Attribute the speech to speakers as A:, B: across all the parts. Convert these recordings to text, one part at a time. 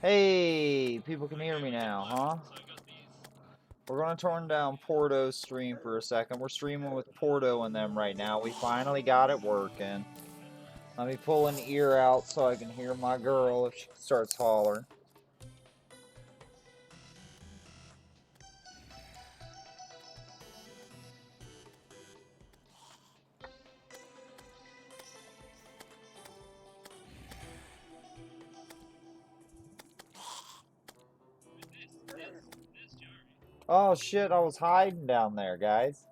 A: Hey, people can hear me now, huh? We're gonna turn down Porto's stream for a second. We're streaming with Porto and them right now. We finally got it working. Let me pull an ear out so I can hear my girl if she starts hollering. Oh shit, I was hiding down there, guys.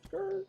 A: Skirt.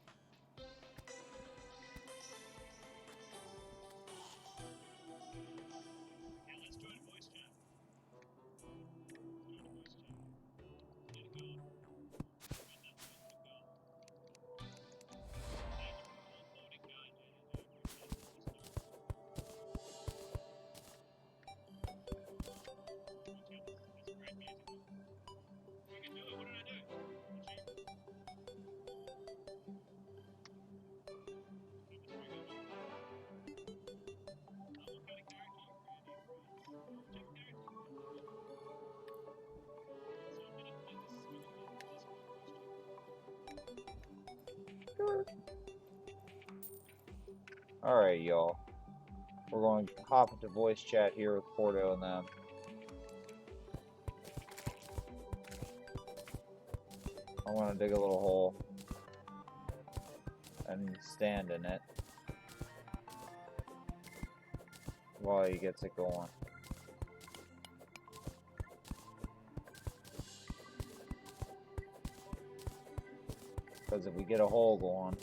A: Alright, y'all. We're going to hop into voice chat here with Porto and them. I want to dig a little hole and stand in it while he gets it going. Because if we get a hole going,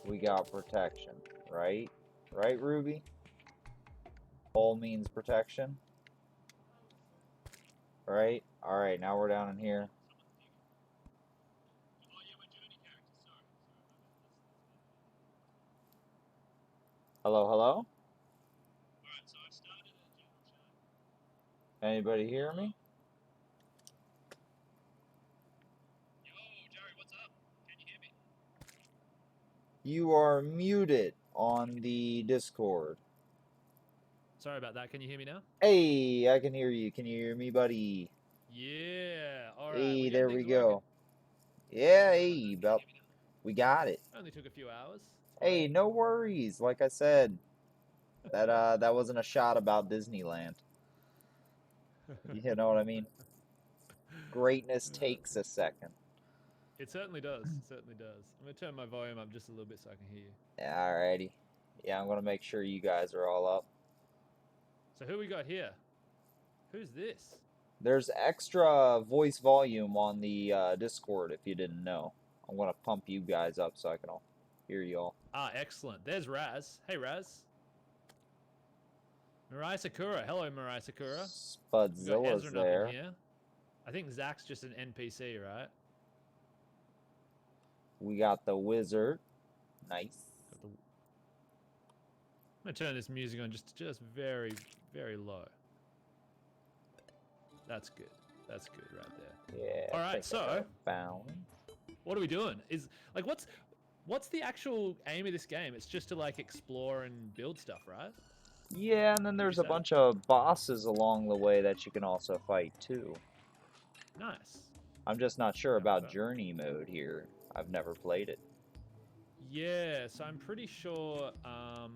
A: we got protection, right? Right, Ruby? Hole means protection. Right? Alright, now we're down in here. Hello, hello? Anybody hear me? You are muted on the Discord.
B: Sorry about that. Can you hear me now?
A: Hey, I can hear you. Can you hear me, buddy?
B: Yeah. All right.
A: Hey, there we go. Yeah, hey, about we got it.
B: Only took a few hours.
A: Hey, no worries. Like I said, that wasn't a shot about Disneyland. You know what I mean? Greatness takes a second.
B: It certainly does. It certainly does. I'm gonna turn my volume up just a little bit so I can hear you.
A: Alrighty. Yeah, I'm gonna make sure you guys are all up.
B: So who we got here? Who's this?
A: There's extra voice volume on the Discord if you didn't know. I'm gonna pump you guys up so I can all hear you all.
B: Ah, excellent. There's Raz. Hey, Raz. Mirai Sakura. Hello, Mirai Sakura.
A: Spudzilla's there.
B: Up in here. I think Zach's just an NPC, right?
A: We got the wizard. Nice.
B: I'm gonna turn this music on just very, very low. That's good. That's good right there.
A: Yeah.
B: All right. So,
A: bound.
B: What are we doing? Is like what's the actual aim of this game? It's just to like explore and build stuff, right?
A: Yeah, and then there's a bunch of bosses along the way that you can also fight too.
B: Nice.
A: I'm just not sure about journey mode here. I've never played it.
B: Yeah, so I'm pretty sure oh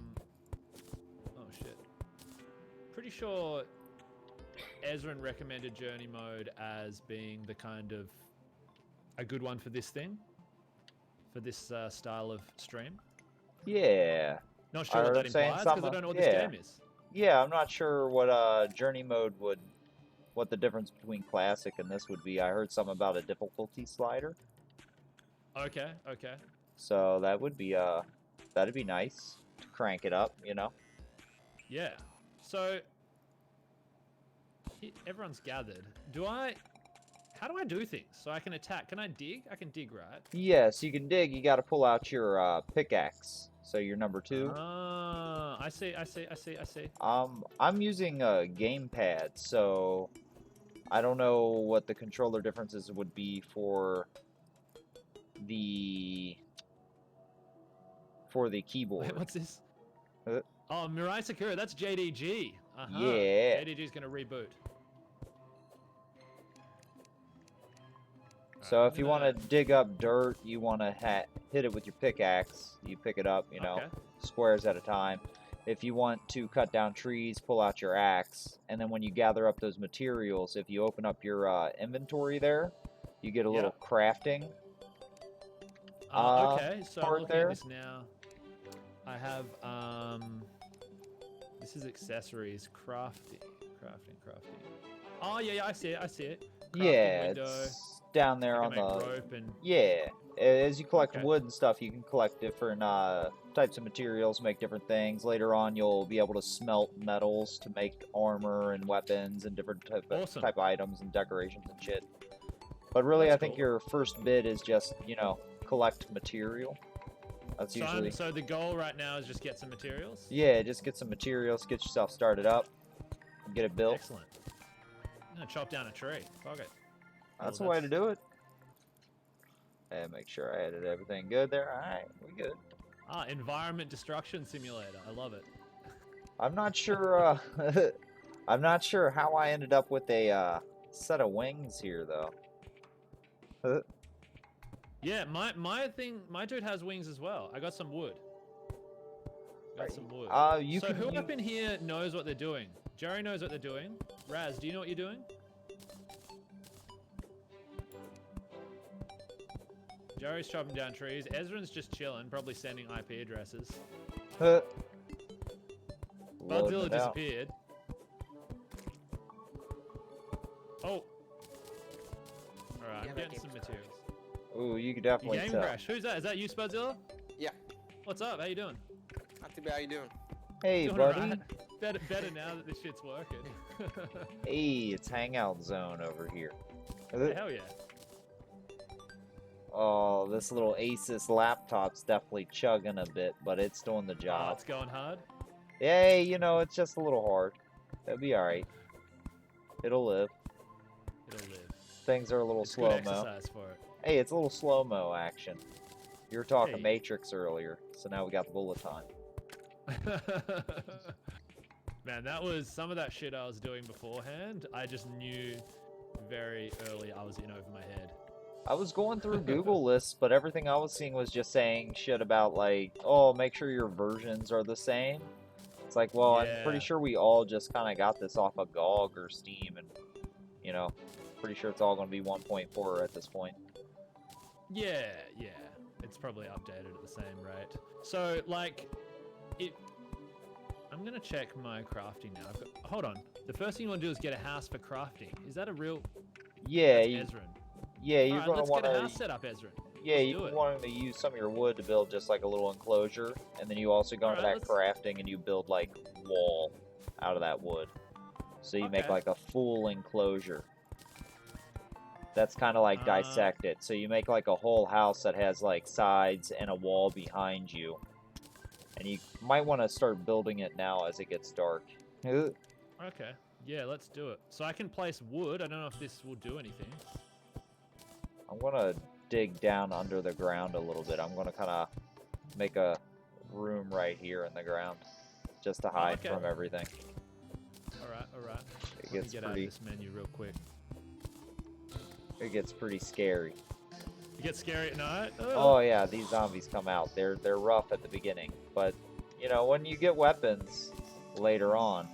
B: shit. Pretty sure Ezrin recommended journey mode as being the kind of a good one for this thing. For this style of stream.
A: Yeah.
B: Not sure what that implies because I don't know what this game is.
A: Yeah, I'm not sure what journey mode would what the difference between classic and this would be. I heard something about a difficulty slider.
B: Okay, okay.
A: So that would be that'd be nice to crank it up, you know.
B: Yeah. So everyone's gathered. How do I do things? So I can attack. Can I dig? I can dig, right?
A: Yes, you can dig. You got to pull out your pickaxe. So your number 2.
B: Ah, I see, I see, I see, I see.
A: I'm using a gamepad, so I don't know what the controller differences would be for the keyboard.
B: Wait, what's this?
A: Uh,
B: Oh, Mirai Sakura, that's JDG. Uh-huh.
A: Yeah.
B: JDG's gonna reboot.
A: So if you want to dig up dirt, you want to hit it with your pickaxe. You pick it up, you know,
B: Okay.
A: squares at a time. If you want to cut down trees, pull out your axe. And then when you gather up those materials, if you open up your inventory there, you get a little crafting.
B: Okay, so I'm
A: part
B: looking
A: there.
B: at this now. I have, this is accessories, crafting. Oh, yeah, I see it, I see it. Crafting
A: Yeah,
B: window.
A: it's down there
B: I
A: on
B: can make
A: the...
B: rope and...
A: Yeah, as you collect
B: Okay.
A: wood and stuff, you can collect different types of materials, make different things. Later on, you'll be able to smelt metals to make armor and weapons and different type of items and decorations and shit. But really,
B: That's
A: I think
B: cool.
A: your first bit is just, you know, collect material. That's usually...
B: So the goal right now is just get some materials?
A: Yeah, just get some materials, get yourself started up, get it built.
B: Excellent. I'm gonna chop down a tree. Fuck it.
A: That's the way to do it. And make sure I added everything good there. Alright, we good.
B: Ah, environment destruction simulator. I love it.
A: I'm not sure, I'm not sure how I ended up with a set of wings here, though.
B: Yeah, my dude has wings as well. I got some wood. Who up in here knows what they're doing? Jerry knows what they're doing. Raz, do you know what you're doing? Jerry's chopping down trees. Ezra's just chilling, probably sending IP addresses. Budzilla disappeared. Oh. Alright, I'm getting some materials.
A: Ooh, you could definitely
B: Game
A: tell.
B: crash. Who's that? Is that you, Spudzilla?
C: Yeah.
B: What's up? How you doing?
C: Not too bad. How you doing?
A: Hey,
B: Doing
A: buddy.
B: alright. Better now that this shit's working.
A: Hey, it's hangout zone over here.
B: Hey, hell yeah.
A: Oh, this little Asus laptop's definitely chugging a bit, but it's doing the
B: Oh,
A: job.
B: it's going hard.
A: Yay, you know, it's just a little hard. It'll be alright. It'll live.
B: It'll live.
A: Things are a little
B: It's good
A: slow-mo.
B: exercise for it.
A: Hey, it's a little slow-mo action. You were talking
B: Hey.
A: Matrix earlier, so now we got the bullet time.
B: Man, that was some of that shit I was doing beforehand. I just knew very early I was in over my head.
A: I was going through Google lists, but everything I was seeing was just saying shit about, like, oh, make sure your versions are the same. It's like, well, I'm pretty
B: Yeah.
A: sure we all just kind of got this off of GOG or Steam, and, you know, pretty sure it's all going to be 1.4 at this point.
B: Yeah. It's probably updated at the same rate. So, like, I'm gonna check my crafting now. Hold on. The first thing you want to do is get a house for crafting. Is that a real...
A: Yeah,
B: That's Ezran.
A: yeah, you're
B: Alright,
A: going to
B: let's
A: want
B: get a house
A: to...
B: set up, Ezran.
A: Yeah,
B: Let's
A: you
B: do it.
A: want to use some of your wood to build just like a little enclosure, and then you also go into
B: Alright,
A: that crafting and you build like wall out of that wood. So you make
B: Okay.
A: like a full enclosure. That's kind of like dissect it. So you make like a whole house that has like sides and a wall behind you. And you might want to start building it now as it gets dark.
B: Okay. Yeah, let's do it. So I can place wood. I don't know if this will do anything.
A: I'm going to dig down under the ground a little bit. I'm going to kind of make a room right here in the ground just to hide
B: okay.
A: from everything.
B: Alright.
A: It
B: Let me
A: gets
B: get out of
A: pretty...
B: this menu real quick.
A: It gets pretty scary.
B: You get scary at night?
A: Oh yeah, these zombies come out. They're rough at the beginning, but you know, when you get weapons later on,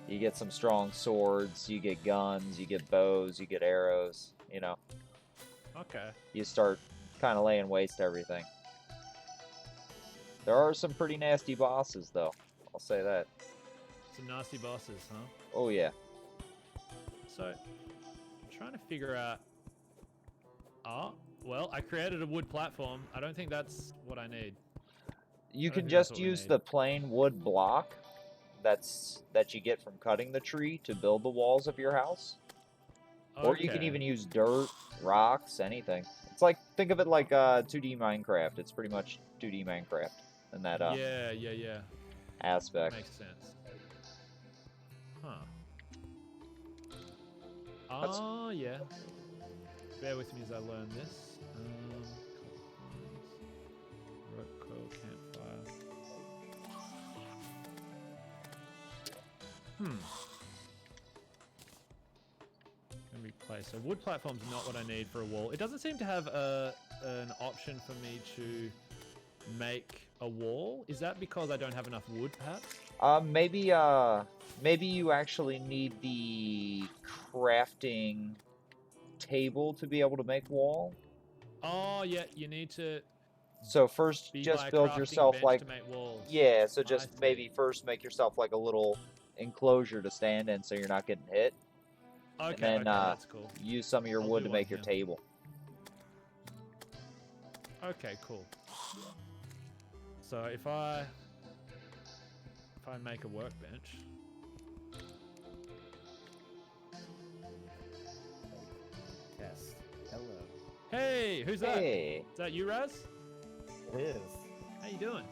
A: you get some strong swords, you get guns, you get bows, you get arrows, you know.
B: Okay.
A: You start kind of laying waste to everything. There are some pretty nasty bosses though. I'll say that.
B: Some nasty bosses, huh?
A: Oh yeah.
B: So, I'm trying to figure out... Oh, well, I created a wood platform. I don't think that's what I need.
A: You
B: I don't
A: can
B: think that's
A: just
B: what we
A: use
B: need.
A: the plain wood block that you get from cutting the tree to build the walls of your house. Or you can
B: Okay.
A: even use dirt, rocks, anything. It's like, think of it like 2D Minecraft. It's pretty much 2D Minecraft in that
B: Yeah.
A: aspect.
B: Makes sense. Huh.
A: That's-
B: Oh, yeah. Bear with me as I learn this. Rope coil, campfire. Can replace. So wood platform's not what I need for a wall. It doesn't seem to have an option for me to make a wall. Is that because I don't have enough wood, perhaps?
A: Maybe you actually need the crafting table to be able to make wall.
B: Oh, yeah, you need to
A: So first,
B: be by
A: just
B: a
A: build
B: crafting
A: yourself
B: bench
A: like,
B: to make walls.
A: yeah, so
B: I
A: just
B: see.
A: maybe first make yourself like a little enclosure to stand in so you're not getting hit.
B: Okay,
A: And then
B: that's cool.
A: use some of your
B: I'll
A: wood
B: do
A: to
B: one
A: make your
B: here.
A: table.
B: Okay, cool. So if I make a workbench.
C: Yes. Hello.
B: Hey, who's that?
A: Hey,
B: Is that you, Raz?
C: It is.
B: How you doing?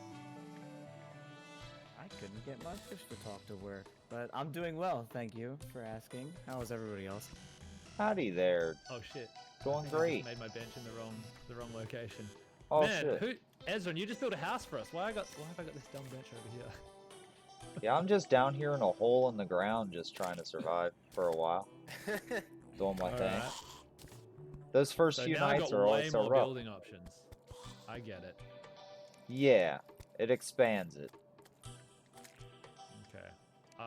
C: I couldn't get my fish to talk to work, but I'm doing well, thank you for asking. How is everybody else?
A: howdy there.
B: Oh shit.
A: Going
B: I think I
A: great.
B: just made my bench in the wrong location.
A: Oh
B: Man,
A: shit.
B: Ezra, you just built a house for us. Why have I got this dumb bench over here?
A: Yeah, I'm just down here in a hole in the ground just trying to survive for a while. Doing my thing.
B: Alright.
A: Those first
B: So
A: few
B: now I've
A: nights
B: got
A: are
B: way
A: always so
B: more
A: rough.
B: building options. I get it.
A: Yeah, it expands it.
B: Okay.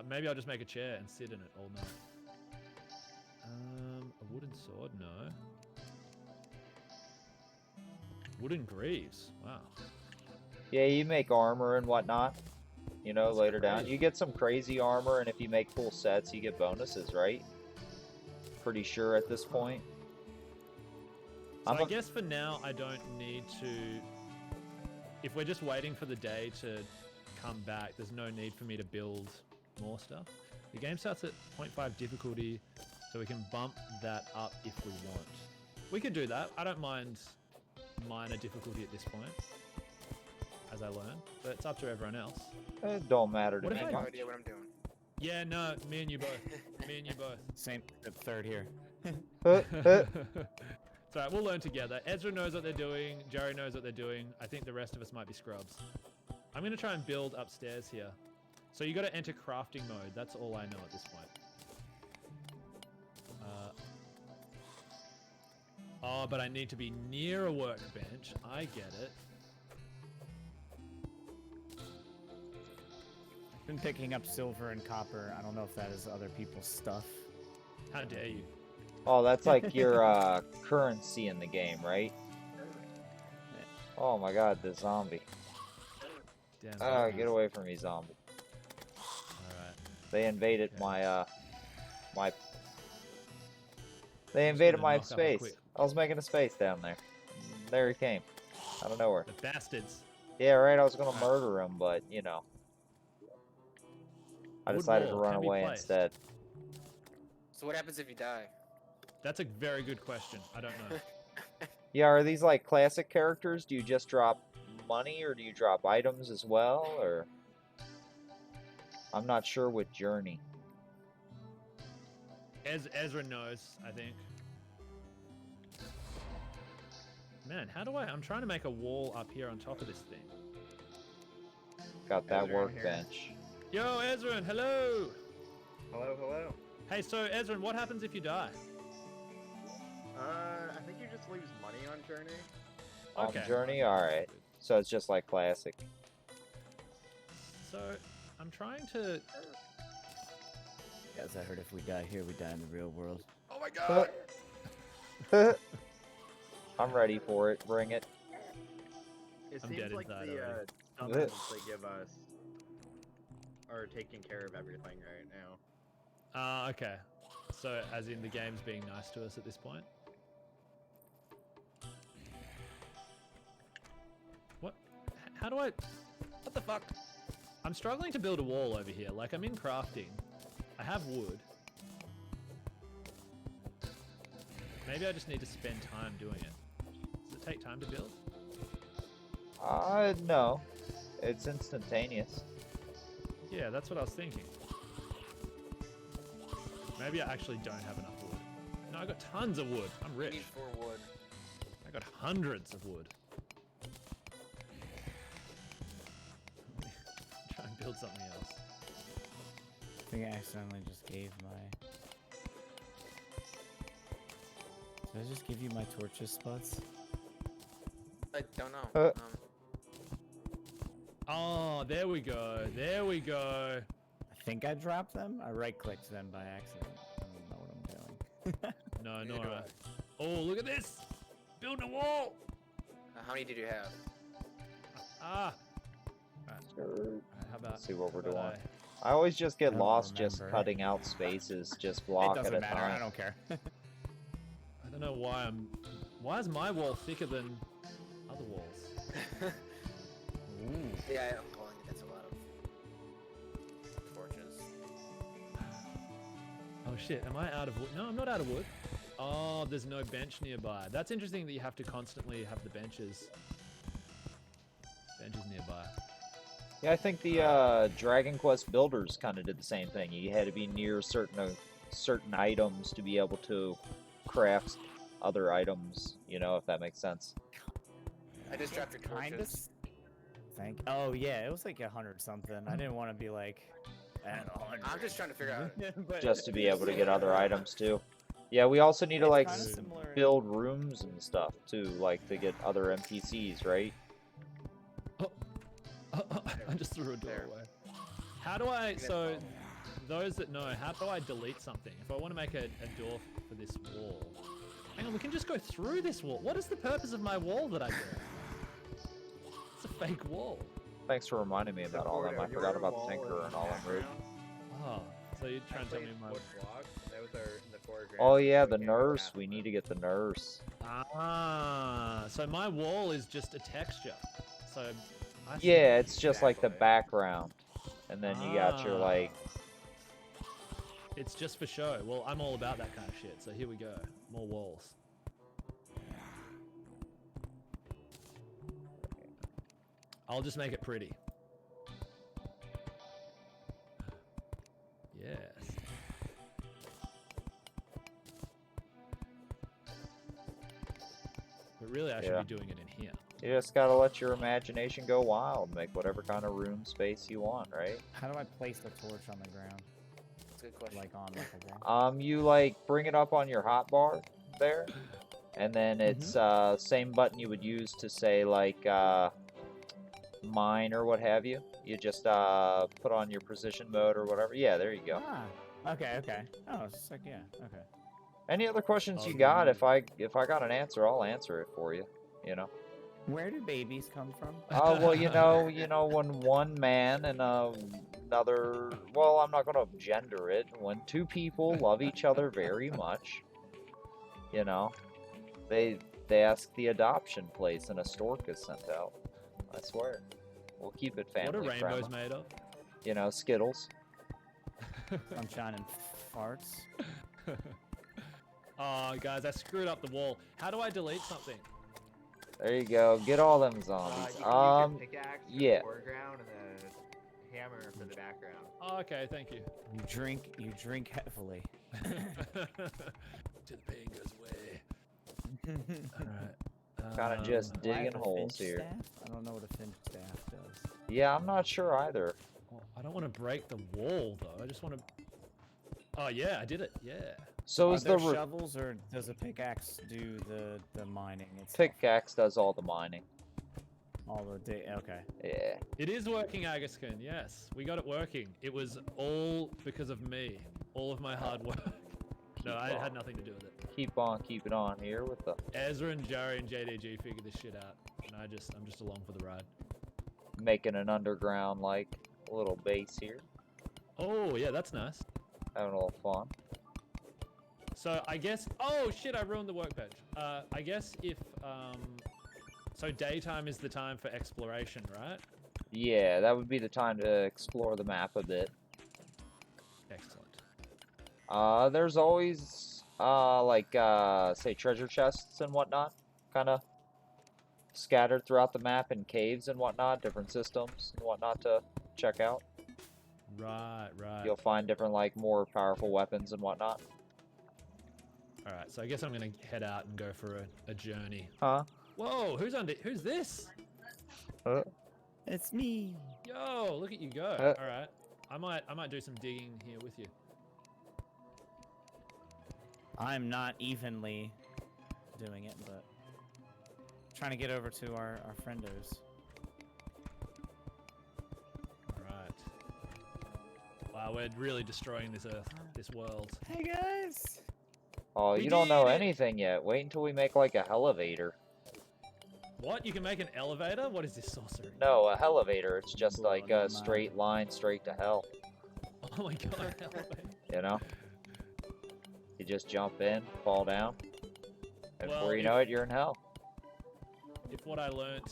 B: Maybe I'll just make a chair and sit in it all night. A wooden sword? No. Wooden greaves. Wow.
A: Yeah, you make armor and whatnot. You know,
B: That's
A: later down.
B: crazy.
A: You get some crazy armor, and if you make full sets, you get bonuses, right? Pretty sure at this point.
B: So I guess for now, I don't need to... If we're just waiting for the day to come back, there's no need for me to build more stuff. The game starts at 0.5 difficulty, so we can bump that up if we want. We could do that. I don't mind minor difficulty at this point, as I learn, but it's up to everyone else.
A: It don't matter to
B: What
A: me.
B: if I-
D: No
A: much.
D: idea what I'm doing.
B: Yeah, no, me and you both. Me and you both.
C: Same at third here.
B: It's alright, we'll learn together. Ezra knows what they're doing, Jerry knows what they're doing. I think the rest of us might be scrubs. I'm gonna try and build upstairs here. So you gotta enter crafting mode, that's all I know at this point. Oh, but I need to be near a workbench. I get it.
C: Been picking up silver and copper. I don't know if that is other people's stuff.
B: How dare you?
A: Oh, that's like your currency in the game, right? Oh my god, the zombie.
B: Damn.
A: Ah, get away from me, zombie.
B: Alright.
A: They invaded
B: Okay.
A: my They invaded
B: gonna
A: my
B: knock up a
A: space.
B: quick-
A: I was making a space down there. There he came. Out of nowhere.
B: The bastards.
A: Yeah, right, I was gonna murder him, but, you know. I
B: Wood
A: decided to
B: wall
A: run
B: can be
A: away
B: placed.
A: instead.
D: So what happens if you die?
B: That's a very good question. I don't know.
A: Yeah, are these like classic characters? Do you just drop money or do you drop items as well? Or I'm not sure with Journey.
B: Ezra knows, I think. Man, how do I'm trying to make a wall up here on top of this thing.
A: Got that
D: Ezra in here.
A: workbench.
B: Yo, Ezra, hello!
E: Hello, hello.
B: Hey, so Ezra, what happens if you die?
E: I think you just lose money on Journey.
A: On
B: Okay.
A: Journey? Alright. So it's just like classic.
B: So, I'm trying to...
C: As I heard, if we die here, we die in the real world.
E: Oh my god!
A: I'm ready for it. Bring it.
E: It
B: I'm
E: seems
B: dead
E: like
B: inside
E: the
B: already.
E: summons they give us are taking care of everything right now.
B: Okay. So, as in the game's being nice to us at this point? What? How do I... What the fuck? I'm struggling to build a wall over here. Like, I'm in crafting. I have wood. Maybe I just need to spend time doing it. Does it take time to build?
A: No. It's instantaneous.
B: Yeah, that's what I was thinking. Maybe I actually don't have enough wood. No, I got tons of wood. I'm
D: We
B: rich.
D: need 4 wood.
B: I got hundreds of wood. Try and build something else.
C: I think I accidentally just gave my... Did I just give you my torches spots?
D: I don't know.
A: Uh.
B: Oh, there we go. There we go.
C: I think I dropped them. I right-clicked them by accident. I don't know what I'm doing.
B: No,
D: Neither do
B: Nora. Oh, look at this. Building a wall.
D: how many did you have?
B: Ah.
A: Sure.
B: Alright, how about...
A: Let's see what we're
B: how
A: doing.
B: about
A: I always just get
C: I don't
A: lost just
C: remember.
A: cutting out spaces, just
C: It
A: block at
C: doesn't
A: a
C: matter. I
A: time.
C: don't care.
B: I don't know why I'm... Why is my wall thicker than other walls?
C: Ooh.
D: Yeah, I'm calling it. That's a lot of torches.
B: Oh shit, am I out of wood? No, I'm not out of wood. Oh, there's no bench nearby. That's interesting that you have to constantly have the benches nearby.
A: Yeah, I think the Dragon Quest builders kind of did the same thing. You had to be near certain items to be able to craft other items, you know, if that makes sense.
D: I just dropped your
C: Kind of.
D: torches.
C: Oh yeah, it was like 100 something. I didn't want to be like at 100.
D: I'm just trying to figure out.
C: But
A: Just to be able to get other items too. Yeah, we also need to
C: it's
A: like
C: kinda similar in-
A: build rooms and stuff too, like to get other NPCs, right?
B: I just threw a door
D: There.
B: away. How do I... So, those that know, how do I delete something? If I want to make a door for this wall... Hang on, we can just go through this wall. What is the purpose of my wall that I built? It's a fake wall.
A: Thanks for reminding me about all them. I forgot about the Tinkerer and all them. Rude.
B: Oh, so you're trying to tell me my...
E: That was the foreground.
A: Oh yeah,
E: so
A: the
E: we can't go
A: nurse.
E: past
A: We
E: them.
A: need to get the nurse.
B: Ah, so my wall is just a texture. So, I see.
A: Yeah, it's just like the
E: Exactly.
A: background, and then you got your
B: Ah.
A: like.
B: It's just for show. Well, I'm all about that kind of shit. So here we go. More walls. I'll just make it pretty. Yes. But really, I should
A: Yeah.
B: be doing it in here.
A: You just gotta let your imagination go wild. Make whatever kind of room space you want, right?
C: How do I place the torch on the ground?
D: That's a good question.
C: Like on like a wall?
A: You like bring it up on your hotbar there, and then it's same button you would use to say like mine or what have you. You just put on your precision mode or whatever. Yeah, there you go.
C: Ah, okay. Oh, it's just like, yeah, okay.
A: Any other questions you
B: Oh,
A: got?
B: yeah.
A: If I got an answer, I'll answer it for you. You know.
C: Where do babies come from?
A: Oh well, you know, when one man and another, well, I'm not gonna gender it. When two people love each other very much, you know, they ask the adoption place and a stork is sent out. I swear, we'll keep it
B: What are
A: family
B: rainbows
A: friendly.
B: made of?
A: You know, Skittles.
C: Sunshine and farts.
B: Oh, guys, I screwed up the wall. How do I delete something?
A: There you go. Get all them
E: You
A: zombies.
E: can use your pickaxe for
A: yeah.
E: the foreground and the hammer for the background.
B: Oh, okay, thank you.
C: You drink heavily.
B: Till the pain goes away. Alright.
A: Kind of just
C: Do I have
A: digging
C: a
A: holes
C: finch
A: here.
C: staff? I don't know what a finch staff does.
A: Yeah, I'm not sure either.
B: Well, I don't want to break the wall, though. I just want to... Oh, yeah, I did it. Yeah.
A: So
C: Are
A: is
C: there
A: the
C: shovels, or does a pickaxe do the mining itself?
A: pickaxe does all the mining.
C: All the day. Okay.
A: Yeah.
B: It is working, Agaskin. Yes, we got it working. It was all because of me. All of my hard work. No, I had nothing to do with it.
A: Keep on keeping on here with the
B: Ezra and Jari and JDG figured this shit out, and I'm just along for the ride.
A: making an underground like little base here.
B: Oh yeah, that's nice.
A: Having a little fun.
B: So I guess. Oh shit! I ruined the workbench. I guess if so daytime is the time for exploration, right?
A: Yeah, that would be the time to explore the map a bit.
B: Excellent.
A: There's always say treasure chests and whatnot, kind of scattered throughout the map in caves and whatnot, different systems and whatnot to check out.
B: Right.
A: You'll find different like more powerful weapons and whatnot.
B: All right. So I guess I'm gonna head out and go for a journey.
A: Huh?
B: Whoa! Who's this?
C: It's me.
B: Yo! Look at you go. All right. I might do some digging here with you.
C: I'm not evenly doing it, but trying to get over to our friendos.
B: Alright. Wow, we're really destroying this earth, this world.
C: Hey guys!
A: Oh,
B: We
A: you don't know
B: did it!
A: anything yet. Wait until we make like a elevator.
B: What? You can make an elevator? What is this sorcery?
A: No, a elevator. It's just
C: Blow
A: like
C: my
A: a
C: mind.
A: straight line straight to hell.
B: Oh my god, elevator.
A: You know? You just jump in, fall down, and
B: Well,
A: before you know it, you're in hell.
B: If what I learnt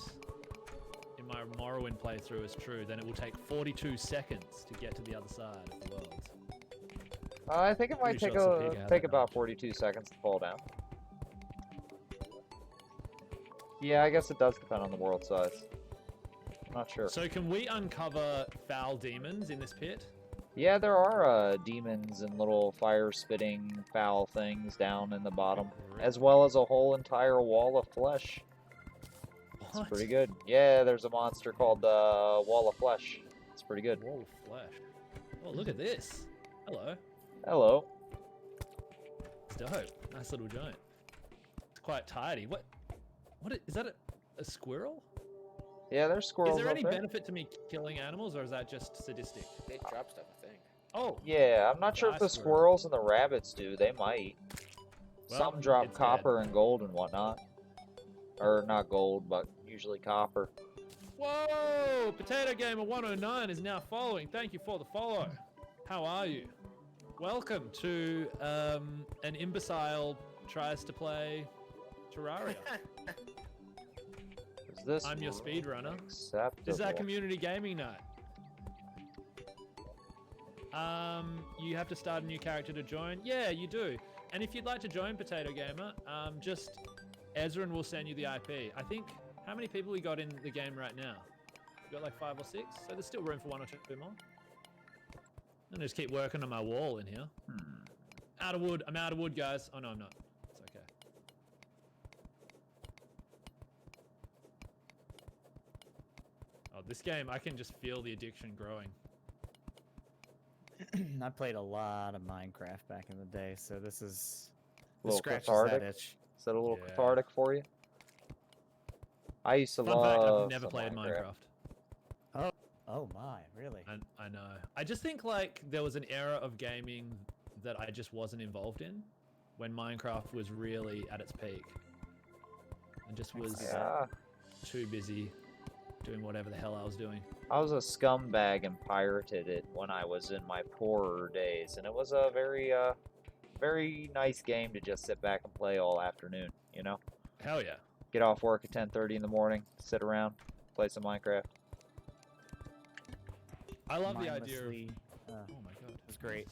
B: in my Morrowind playthrough is true, then it will take 42 seconds to get to the other side of the world.
A: I think it might
B: Pretty
A: take
B: sure it's a pig, I have
A: take
B: that
A: about 42 seconds to fall down. Yeah, I guess it does depend on the world size. I'm not sure.
B: So can we uncover foul demons in this pit?
A: Yeah, there are demons and little fire-spitting foul things down in the bottom, as well as a whole entire wall of flesh. It's
B: What?
A: pretty good. Yeah, there's a monster called the Wall of Flesh. It's pretty good.
B: Wall of flesh. Oh, look at this. Hello.
A: Hello.
B: It's dope. Nice little giant. It's quite tidy. What is that a squirrel?
A: Yeah, there's squirrels
B: Is there
A: up
B: any
A: there.
B: benefit to me killing animals, or is that just sadistic?
D: They drop stuff, I think.
B: Oh,
A: Yeah, I'm not sure if the
B: Nice
A: squirrels and the rabbits do. They might.
B: Well,
A: Some drop
B: it's
A: copper and gold and whatnot. Or not gold, but usually copper.
B: whoa! Potato Gamer 109 is now following. Thank you for the follow. How are you? Welcome to an imbecile tries to play Terraria.
A: Is this
B: I'm your
A: room
B: speedrunner.
A: acceptable?
B: Is that community gaming night? You have to start a new character to join. Yeah, you do. And if you'd like to join Potato Gamer, just Ezra will send you the IP. I think how many people we got in the game right now? We got like 5 or 6, so there's still room for 1 or 2 more. I'm gonna just keep working on my wall in here. Out of wood. I'm out of wood, guys. Oh no, I'm not. It's okay. Oh, this game, I can just feel the addiction growing.
C: I played a lot of Minecraft back in the day, so this is
A: A little
C: scratches
A: cathartic?
C: that itch.
A: Is that a little
B: Yeah.
A: cathartic for you? I used to
B: Fun
A: love
B: fact, I've never
A: some
B: played Minecraft.
C: Oh my, really?
B: I know. I just think like there was an era of gaming that I just wasn't involved in when Minecraft was really at its peak. And just was
A: Yeah,
B: too busy doing whatever the hell I was doing.
A: I was a scumbag and pirated it when I was in my poorer days, and it was a very nice game to just sit back and play all afternoon. You know,
B: Hell yeah.
A: get off work at 10:30 in the morning, sit around, play some Minecraft.
B: I love the idea of...
C: Mindlessly,
B: Oh my god.
C: was great.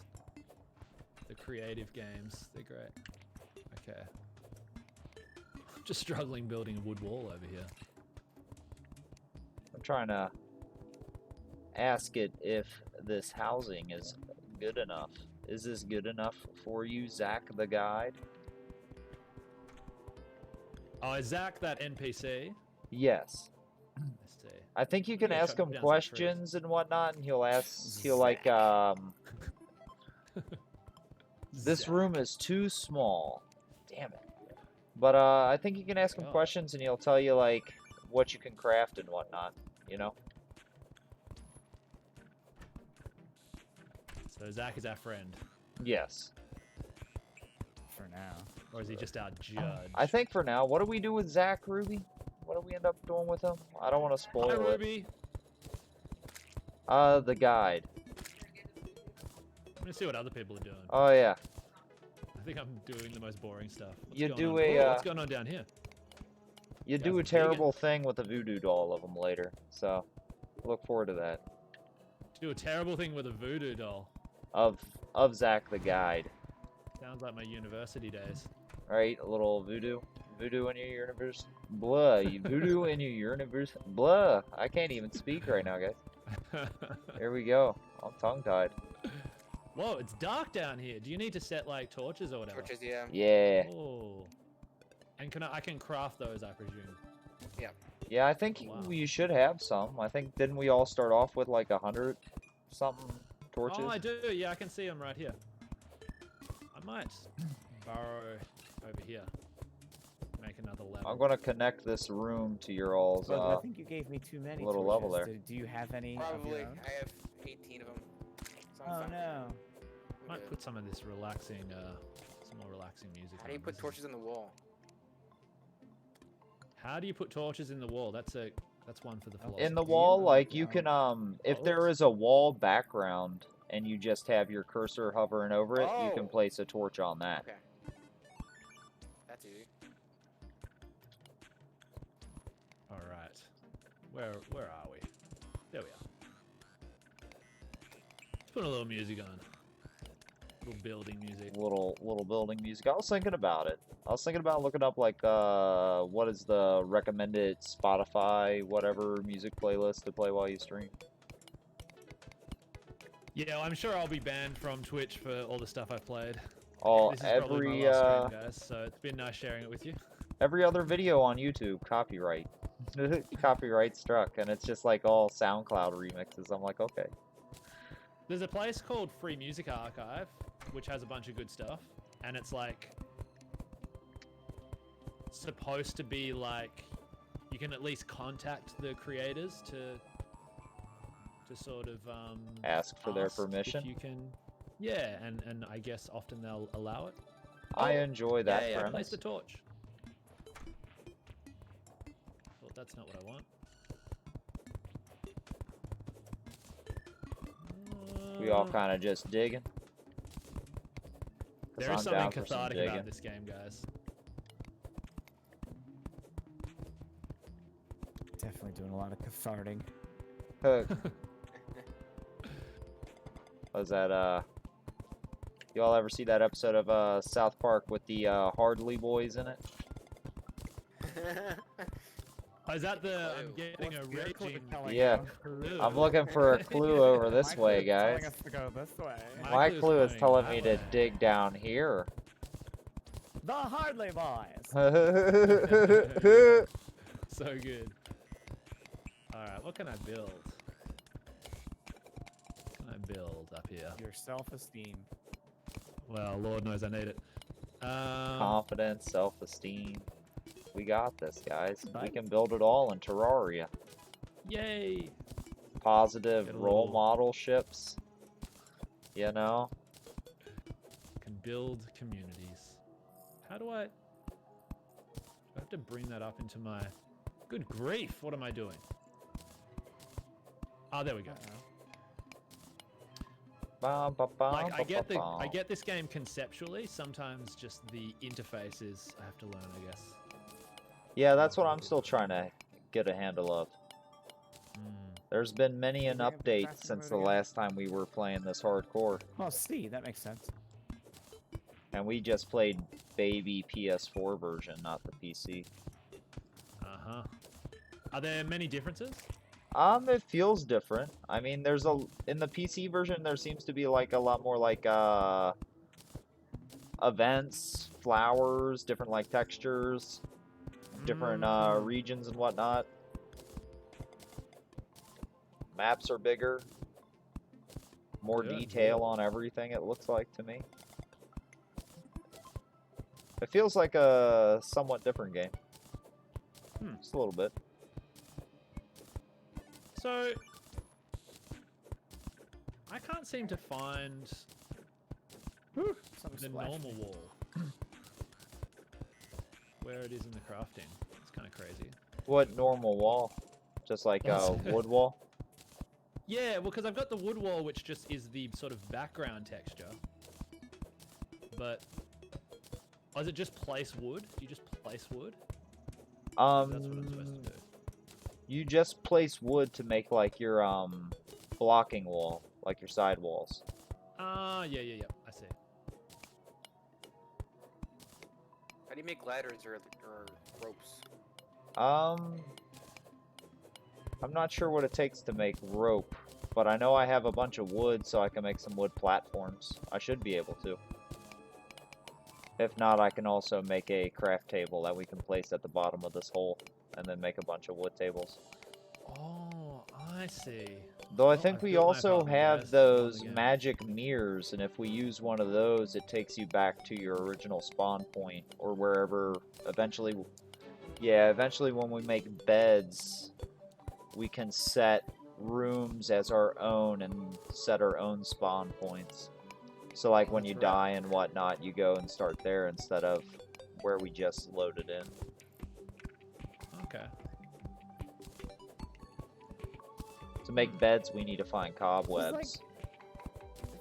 B: The creative games, they're great. Okay. Just struggling building a wood wall over here.
A: I'm trying to ask it if this housing is good enough. Is this good enough for you, Zach the guide?
B: Oh, is Zach that NPC?
A: Yes.
B: Let's see.
A: I think you can
B: Yeah,
A: ask
B: chop
A: him
B: down some
A: questions and whatnot, and he'll like,
C: Zach.
A: this
B: Zach.
A: room is too small. Damn it. But I think you can ask him
B: God.
A: questions, and he'll tell you like what you can craft and whatnot. You know.
B: So Zach is our friend.
A: Yes.
C: For now.
B: Or is he just our judge?
A: I think for now. What do we do with Zach, Ruby? What do we end up doing with him? I don't want to spoil
B: Hi,
A: it.
B: Ruby.
A: The guide.
B: I'm gonna see what other people are doing.
A: Oh yeah.
B: I think I'm doing the most boring stuff. What's
A: You
B: going
A: do
B: on?
A: a,
B: Whoa, what's going on down here?
A: You
B: Guys
A: do
B: are
A: a
B: digging.
A: terrible thing with a voodoo doll of them later, so look forward to that.
B: Do a terrible thing with a voodoo doll.
A: Of Zach the Guide,
B: Sounds like my university days.
A: right? A little voodoo in your universe. Blah, you voodoo in your universe. Blah. I can't even speak right now, guys. Here we go. I'm tongue-tied.
B: Whoa, it's dark down here. Do you need to set like torches or whatever?
D: Torches, yeah.
A: Yeah.
B: Oh. And I can craft those, I presume.
A: Yeah, I think
B: Wow.
A: you should have some. I think, didn't we all start off with like 100 something torches?
B: Oh, I do. Yeah, I can see them right here. I might burrow over here. Make another level.
A: I'm gonna connect this room to your all's
C: Well, I think you gave me too many.
A: little
C: torches.
A: level there.
C: Do you have any? Of your
D: Probably.
C: own?
D: I have 18 of them. So I'm
C: Oh
D: fine.
C: no.
B: Might put some of this relaxing, some more relaxing music.
D: How do you
B: on.
D: put
B: This is-
D: torches on the wall?
B: How do you put torches in the wall? That's one for the
C: Oh,
B: floor.
A: in the
C: Do you
A: wall,
C: know
A: like
C: the,
A: you can if
B: Oh,
A: there
B: oops.
A: is a wall background and you just have your cursor hovering over it, you can
D: Oh.
A: place a torch on that.
D: Okay. That's easy.
B: All right. Where are we? There we are. Let's put a little music on. Little building music.
A: Little building music. I was thinking about it. I was thinking about looking up like what is the recommended Spotify whatever music playlist to play while you stream.
B: Yeah, well, I'm sure I'll be banned from Twitch for all the stuff I've played.
A: Oh,
B: This is probably
A: every
B: my last stream, guys. So it's been nice sharing it with you.
A: every other video on YouTube copyright. Copyright struck, and it's just like all SoundCloud remixes. I'm like, okay.
B: There's a place called Free Music Archive, which has a bunch of good stuff, and it's like supposed to be like you can at least contact the creators to sort of
A: Ask for their
B: ask
A: permission.
B: if you can. Yeah, and I guess often they'll allow it.
A: I enjoy that
B: Yeah, place
A: premise.
B: the torch. Well, that's not what I want.
A: We all kind of just digging. 'Cause
B: There
A: I'm
B: is something
A: down for some
B: cathartic
A: digging.
B: about this game, guys.
C: Definitely doing a lot of catharting.
A: Was that you all ever see that episode of South Park with the Hardley boys in it?
B: Oh, is that the I'm
D: Clue.
B: getting a
C: What's your clue
B: raging
C: telling
A: Yeah.
C: you?
B: clue?
A: I'm looking for a clue over this
C: My
A: way,
C: clue is telling
A: guys.
C: us to go this way.
A: My
B: clue's
A: clue is
B: pointing
A: telling
B: that
A: me to
B: way.
A: dig down here.
C: The Hardley Boys.
B: So good. Alright, what can I build? What can I build up here?
C: Your self-esteem.
B: Well, Lord knows I need it.
A: Confidence, self-esteem. We got this, guys. We
C: Right.
A: can build it all in Terraria.
B: Yay!
A: Positive
B: Get a
A: role
B: little-
A: model ships. You know?
B: Can build communities. How do I have to bring that up into my... Good grief, what am I doing? Oh, there we go.
A: Bum, ba, bum,
B: Like,
A: ba,
B: I get
A: ba,
B: I get this game conceptually. Sometimes just the interfaces I have to learn, I guess.
A: Yeah, that's what I'm still trying to get a handle of.
B: Mm.
A: There's been many an
C: Bring up the
A: update
C: faster
A: since
C: mode
A: the
C: again.
A: last time we were playing this hardcore.
C: Oh, see, that makes sense.
A: And we just played baby PS4 version, not the PC.
B: Uh-huh. Are there many differences?
A: It feels different. I mean, there's in the PC version there seems to be like a lot more like events, flowers, different like textures, different
B: Mm.
A: regions and whatnot. Maps are bigger. More
B: Good
A: detail
B: deal.
A: on everything, it looks like to me. It feels like a somewhat different game. Just a little bit.
B: So, I can't seem to find
C: Something
B: the
C: splashed.
B: normal wall. Where it is in the crafting. It's kind of crazy.
A: What normal wall? Just like a
B: What's-
A: wood wall?
B: Yeah, well, because I've got the wood wall, which just is the sort of background texture. But Oh, is it just place wood? Do you just place wood? That's what I'm supposed to do.
A: You just place wood to make like your blocking wall, like your side walls.
B: Ah, yeah. I see.
F: How do you make ladders or ropes?
A: I'm not sure what it takes to make rope, but I know I have a bunch of wood, so I can make some wood platforms. I should be able to. If not, I can also make a craft table that we can place at the bottom of this hole, and then make a bunch of wood tables.
B: Oh, I see.
A: Though I
B: Oh,
A: think
B: I've
A: we
B: built my
A: also
B: apartment,
A: have
B: guys.
A: those
B: Again.
A: magic mirrors, and if we use one of those, it takes you back to your original spawn point, or wherever eventually... Yeah, eventually when we make beds, we can set rooms as our own and set our own spawn points. So like when you
B: That's right.
A: die and whatnot, you go and start there instead of where we just loaded in.
B: Okay.
A: To make beds, we need to find cobwebs.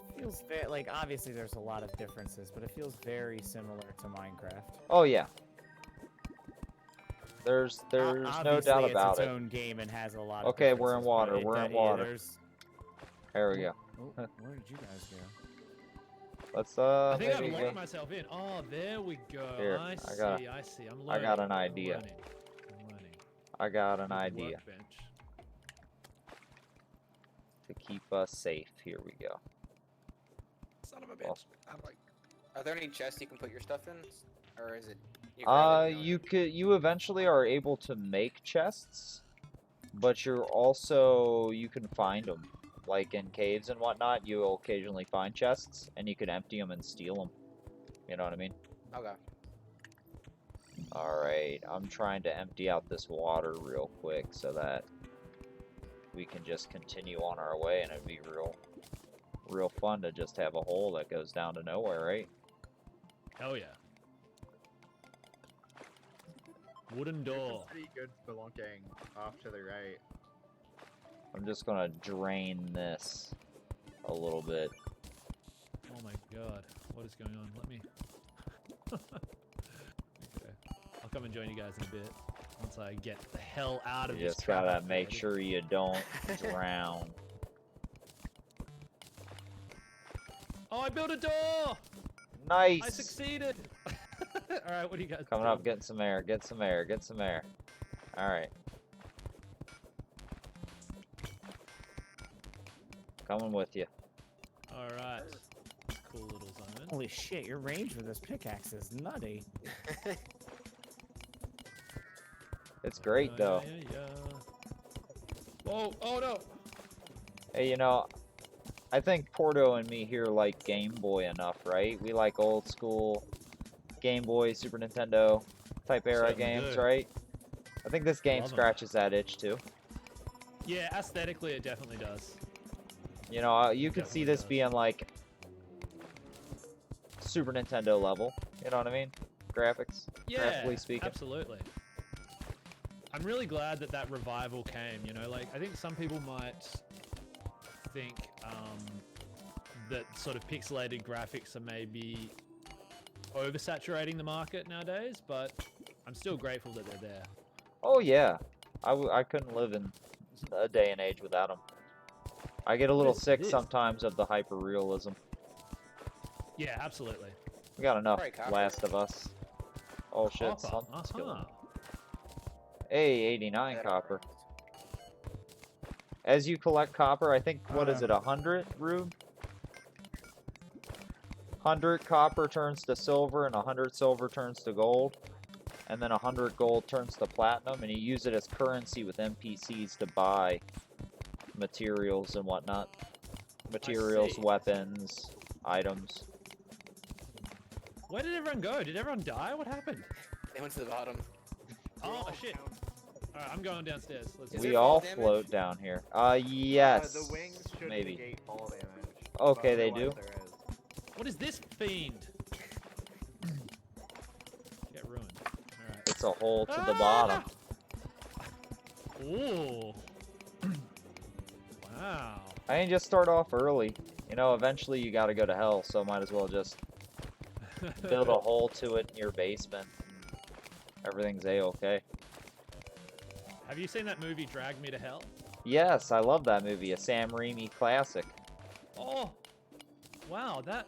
C: It feels very like obviously there's a lot of differences, but it feels very similar to Minecraft.
A: Oh yeah. There's no
C: Obviously,
A: doubt about
C: it's
A: it.
C: its own game and has a lot of
A: Okay, we're in
C: differences,
A: water,
C: but
A: we're in
C: yeah,
A: water.
C: there's-
A: There we go.
C: Oh, where did you guys go?
A: Let's
B: I think
A: maybe
B: I've
A: go.
B: locked myself in. Oh, there we go.
A: Here,
B: I
A: I got-
B: see. I'm
A: I
B: learning.
A: got an
B: I'm
A: idea.
B: learning. I'm learning.
A: I got an
B: Good
A: idea
B: workbench.
A: to keep us safe. Here we go.
F: Son of a
A: Well.
F: bitch. I'm like, are there any chests you can put your stuff in, or is it? You grab it and
A: You eventually are able to make chests, but you can find them. Like in caves and whatnot, you'll occasionally find chests, and you can empty them and steal them. You know what I mean?
F: Okay.
A: Alright, I'm trying to empty out this water real quick so that we can just continue on our way, and it'd be real fun to just have a hole that goes down to nowhere, right?
B: Oh yeah. Wooden door.
E: It's pretty good spelunking off to the right.
A: I'm just gonna drain this a little bit.
B: Oh my god. What is going on? Let me. Okay. I'll come and join you guys in a bit. Once I get the hell out of
A: You
B: this
A: just
B: trap
A: gotta
B: I've
A: make
B: created.
A: sure you don't drown.
B: Oh, I built a door!
A: Nice!
B: I succeeded! Alright, what do you guys
A: Coming
B: do?
A: up, getting some air, get some air, get some air. Alright. Coming with you.
B: Alright. Cool little zone.
C: Holy shit, your range with this pickaxe is nutty.
A: It's great though.
B: Yeah. Whoa, oh no!
A: Hey, you know, I think Porto and me here like Game Boy enough, right? We like old school Game Boy, Super Nintendo type era
B: Certainly
A: games,
B: do.
A: right? I think this game
B: Love 'em.
A: scratches that itch too.
B: Yeah, aesthetically it definitely does.
A: You know, you could see
B: Definitely
A: this
B: does.
A: being like Super Nintendo level. You know what I mean? Graphics,
B: Yeah,
A: graphically speaking.
B: absolutely. I'm really glad that that revival came, you know, like, I think some people might think that sort of pixelated graphics are maybe oversaturating the market nowadays, but I'm still grateful that they're there.
A: Oh yeah, I couldn't live in a day and age without them. I get a little
B: It
A: sick
B: is.
A: sometimes of the hyper realism.
B: Yeah, absolutely.
A: We got enough
F: Sorry, copper.
A: Last of Us. Oh shit,
B: Copper,
A: something's killing
B: uh-huh.
A: me. Hey, 89
F: Better.
A: copper. As you collect copper, I think, what is it, 100, Rube? 100 copper turns to silver, and 100 silver turns to gold. And then 100 gold turns to platinum, and you use it as currency with NPCs to buy materials and whatnot. Materials,
B: see.
A: weapons, items.
B: Where did everyone go? Did everyone die? What happened?
F: They went to the bottom.
B: Oh, shit. Alright, I'm going downstairs. Let's
F: Is
B: go.
F: there
A: We all
F: fall damage?
A: float down here. Yes.
E: The wings should
A: maybe.
E: negate fall damage.
A: Okay,
E: but
A: they
E: otherwise
A: do.
E: there is.
B: What is this fiend? Get ruined. Alright.
A: It's a hole to the
B: Ah!
A: bottom.
B: Ooh. Wow.
A: I mean, just start off early. You know, eventually you gotta go to hell, so might as well just build a hole to it in your basement. Everything's a-okay.
B: Have you seen that movie Drag Me to Hell?
A: Yes, I love that movie. A Sam Raimi classic.
B: Oh, wow, that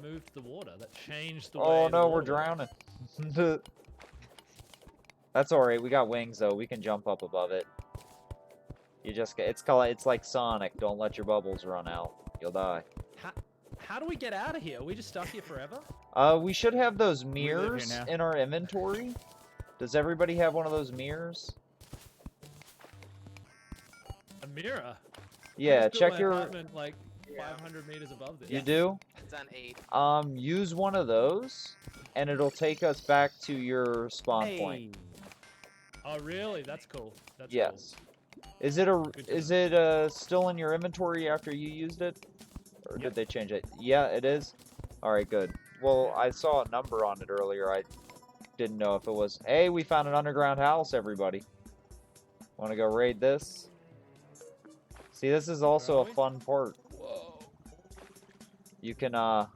B: moved the water. That changed the way.
A: Oh
B: the
A: no, we're
B: water
A: drowning. That's alright. We got wings though. We can jump up above it. You just get. It's like Sonic. Don't let your bubbles run out. You'll die.
B: How do we get out of here? Are we just stuck here forever?
A: We should have those
C: live here
A: mirrors
C: now.
A: in our inventory. Does everybody have one of those mirrors?
B: A mirror.
A: Yeah,
B: I just built
A: check
B: my
A: your.
B: apartment like
F: Yeah.
B: 500 meters above this.
A: You do?
F: It's on 8.
A: Use one of those, and it'll take us back to your spawn point.
B: Oh, really? That's cool. That's
A: Yes. Is it a?
B: Good to
A: Is it still in your inventory after you used it, or
C: Yep.
A: did they change it? Yeah, it is. All right, good. Well, I saw a number on it earlier. I didn't know if it was. Hey, we found an underground house, everybody. Want to go raid this? See, this is also
B: Where
A: a
B: are we?
A: fun part.
B: Whoa.
A: You can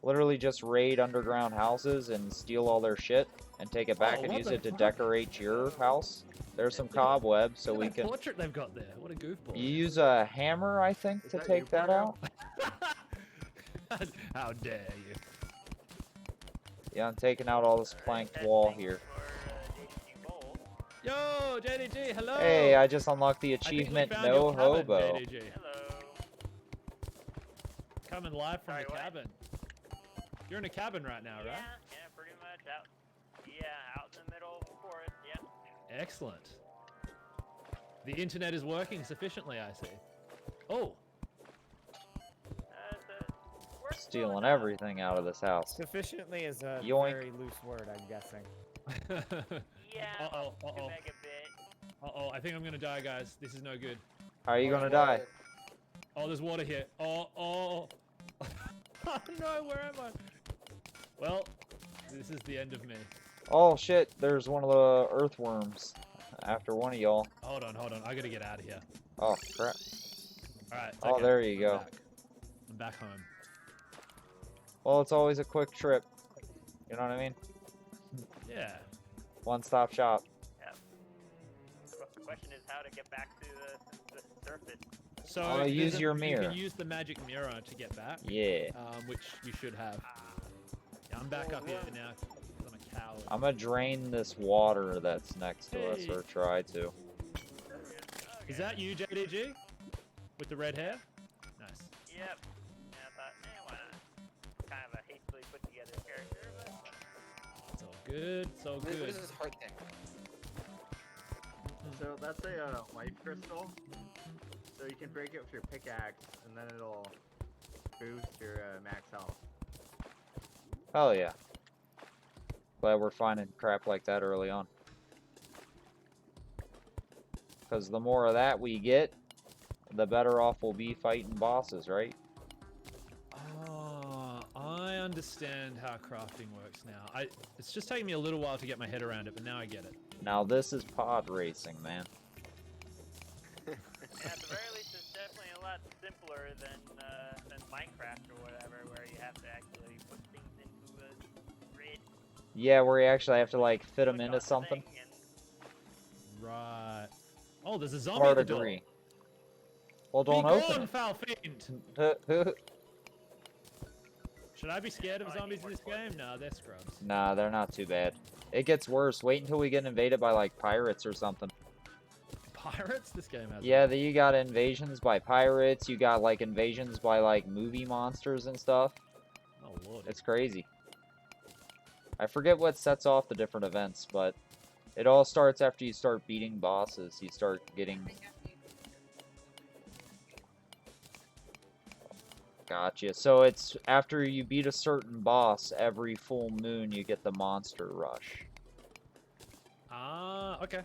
A: literally just raid underground houses and steal all their shit and take it back
B: Oh,
A: and
B: what
A: use
B: the
A: it to
B: fuck?
A: decorate your house. There's some cobwebs, so
B: Look
A: we
B: at that
A: can.
B: portrait they've got there. What a goofball.
A: You use a hammer, I think,
E: Is
A: to
E: that
A: take
E: you,
A: that
E: Porto?
A: out.
B: How dare you?
A: Yeah, I'm taking out all this planked wall here.
B: Yo, JDG, hello.
A: Hey, I just unlocked the
B: I think we
A: achievement
B: found
A: No
B: your cabin,
A: Hobo.
B: JDG. Coming live from
G: Sorry,
B: the
G: what?
B: cabin. You're in a cabin right now,
G: Yeah,
B: right?
G: yeah, pretty much out. Yeah, out in the middle of the forest. Yeah.
B: Excellent. The internet is working sufficiently, I see. Oh,
G: We're
A: Stealing everything out of this house.
C: Sufficiently is a
A: Yoink.
C: very loose word, I'm guessing.
G: Yeah.
B: Uh-oh,
G: To
B: uh-oh.
G: make a bit.
B: uh-oh, I think I'm gonna die, guys. This is no good.
A: How are you gonna die?
B: Oh, there's water here. Oh. Oh no, where am I? Well, this is the end of me.
A: Oh shit, there's one of the earthworms after one of y'all.
B: Hold on. I gotta get out of here.
A: Oh crap.
B: Alright.
A: Oh,
B: okay,
A: there you
B: I'm
A: go.
B: back. I'm back home.
A: Well, it's always a quick trip. You know what I mean?
B: Yeah.
A: One-stop shop.
G: The question is how to get back to the surface.
B: So
A: Use
B: there's
A: your
B: You
A: mirror.
B: can use the magic mirror to get back.
A: Yeah.
B: Which you should have. Yeah, I'm back up here now. 'Cause I'm a coward.
A: I'm gonna drain this water that's next to us,
B: Hey.
A: or try to.
B: Is that you, JDG? With the red hair? Nice.
G: Yep. And I thought, why not? Kind of a hastily put together character, but
B: It's all good. It's all
F: What
B: good.
F: is this heart thing?
E: So that's a life crystal. So you can break it with your pickaxe, and then it'll boost your max health.
A: Hell yeah. Glad we're finding crap like that early on. Because the more of that we get, the better off we'll be fighting bosses, right?
B: Oh, I understand how crafting works now. It's just taking me a little while to get my head around it, but now I get it.
A: Now this is pod racing, man.
G: at the very least, it's definitely a lot simpler than Minecraft or whatever, where you have to actually put things into a grid.
A: Yeah, where you actually have to like fit them
G: click
A: into
G: on the
A: something.
G: thing, and
B: Right. Oh, there's a zombie
A: Hard
B: at the door.
A: agree. Well,
B: Be
A: don't
B: gone,
A: open
B: foul fiend.
A: it.
B: Should I be scared of zombies in this game? No, they're scrubs.
A: Nah, they're not too bad. It gets worse. Wait until we get invaded by like pirates or something.
B: Pirates? This game has.
A: Yeah, you got invasions by pirates. You got like invasions by like movie monsters and stuff.
B: Oh lord.
A: It's crazy. I forget what sets off the different events, but it all starts after you start beating bosses. You start getting. Gotcha. So it's after you beat a certain boss, every full moon you get the monster rush.
B: Ah, okay.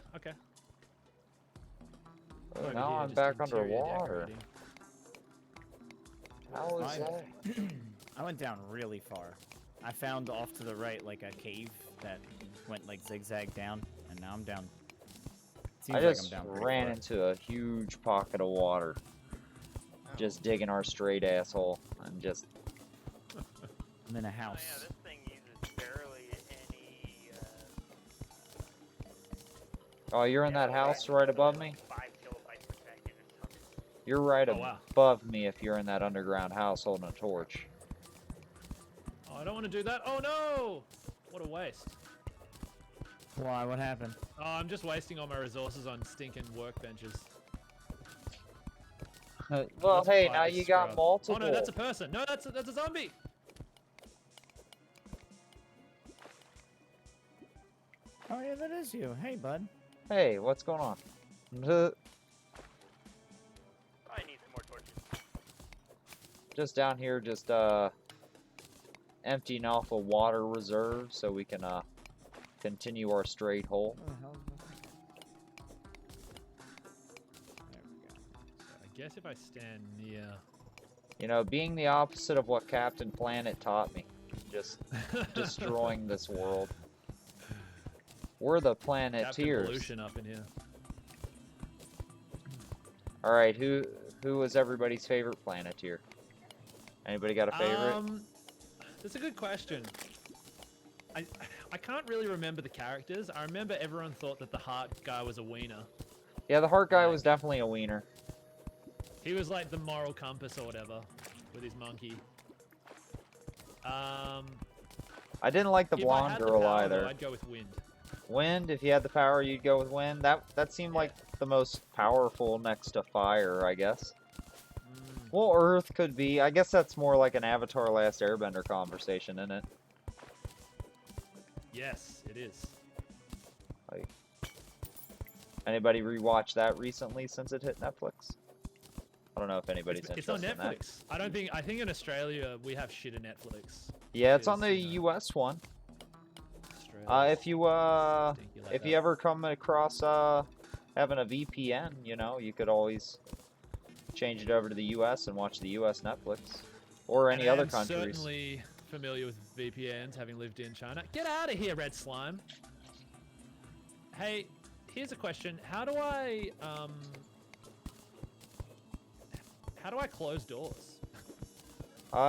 A: Oh,
B: Over
A: now
B: here,
A: I'm
B: just
A: back
B: interior
A: underwater.
B: decorating.
A: How is
C: Fine.
A: that?
C: I went down really far. I found off to the right like a cave that went like zigzag down, and now I'm down. Seems
A: I
C: like
A: just
C: I'm down pretty
A: ran
C: far.
A: into a huge pocket of water. Just digging our straight asshole and just
C: than a
G: Oh,
C: house.
G: yeah, this thing uses barely any.
A: Oh, you're in that house right above me?
G: 5 kilobytes per second or something.
A: You're right
B: Oh, wow.
A: above me if you're in that underground house holding a torch.
B: Oh, I don't want to do that. Oh no! What a waste.
C: Why? What happened?
B: Oh, I'm just wasting all my resources on stinking workbenches.
A: Well,
B: Let's
A: hey,
B: fight
A: now
B: this
A: you got
B: scrub.
A: multiple.
B: Oh no, that's a person. No, that's a zombie.
C: Oh yeah, that is you. Hey, bud.
A: Hey, what's going on?
G: I need some more torches.
A: Just down here, just emptying off a water reserve so we can continue our straight hole.
C: What the hell is this? There we go.
B: I guess if I stand near.
A: You know, being the opposite of what Captain Planet taught me, just destroying this world. We're the
B: Captain
A: Planeteers.
B: Pollution up in here.
A: All right, who was everybody's favorite Planeteer? Anybody got a favorite?
B: That's a good question. I can't really remember the characters. I remember everyone thought that the heart guy was a wiener.
A: Yeah, the heart guy was definitely a wiener.
B: He was like the moral compass or whatever with his monkey.
A: I didn't like the
B: If I
A: blonde
B: had the
A: girl
B: power,
A: either.
B: though, I'd go with wind.
A: Wind, if you had the power, you'd go with wind. That seemed like the most powerful next to fire, I guess.
B: Mm,
A: Well, Earth could be. I guess that's more like an Avatar Last Airbender conversation, isn't it?
B: yes, it is.
A: Like, anybody rewatch that recently since it hit Netflix? I don't know if anybody's
B: It's on
A: interested in that.
B: Netflix. I think in Australia we have shit in Netflix.
A: Yeah, it's on the
B: Is,
A: US one.
B: Australia's
A: If you
B: stinky like
A: if you
B: that.
A: ever come across having a VPN, you know, you could always change it over to the US and watch the US Netflix or any
B: And I
A: other
B: am
A: countries.
B: certainly familiar with VPNs, having lived in China. Get out of here, Red Slime. Hey, here's a question. How do I close doors?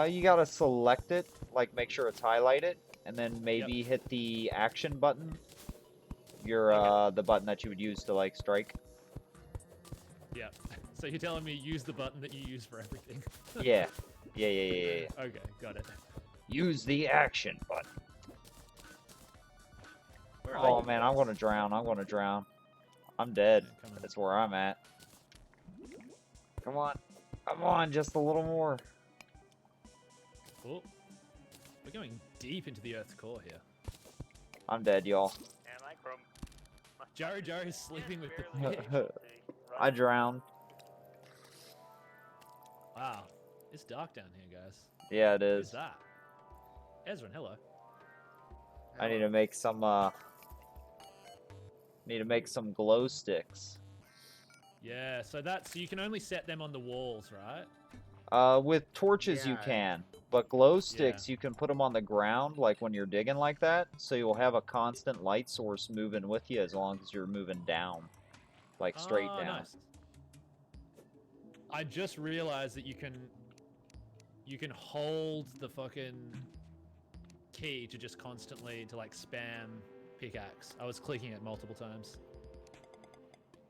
A: You gotta select it, like make sure it's highlighted, and then maybe hit the action button. The button that you would use to like strike.
B: Yeah. So you're telling me use the button that you use for everything?
A: Yeah. Yeah.
B: Okay, got it.
A: Use the action button.
B: Where are
A: Oh
B: you
A: man, I'm
B: guys?
A: gonna drown. I'm dead.
B: Yeah, come on.
A: That's where I'm at. Come on, just a little more.
B: Oh, we're going deep into the Earth's core here.
A: I'm dead, y'all.
G: And I chrome.
B: Joe's sleeping with the
G: Barely
B: pig.
G: able to
A: I
G: run.
A: drowned.
B: Wow, it's dark down here, guys.
A: Yeah, it
B: Who's
A: is.
B: that? Ezra, hello.
A: I need to make some glow sticks.
B: Yeah, so you can only set them on the walls, right?
A: With torches you
E: Yeah.
A: can, but glow sticks you can put them on the ground, like when you're digging like that, so you'll have a constant light source moving with you as long as you're moving down, like straight
B: Oh,
A: down.
B: nice. I just realized that you can hold the fucking key to just constantly to like spam pickaxe. I was clicking it multiple times.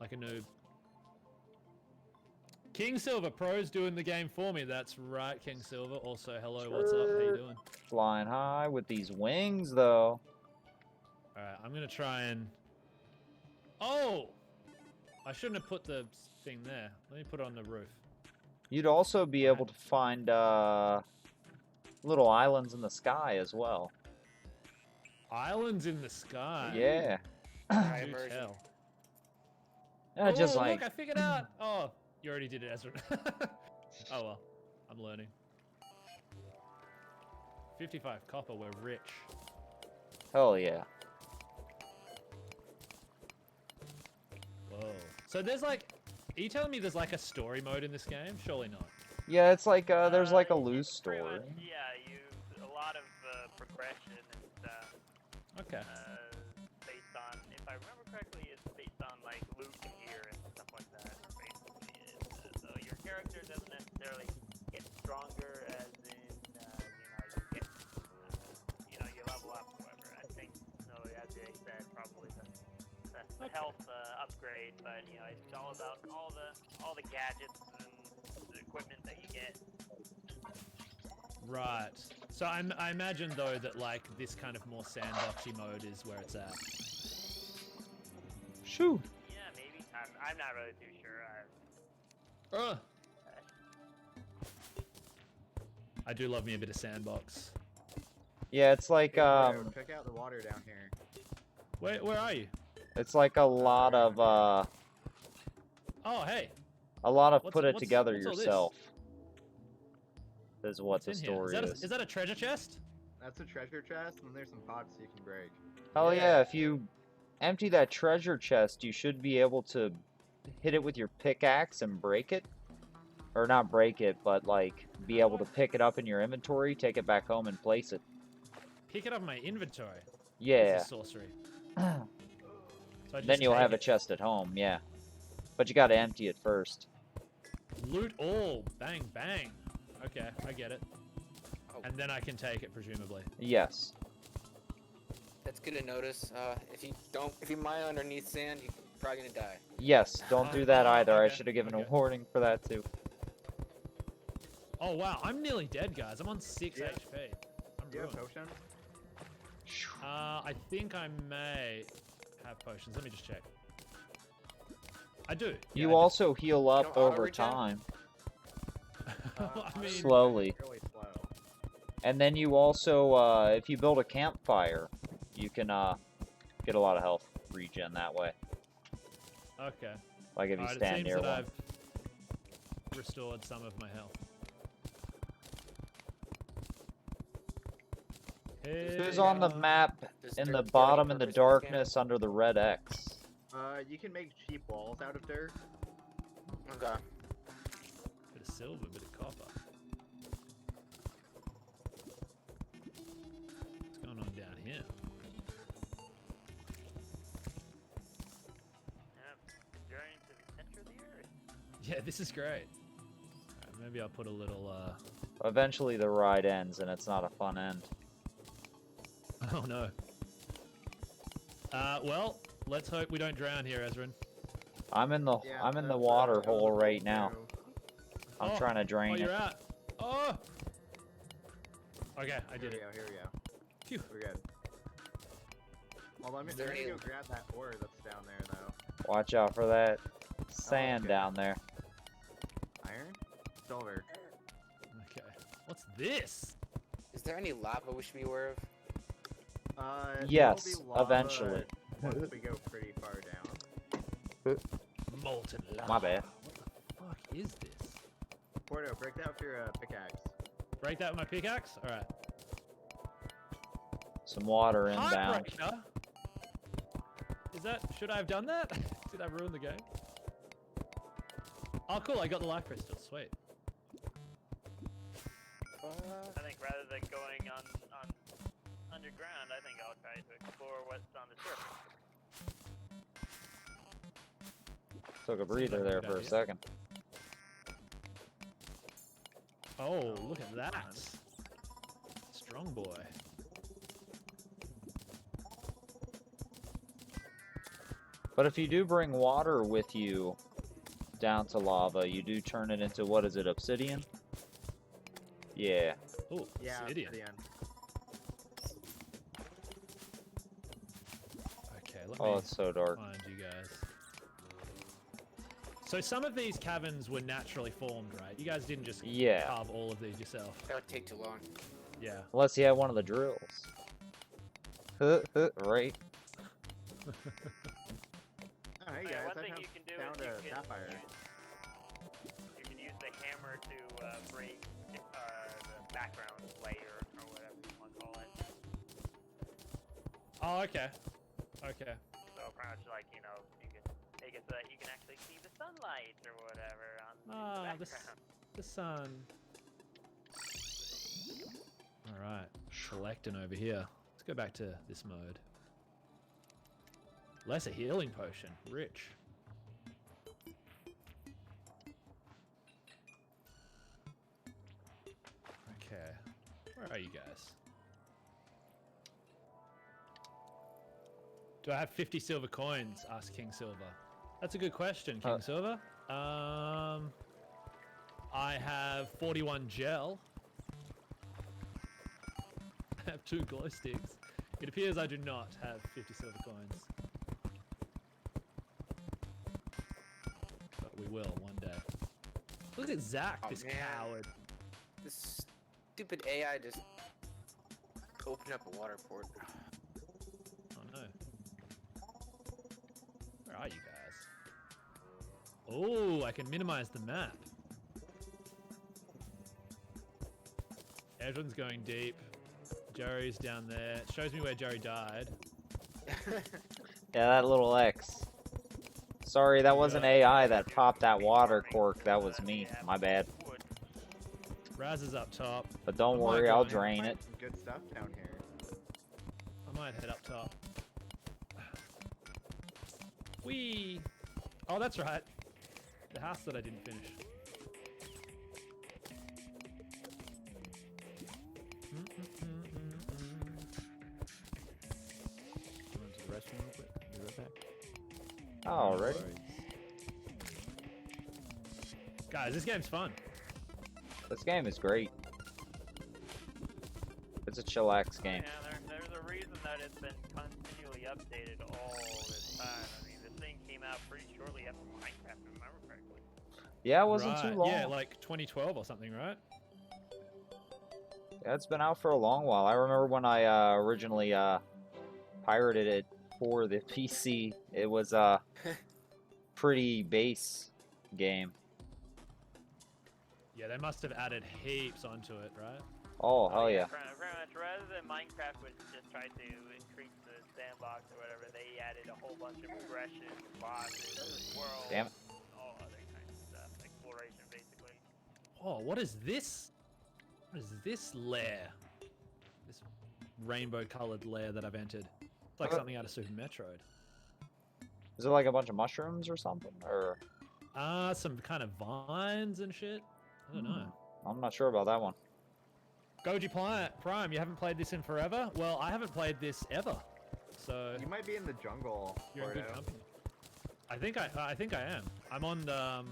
B: Like a noob. King Silver Pro's doing the game for me. That's right, King Silver. Also, hello, what's up? How you doing?
A: Flying high with these wings, though.
B: Alright, I'm gonna try and... Oh! I shouldn't have put the thing there. Let me put it on the roof.
A: You'd also be able to find little islands in the sky as well.
B: Islands in the sky.
A: Yeah.
F: High
B: Do
F: immersion.
B: tell.
A: Yeah, just
B: Oh,
A: like
B: look, I figured out. Oh, you already did it, Ezra. Oh well, I'm learning. 55 copper, we're rich.
A: hell yeah.
B: Whoa. So there's like, are you telling me there's like a story mode in this game? Surely not.
A: Yeah, it's like there's like a
G: It's
A: loose
G: pretty
A: story.
G: much, yeah, a lot of progression and
B: Okay.
G: based on, if I remember correctly, it's based on like loot gear and stuff like that. Basically, so your character doesn't necessarily get stronger, as in you get health upgrade, but you know it's all about all the gadgets and the equipment that you get.
B: Right. So I imagine though that like this kind of more sandboxy mode is where it's at.
A: Shoo.
G: Yeah, maybe. I'm not really too sure.
B: I do love me a bit of sandbox.
A: Yeah, it's like
E: Hey, Porto, check out the water down here.
B: Where are you?
A: it's like a lot of
B: Oh, hey.
A: put it
B: what's
A: together
B: all this?
A: yourself. Is what
B: What's
A: the
B: in here?
A: story is.
B: Is that a treasure chest?
E: That's a treasure chest, and there's some pots you can break.
A: Hell
B: Yeah.
A: yeah, if you empty that treasure chest, you should be able to hit it with your pickaxe and break it. Or not break it, but like be able to pick it up in your inventory, take it back home and place it.
B: Pick it up in my inventory.
A: Yeah.
B: This is sorcery. So I
A: Then
B: just
A: you'll
B: take
A: have a
B: it.
A: chest at home, yeah. But you gotta empty it first.
B: Loot all. Bang, bang. Okay, I get it.
F: Oh.
B: And then I can take it, presumably.
A: Yes.
F: That's good to notice. If you mine underneath sand, you're probably gonna die.
A: Yes, don't do that either. I
B: Okay,
A: should have given a
B: okay.
A: warning for that too.
B: Oh, wow. I'm nearly dead, guys. I'm on 6
E: Yeah.
B: HP. I'm
E: Do you have
B: ruined.
E: potions?
B: I think I may have potions. Let me just check. I do. Yeah,
A: You
B: I do.
A: also heal up
F: don't
A: over
F: auto-regen?
A: time,
B: I mean,
A: slowly.
E: Really slow.
A: And then you also, if you build a campfire, you can get a lot of health regen that way.
B: okay.
A: Like if you
B: Alright, it
A: stand
B: seems
A: near
B: that
A: one.
B: I've restored some of my health.
A: Who's on the map
F: Does
A: in
F: dirt
A: the
F: have any
A: bottom in the
F: purpose in this game?
A: darkness under the red X?
E: You can make cheap walls out of dirt.
F: Okay.
B: Bit of silver, bit of copper. What's going on down here?
G: Journey to the center of the earth.
B: Yeah, this is great. Alright, maybe I'll put a little,
A: Eventually the ride ends and it's not a fun end.
B: Oh no. Well, let's hope we don't drown here, Ezrin.
A: I'm in the
E: Yeah,
A: I'm in the
E: that's,
A: water
E: that was
A: hole
E: a
A: right
E: cool
A: now.
E: move.
A: I'm
B: Oh,
A: trying to drain
B: Oh,
A: it.
B: you're out. Oh! Okay, I
E: Here
B: did
E: we
B: it.
E: go, here we go.
B: Phew.
E: We're good. Well, let me
F: Is there any-
E: go grab that ore that's down there, though.
A: Watch out for that sand
E: okay.
A: down there.
E: Iron? Silver.
B: Okay. What's this?
F: Is there any lava we should be aware of?
E: There will
A: Yes,
E: be lava
A: eventually.
E: Once we go pretty far down.
B: Molten lava.
A: My bad.
B: What the fuck is this?
E: Porto, break that with your pickaxe.
B: Break that with my pickaxe? Alright.
A: Some water inbound.
B: Heartbreaker? Is that... Should I have done that? Did I ruin the game? Oh, cool. I got the life crystal. Sweet.
G: I think rather than going on underground, I think I'll try to explore what's on the surface.
A: Took a breather
B: like a
A: there
B: good
A: for a
B: idea.
A: second.
B: Oh, look at that. Strong boy.
A: But if you do bring water with you down to lava, you do turn it into, what is it, obsidian? Yeah.
B: Oh,
E: Yeah,
B: obsidian.
E: the end.
B: Okay, let
A: Oh,
B: me
A: it's so dark.
B: find you guys. So some of these caverns were naturally formed, right? You guys didn't just
A: Yeah.
B: carve all of these yourself.
F: That would take too long.
B: Yeah.
A: Unless you have one of the drills. Right.
E: Oh, hey
G: Yeah,
E: guys,
G: one
E: I
G: thing you can do is
E: found
G: you
E: a
G: can
E: sapphire.
G: you can use the hammer to break the background layer or whatever you want to call it.
B: Oh, okay. Okay.
G: So pretty much like you know you can make it so that you can actually see the sunlight or whatever on
B: Ah,
G: the
B: the
G: background.
B: The sun. Alright, collecting over here. Let's go back to this mode. Lesser healing potion. Rich. Okay. Where are you guys? Do I have 50 silver coins? Asked King Silver. That's a good question, King Silver. I have 41 gel. I have 2 glow sticks. It appears I do not have 50 silver coins. But we will one day. Look at Zach,
F: Oh,
B: this
F: man.
B: coward.
F: This stupid AI just opened up a water port.
B: Oh no. Where are you guys? Oh, I can minimize the map. Everyone's going deep. Jerry's down there. It shows me where Jerry died.
A: Yeah, that little X. Sorry, that wasn't AI that popped that water cork. That was me. My bad.
G: Wood.
B: Raz is up top.
A: But don't
B: I might
A: worry,
B: go
A: I'll
B: in.
A: drain it.
E: Some good stuff down here.
B: I might head up top. Whee! Oh, that's right. The house that I didn't finish.
C: Go into the restroom real quick. Be right back.
A: Alright.
B: Guys, this game's fun.
A: This game is great. It's a chillax game.
G: Yeah, there's a reason that it's been continually updated all this time. I mean, this thing came out pretty shortly after Minecraft, if I remember correctly.
A: Yeah, it wasn't
B: Right,
A: too long.
B: Yeah, like 2012 or something, right?
A: Yeah, it's been out for a long while. I remember when I originally pirated it for the PC. It was a pretty base game.
B: Yeah, they must have added heaps onto it, right?
A: Oh, hell yeah.
G: Pretty much, rather than Minecraft would just try to increase the sandbox or whatever, they added a whole bunch of progression, bosses, worlds,
A: Damn it.
G: all other kinds of stuff, exploration basically.
B: Oh, what is this? What is this lair? This rainbow-colored lair that I've entered. It's like something out of Super Metroid.
A: Is it like a bunch of mushrooms or something? Or
B: Some kind of vines and shit. I don't know.
A: I'm not sure about that one.
B: Goji Prime, you haven't played this in forever? Well, I haven't played this ever. So
E: You might be in the jungle.
B: you're in good
E: Porto.
B: company. I think I am. I'm on the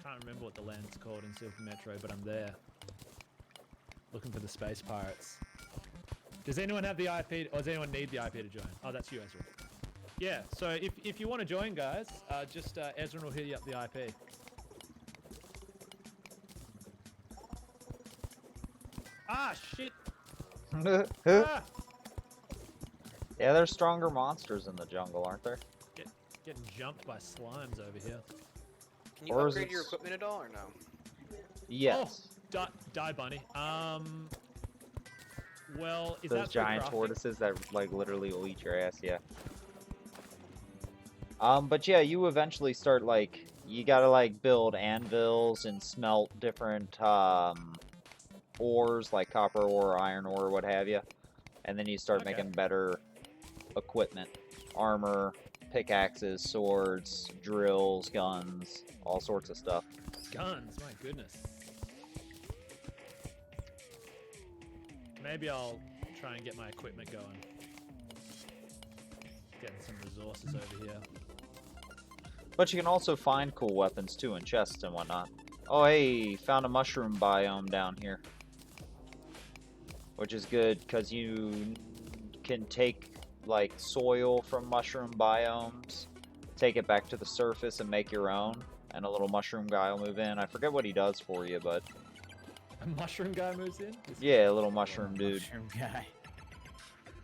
B: can't remember what the land's called in Super Metro, but I'm there. Looking for the space pirates. Does anyone have the IP, or does anyone need the IP to join? Oh, that's you, Ezra. Yeah, so if you want to join, guys, just Ezra will hit you up the IP. Ah, shit! Ah!
A: Yeah, there's stronger monsters in the jungle, aren't there?
B: Getting jumped by slimes over here.
F: Can you
A: Or is
F: upgrade your
A: it-
F: equipment at all or no?
A: Yes.
B: Die, bunny. Well, is
A: Those
B: that through
A: giant
B: crafting?
A: tortoises that like literally will eat your ass, yeah. But yeah, you eventually start like you gotta like build anvils and smelt different ores like copper ore, iron ore, what have you, and then you start
B: Okay.
A: making better equipment, armor, pickaxes, swords, drills, guns, all sorts of stuff.
B: Guns, my goodness. Maybe I'll try and get my equipment going. Getting some resources over here.
A: But you can also find cool weapons too in chests and whatnot. Oh hey, found a mushroom biome down here. Which is good because you can take like soil from mushroom biomes, take it back to the surface and make your own, and a little mushroom guy will move in. I forget what he does for you, but
B: A mushroom guy moves in?
A: yeah, a little mushroom dude.
C: Mushroom guy.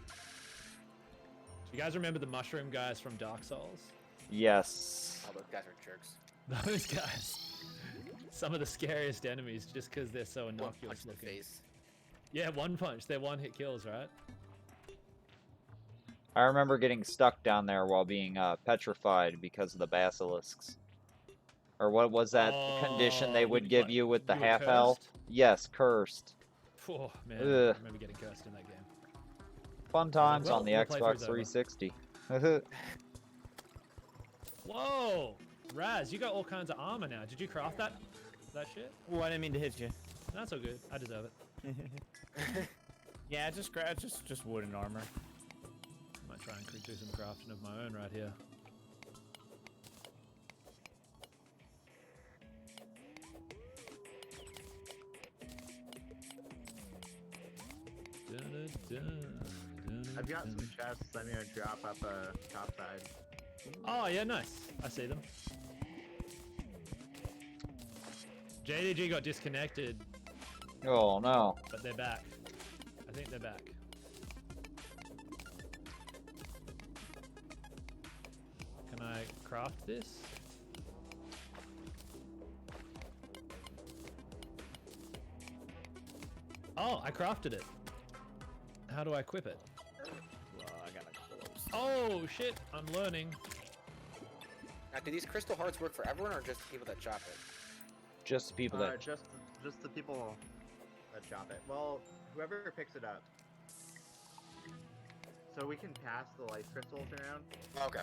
B: Do you guys remember the mushroom guys from Dark Souls?
A: Yes.
F: Oh, those guys are jerks.
B: Those guys. Some of the scariest enemies just because they're so
F: One
B: innocuous
F: punch in the
B: looking.
F: face.
B: Yeah, one punch. They're one hit kills, right?
A: I remember getting stuck down there while being petrified because of the basilisks. Or what was that condition they
B: Oh,
A: would
B: when,
A: give
B: like,
A: you with the
B: you were
A: half health?
B: cursed?
A: Yes, cursed.
B: Oh, man.
A: Ugh.
B: I remember getting cursed in that game.
A: Fun times
B: well,
A: on the
B: your playthrough's
A: Xbox
B: over.
A: 360.
B: Whoa! Raz, you got all kinds of armor now. Did you craft that shit?
C: Oh, I didn't mean to hit you.
B: That's all good. I deserve it.
C: Yeah, just wooden armor.
B: try and do some crafting of my own right here.
E: I've got some chests I'm gonna drop up top side.
B: Oh yeah, nice. I see them. JDG got disconnected,
A: Oh no.
B: but they're back. I think they're back. Can I craft this? Oh, I crafted it. How do I equip it?
C: Well, I gotta close.
B: Oh shit, I'm learning.
F: Now, do these crystal hearts work for everyone or just the people that chop it?
A: Just the people that.
E: Just the people that chop it. Well, whoever picks it up. So we can pass the life crystals around.
F: Okay.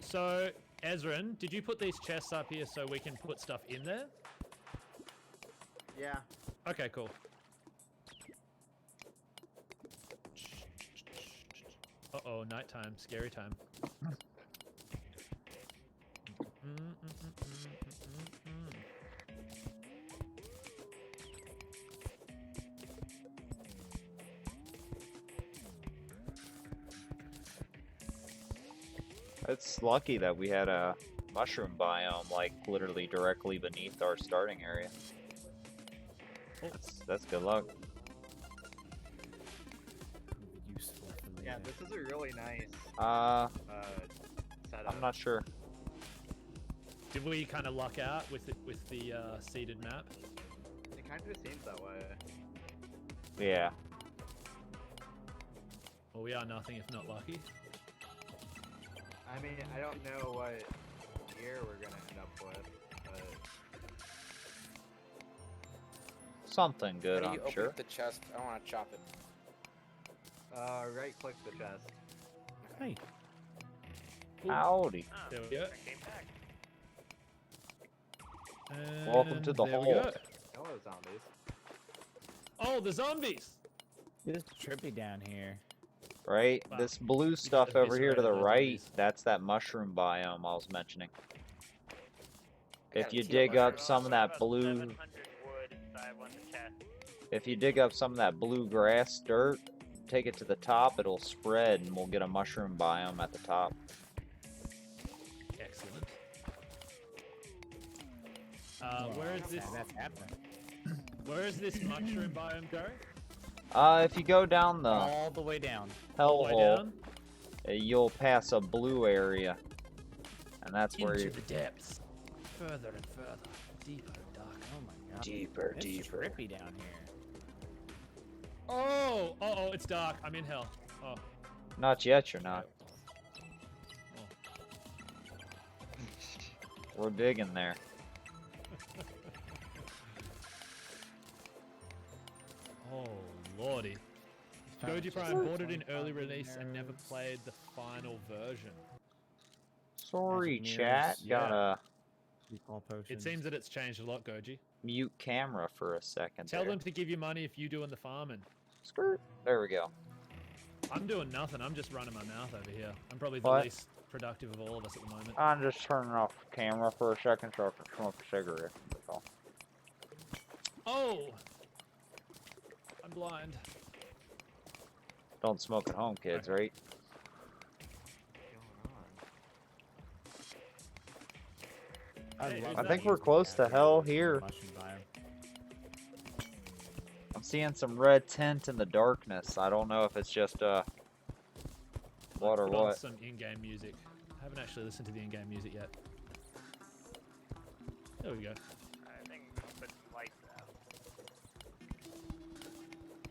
B: So, Ezrin, did you put these chests up here so we can put stuff in there?
E: Yeah.
B: Okay, cool. Uh-oh, nighttime, scary time.
A: It's lucky that we had a mushroom biome like literally directly beneath our starting area.
B: Oh.
A: That's good luck.
C: Useful for
E: Yeah,
C: later.
E: this is a really nice setup.
A: I'm not sure.
B: Did we kind of luck out with the seeded map?
E: It kind of seems that way.
A: Yeah.
B: Well, we are nothing if not lucky.
E: I mean, I don't know what gear we're gonna end up with, but
A: Something good,
F: How do you
A: I'm
F: open
A: sure.
F: up the chest? I want to chop it.
E: right click the chest.
C: Hey,
A: Howdy.
G: Oh,
B: There we go.
G: I came back.
A: Welcome to
B: And
A: the
B: there we
A: hole.
B: go.
E: Hello, zombies.
B: Oh, the zombies!
C: it's trippy down here.
A: Right?
B: Wow.
A: This blue
B: just
A: stuff over here to the
B: eviscerated those
A: right,
B: zombies.
A: that's that mushroom biome I was mentioning.
F: Yeah,
A: If you
F: teal
A: dig up
F: mushrooms.
A: some of that
G: About
A: blue,
G: 700 wood inside one chest.
A: if you dig up some of that blue grass dirt, take it to the top, it'll spread and we'll get a mushroom biome at the top.
B: Excellent. Where is this?
C: That's happening.
B: Where is this mushroom biome go?
A: If you go down the
C: All the way down.
A: hell
B: Way
A: hole,
B: down
A: you'll pass a blue area. And that's where
B: into
A: you
B: the depths, further and further, deeper and darker.
C: Oh my god.
A: deeper,
C: It's
A: deeper.
C: trippy down here.
B: Oh, uh-oh, it's dark. I'm in hell. Oh,
A: Not yet, you're not. We're digging there.
B: oh, lordy. Goji Prime bought it in early release and never played the final version.
A: Sorry,
C: Magic
A: chat.
C: mirrors, yeah.
A: Gotta
C: Recall potions.
B: It seems that it's changed a lot, Goji.
A: mute camera for a second.
B: Tell
A: there.
B: them to give you money if you doing the farming.
A: Skirt. There we go.
B: I'm doing nothing. I'm just running my mouth over here. I'm probably the
A: What?
B: least productive of all of us at the moment.
A: I'm just turning off camera for a second so I can smoke a cigarette. That's all.
B: Oh! I'm blind.
A: Don't smoke at home, kids, right?
B: Hey,
C: love
B: I
C: that
A: think we're
C: music
A: close to
C: after
A: hell
C: the
A: here.
C: mushroom biome.
A: I'm seeing some red tint in the darkness. I don't know if it's just what or
B: Put on
A: what.
B: some in-game music. I haven't actually listened to the in-game music yet. There we go.
G: I think I'll put some lights out.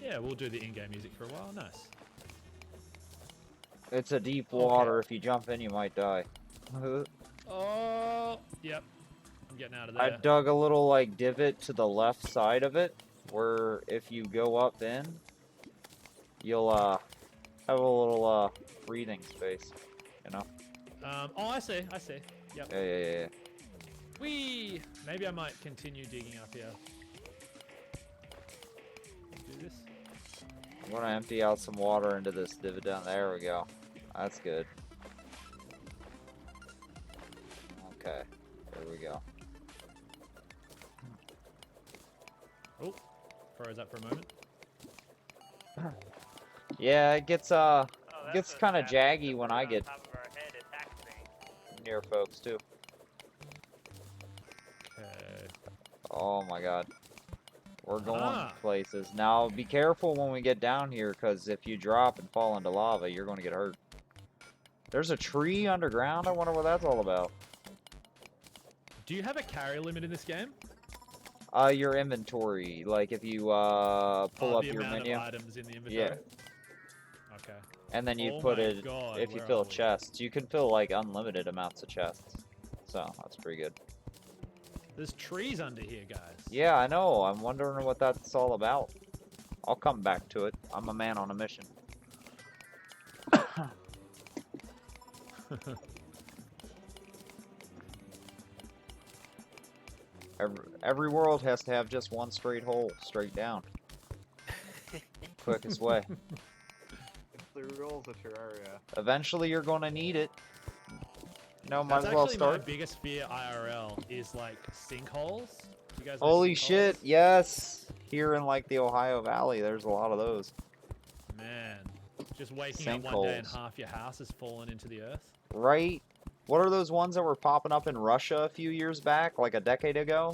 B: Yeah, we'll do the in-game music for a while. Nice.
A: It's a deep
B: Okay.
A: water. If you jump in, you might die.
B: Oh, yep. I'm getting out of there.
A: I dug a little like divot to the left side of it, where if you go up in, you'll have a little breathing space. You know?
B: Oh, I see. I see. Yep.
A: Yeah.
B: Whee! Maybe I might continue digging up here. Do this.
A: I'm gonna empty out some water into this dividend. There we go. That's good. Okay, there we go.
B: Oh, froze up for a moment.
A: Yeah, it gets
G: Oh, that's
A: gets
G: what's
A: kind of
G: happening.
A: jaggy
G: The
A: when
G: bird
A: I
G: on
A: get
G: top of our head is activating.
A: near folks too.
B: Okay.
A: Oh my god. We're going
B: Ah.
A: places. Now be careful when we get down here, because if you drop and fall into lava, you're going to get hurt. There's a tree underground. I wonder what that's all about.
B: Do you have a carry limit in this game?
A: Your inventory. Like if you pull up
B: the
A: your
B: amount
A: menu.
B: of items in the inventory?
A: Yeah.
B: Okay.
A: And then you
B: Oh
A: put
B: my
A: it,
B: God,
A: if you
B: where
A: fill
B: are we?
A: chests, you can fill like unlimited amounts of chests. So that's pretty good.
B: There's trees under here, guys.
A: Yeah, I know. I'm wondering what that's all about. I'll come back to it. I'm a man on a mission. Every world has to have just one straight hole, straight down. Quickest way.
E: It's the rules of Terraria.
A: Eventually, you're gonna need it. You know, might
B: That's
A: as well
B: actually my
A: start.
B: biggest fear IRL is like sinkholes. You guys know
A: Holy
B: sinkholes?
A: shit! Yes, here in like the Ohio Valley, there's a lot of those.
B: Man, just waking up one day and
A: Sinkholes.
B: half your house has fallen into the earth.
A: Right? What are those ones that were popping up in Russia a few years back, like a decade ago?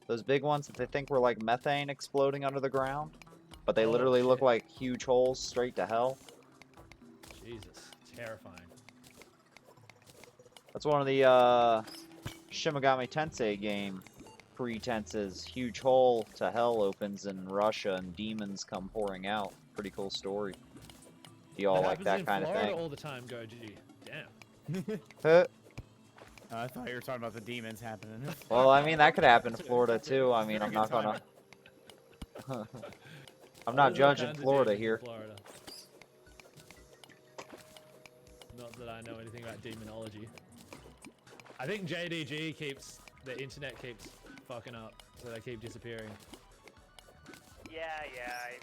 A: Those big ones that they think were like methane exploding under the ground, but they
B: Oh,
A: literally look
B: shit.
A: like huge holes straight to hell.
B: Jesus, terrifying.
A: That's one of the Shimigami Tensei game pretenses. Huge hole to hell opens in Russia and demons come pouring out. Pretty cool story. Do y'all like
B: happens
A: that
B: in
A: kind of
B: Florida
A: thing?
B: all the time, Goji. Damn.
A: Huh.
C: I thought you were talking about the demons happening.
A: Well, I mean, that could happen in Florida too. I mean,
B: Very
A: I'm
B: good
A: not gonna.
B: timing.
A: I'm not
B: There's all
A: judging
B: kinds of
A: Florida
B: demons in
A: here.
B: Florida. Not that I know anything about demonology. I think JDG keeps the internet keeps fucking up, so they keep disappearing.
G: Yeah, I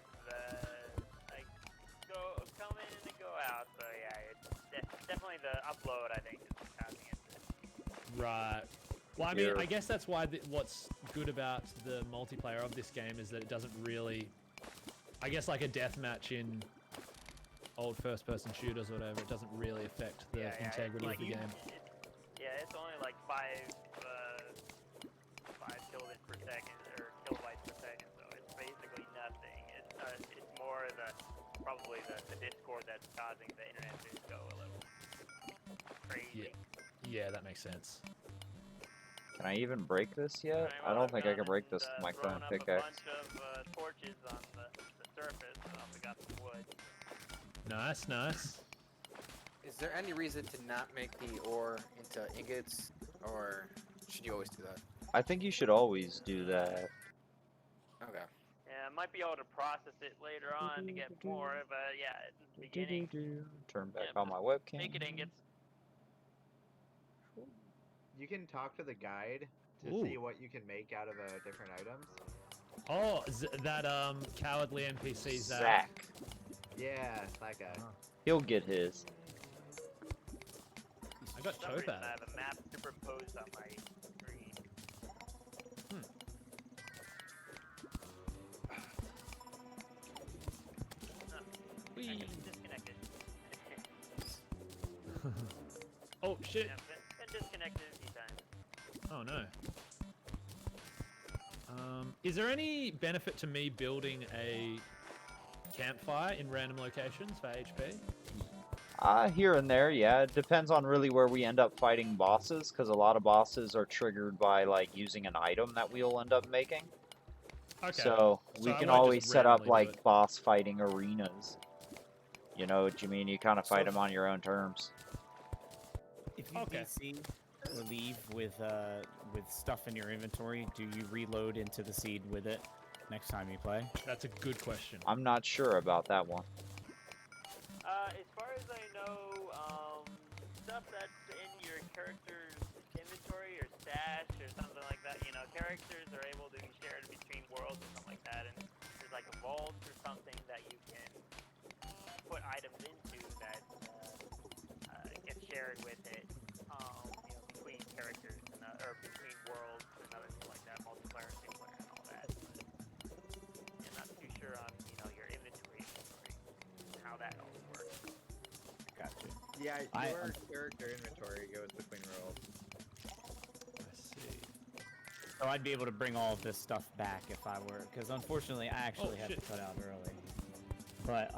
G: come in and go out. So yeah, it's definitely the upload. I think is causing it.
B: Right. Well, I mean,
A: Yeah.
B: I guess that's why what's good about the multiplayer of this game is that it doesn't really, I guess, like a deathmatch in old first-person shooters or whatever, it doesn't really affect the integrity of the game.
G: It's only like 5 kilobits per second or kilobytes per second, so it's basically nothing. It's more probably the Discord that's causing the internet to go a little crazy.
B: Yeah, that makes sense.
A: Can I even break this yet?
G: Alright,
A: I
G: well,
A: don't
G: I've
A: think I
G: gone
A: can break
G: and,
A: this with my
G: thrown
A: current
G: up
A: pickaxe.
G: a bunch of torches on the surface, and also got some wood.
B: Nice, nice.
F: Is there any reason to not make the ore into ingots, or should you always do that?
A: I think you should always do that.
F: Okay.
G: Yeah, I might be able to process it later on to get more, but yeah, at the beginning,
A: Turn back
G: Yeah,
A: on my webcam.
G: make it ingots.
E: You can talk to the guide to
B: Ooh.
E: see what you can make out of different items.
B: Oh, that cowardly NPC Zach.
A: Zach.
E: Yeah, that guy.
A: He'll get his.
B: I got
G: For some reason, I
B: topaz.
G: have a map superimposed on my screen. I just disconnected.
B: Oh shit.
G: Yeah, been disconnected a few times.
B: Oh no. Is there any benefit to me building a campfire in random locations for HP?
A: Here and there, yeah. It depends on really where we end up fighting bosses, because a lot of bosses are triggered by like using an item that we'll end up making.
B: Okay.
A: So
B: So
A: we
B: I
A: can
B: won't
A: always
B: just
A: set up
B: randomly do
A: like
B: it.
A: boss fighting arenas. You know what you mean? You kind of fight
F: So-
A: them on your own terms.
C: If you
B: Okay.
C: DC or leave with stuff in your inventory, do you reload into the seed with it next time you play?
B: That's a good question.
A: I'm not sure about that one.
G: As far as I know, stuff that's in your character's inventory or stash or something like that, you know, characters are able to be shared between worlds or something like that, and there's like a vault or something that you can put items into that get shared with it, between characters or between worlds and other things like that, multiplayer and single player and all that. But I'm not too sure on your inventory and how that all works.
C: Gotcha.
E: Yeah,
C: I-
E: your character inventory goes between roles.
B: I see.
C: So I'd be able to bring all of this stuff back if I were, because unfortunately I actually had to
B: shit.
C: cut out early. But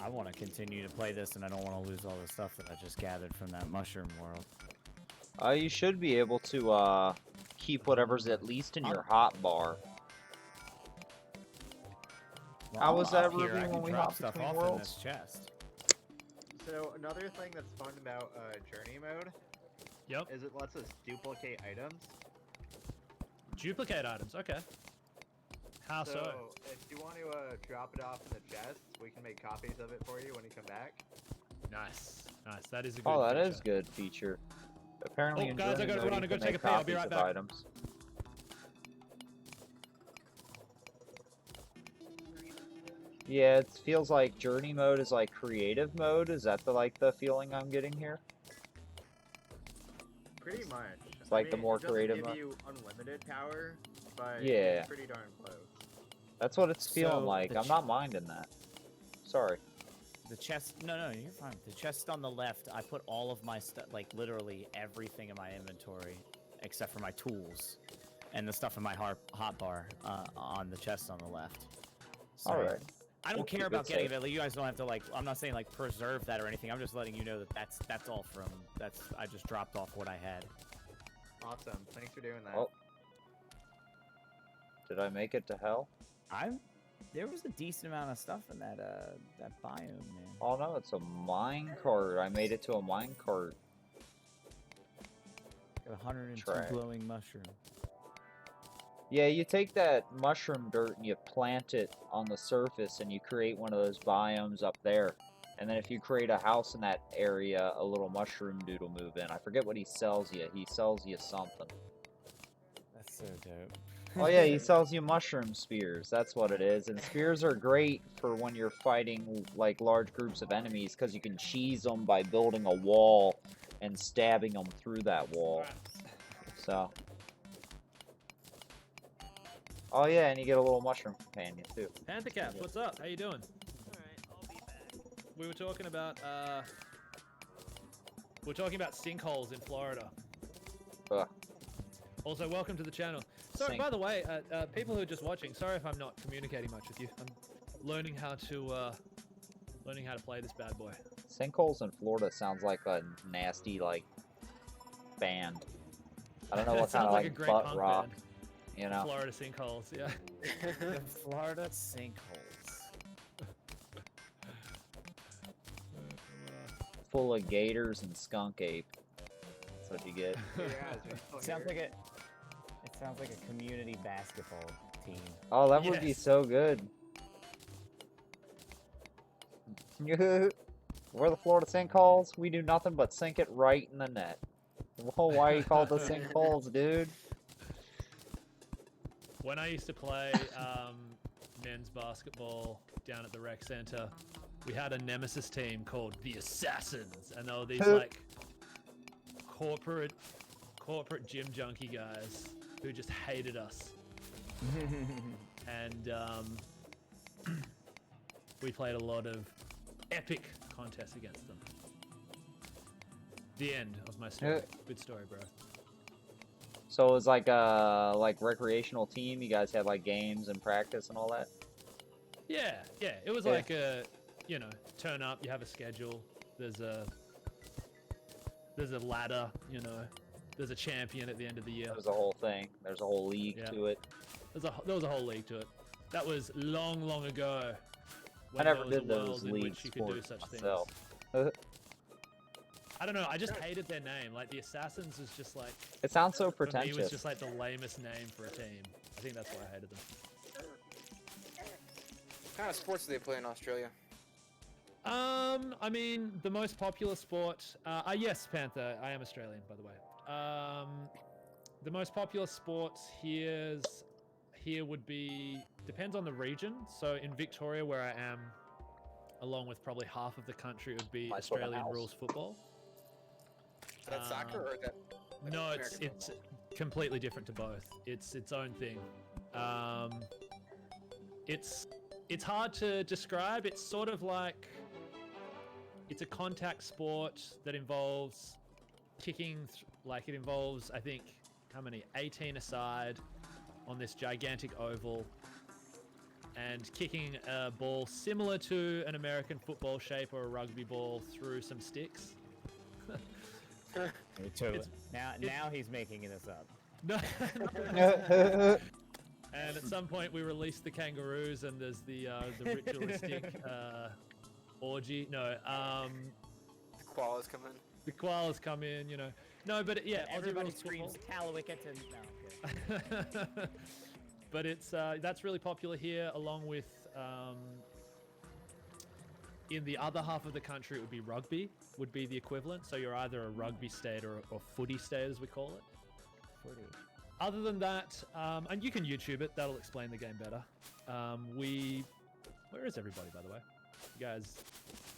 C: I want to continue to play this, and I don't want to lose all the stuff that I just gathered from that mushroom world.
A: You should be able to keep whatever's at least in your hot bar. How was that
C: Up here,
A: review
C: I
A: when
C: can
A: we
C: drop
A: hopped
C: stuff
A: between
C: off
A: worlds?
C: in this chest.
E: So another thing that's fun about journey mode
B: Yep.
E: is it lets us duplicate items.
B: Duplicate items. Okay. How so?
E: If you want to drop it off in the chest, we can make copies of it for you when you come back.
B: Nice. Nice. That is a good
A: Oh, that
B: feature.
A: is good feature. Apparently,
B: Oh,
A: in
B: guys, I
A: Journey
B: gotta
A: mode,
B: run.
A: you
B: I gotta
A: can
B: take
A: make
B: a pee. I'll be
A: copies
B: right
A: of
B: back.
A: items. Yeah, it feels like Journey mode is like creative mode. Is that the feeling I'm getting here?
E: Pretty much.
A: It's like the more
E: it doesn't
A: creative
E: give
A: mode.
E: you unlimited power, but
A: Yeah.
E: it's pretty darn close.
A: That's what it's feeling
C: So,
A: like.
C: the
A: I'm not minding that. Sorry.
C: The chest, no, you're fine. The chest on the left, I put all of my stuff, like literally everything in my inventory, except for my tools, and the stuff in my hotbar on the chest on the left. So,
A: All right.
C: I don't
A: We'll
C: care
A: keep
C: about
A: it
C: getting
A: safe.
C: it. Like, you guys don't have to I'm not saying preserve that or anything. I'm just letting you know that that's all from. I just dropped off what I had.
E: Awesome. Thanks for doing that.
A: Oh. Did I make it to hell?
C: There was a decent amount of stuff in that biome, man.
A: Oh no, it's a minecart. I made it to a minecart.
C: Got 102
A: Trash.
C: glowing mushroom.
A: Yeah, you take that mushroom dirt and you plant it on the surface and you create one of those biomes up there. And then if you create a house in that area, a little mushroom dude will move in. I forget what he sells you. He sells you something.
C: That's so dope.
A: Oh yeah, he sells you mushroom spears. That's what it is. And spears are great for when you're fighting like large groups of enemies because you can cheese them by building a wall and stabbing them through that wall. So. Oh yeah, and you get a little mushroom companion too.
B: Panther Caps, what's up? How you doing?
G: Alright, I'll be back.
B: We were talking about sinkholes in Florida.
A: Ugh.
B: Also, welcome to the channel. Sorry,
A: Sink.
B: by the way, people who are just watching, sorry if I'm not communicating much with you. I'm learning how to play this bad boy.
A: Sinkholes in Florida sounds like a nasty band. I don't know what kind
B: Sounds
A: of
B: like a great
A: butt
B: punk
A: rock,
B: band.
A: you know.
B: Florida sinkholes, yeah.
C: The Florida sinkholes.
A: Full of gators and skunk ape. That's what you get.
E: Yeah, is it
C: Sounds like it sounds like a community basketball team.
A: Oh, that would be
B: Yes.
A: so good. We're the Florida sinkholes. We do nothing but sink it right in the net. Well, why are you called the sinkholes, dude?
B: When I used to play men's basketball down at the rec center, we had a nemesis team called the Assassins, and they were these corporate gym junkie guys who just hated us. And we played a lot of epic contests against them. The end of my story. Good story, bro.
A: So it was like a recreational team. You guys had games and practice and all that.
B: Yeah. It was
A: Yeah.
B: like a, turn up. You have a schedule. There's a ladder. There's a champion at the end of the year.
A: That was the whole thing. There's a whole league
B: Yeah.
A: to it.
B: There was a whole league to it. That was long, long ago. When
A: never
B: there was
A: did
B: a
A: those
B: world in
A: league
B: which you could do
A: sports
B: such
A: myself.
B: things. I don't know. I just hated their name. Like the Assassins was just like.
A: It sounds so
B: For me, it
A: pretentious.
B: was just like the lamest name for a team. I think that's why I hated them.
F: What kind of sports do they play in Australia?
B: I mean, the most popular sport. Yes, Panther. I am Australian, by the way. The most popular sports here would be depends on the region. So in Victoria, where I am, along with probably half of the country, it would be
A: Might sort of
B: Australian
A: house.
B: rules football.
F: Is that soccer or is that?
B: No,
F: American
B: it's
F: football?
B: completely different to both. It's its own thing. It's hard to describe. It's sort of like it's a contact sport that involves kicking. Like it involves, I think, how many? 18 aside on this gigantic oval, and kicking a ball similar to an American football shape or a rugby ball through some sticks.
C: Me too.
B: It's-
C: Now he's making this up.
B: No. And at some point we release the kangaroos, and there's the ritualistic orgy. No,
F: The koalas come in.
B: the koalas come in. You know. No, but yeah, Aussie
C: Everybody
B: rules
C: screams
B: football.
C: Callawicka to no, I'm kidding.
B: But it's that's really popular here, along with in the other half of the country, it would be rugby, would be the equivalent. So you're either a rugby state or footy state, as we call it.
C: Footy.
B: Other than that, and you can YouTube it, that'll explain the game better. Where is everybody, by the way? You guys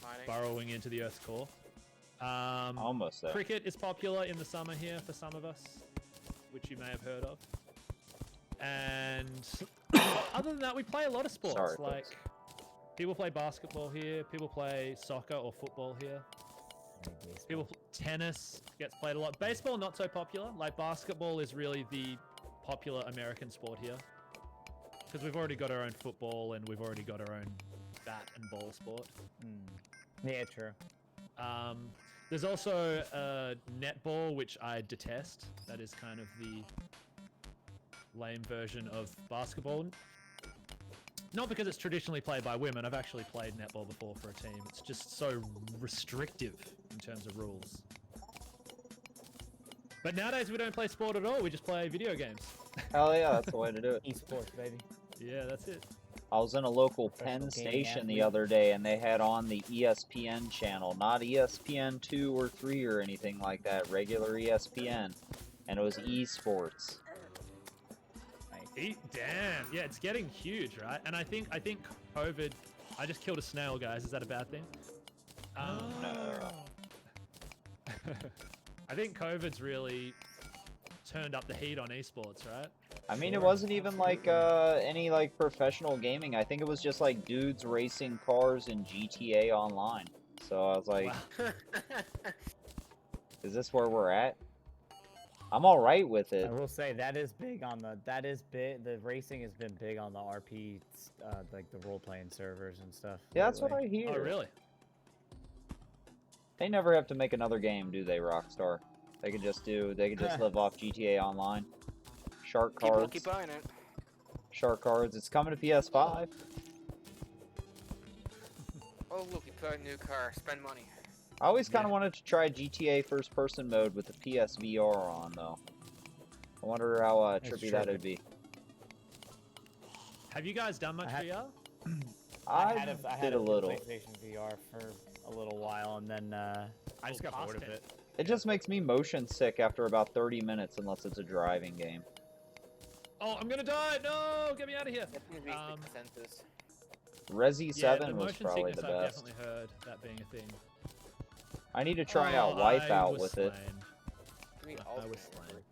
F: Mining.
B: burrowing into the Earth's core.
A: Almost there.
B: Cricket is popular in the summer here for some of us, which you may have heard of. And other than that, we play a lot of sports.
A: Sorry,
B: Like
A: folks.
B: people play basketball here, people play soccer or football here. People tennis gets played a lot. Baseball not so popular. Like basketball is really the popular American sport here, because we've already got our own football and we've already got our own bat and ball sport.
C: Yeah, true.
B: There's also netball, which I detest. That is kind of the lame version of basketball. Not because it's traditionally played by women. I've actually played netball before for a team. It's just so restrictive in terms of rules. But nowadays we don't play sport at all. We just play video games.
A: Hell yeah, that's the way to do it.
C: Esports, baby.
B: Yeah, that's it.
A: I was in a local
C: Professional
A: Penn
C: gaming
A: station
C: athlete.
A: the other day, and they had on the ESPN channel, not ESPN 2 or 3 or anything like that, regular ESPN, and it was esports.
B: Damn. Yeah, it's getting huge, right? And I think COVID. I just killed a snail, guys. Is that a bad thing?
A: No.
B: I think COVID's really turned up the heat on esports, right?
A: I mean, it wasn't even like any like professional gaming. I think it was just like dudes racing cars in GTA Online. So I was like,
B: Wow.
A: is this where we're at? I'm all right with it.
C: I will say that is big on the. That is big. The racing has been big on the RP, like the role-playing servers and stuff.
A: Yeah, that's what
C: lately.
A: I hear.
B: Oh, really?
A: They never have to make another game, do they, Rockstar? They could just live off GTA Online. Shark cards.
F: Keep buying it.
A: Shark cards. It's coming to PS5.
F: Oh look, you put a new car. Spend money.
A: I always kind of
B: Yeah.
A: wanted to try GTA first-person mode with the PSVR on, though. I wonder how
C: That's
A: trippy
C: true.
A: that would be.
B: Have you guys done much
C: I had-
B: VR?
A: I
C: had
A: did a little.
C: PlayStation VR for a little while, and then I just got
B: past
C: bored of
B: 10.
C: it.
A: It just makes me motion sick after about 30 minutes, unless it's a driving game.
B: Oh, I'm gonna die! No, get me out of here!
F: That seems to be the consensus.
A: Resi
B: Yeah,
A: 7
B: the
A: was
B: motion
A: probably
B: sickness
A: the
B: I've
A: best.
B: definitely heard that being a thing.
A: I need to try
B: Oh,
A: out
B: I
A: Wipeout
B: was
A: with it.
B: slain.
F: Give me
B: I was slain.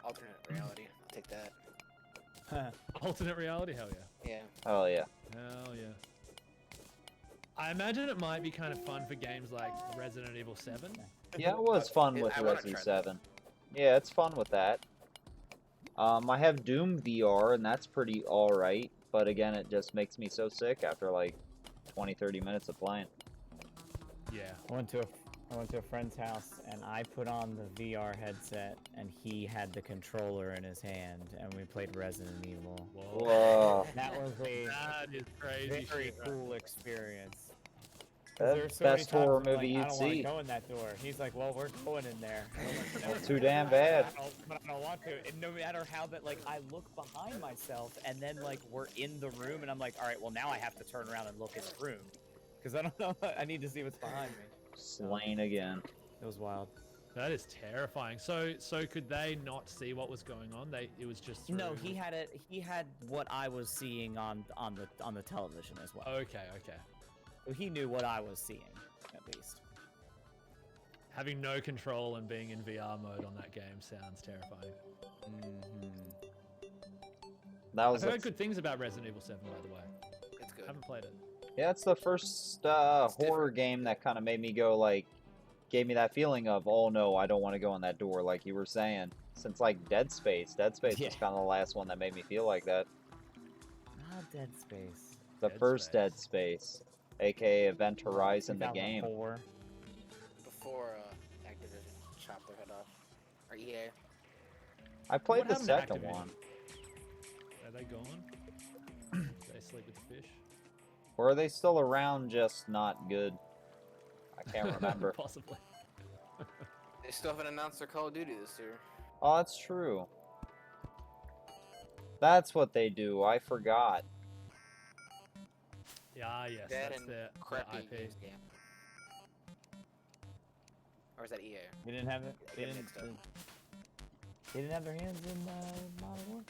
F: alternate reality. I'll take that.
B: Alternate reality? Hell yeah.
F: Yeah.
A: Oh yeah.
B: Hell yeah. I imagine it might be kind of fun for games like Resident Evil 7.
A: Yeah, it was fun
F: Yeah,
A: with
F: I wanna
A: Resi
F: try that.
A: 7. Yeah, it's fun with that. I have Doom VR, and that's pretty alright, but again, it just makes me so sick after like 20-30 minutes of playing.
B: Yeah.
C: I went to a friend's house, and I put on the VR headset, and he had the controller in his hand, and we played Resident Evil.
A: Whoa.
C: That was a
B: That is crazy
C: very
B: shit, right?
C: cool experience. 'Cause
A: That's
C: there's
A: the
C: so many
A: best
C: times
A: horror
C: I'm like,
A: movie
C: I
A: you'd
C: don't want
A: see.
C: to go in that door. He's like, well, we're going in there. And I'm like, "No,
A: Too damn bad.
C: but I don't want to. And no matter how that, like, I look behind myself, and then like we're in the room, and I'm like, all right, well now I have to turn around and look in the room, because I don't know. I need to see what's behind me.
A: Slain again.
C: It was wild.
B: That is terrifying. So could they not see what was going on? It was just through...
C: No, he had it. He had what I was seeing on the television as well.
B: Okay.
C: He knew what I was seeing, at least.
B: Having no control and being in VR mode on that game sounds terrifying.
A: That was
B: I've heard good things about Resident Evil 7, by the way.
F: It's good.
B: Haven't played it.
A: yeah, it's the first horror
F: different.
A: game that kind of made me go like, gave me that feeling of, oh no, I don't want to go in that door, like you were saying. Since like Dead Space
C: Yeah.
A: was kind of the last one that made me feel like that.
C: Not Dead Space.
A: The
B: Dead
A: first
B: Space.
A: Dead Space, aka Event Horizon, the game.
C: 2004.
F: Before Activision chopped their head off. Or EA.
A: I played
B: What
A: the
B: happened to
A: second
B: Activision?
A: one.
B: Are they gone? Do they sleep with the fish?
A: Or are they still around, just not good? I can't remember.
B: Possibly.
F: They still haven't announced their Call of Duty this year.
A: Oh, that's true. That's what they do. I forgot.
B: Yeah, yes,
F: That
B: that's
F: and
B: their
F: crappy
B: IP.
F: games game. Or is that EA?
C: They didn't have it.
F: I get mixed up.
C: They didn't have their hands in Modern War.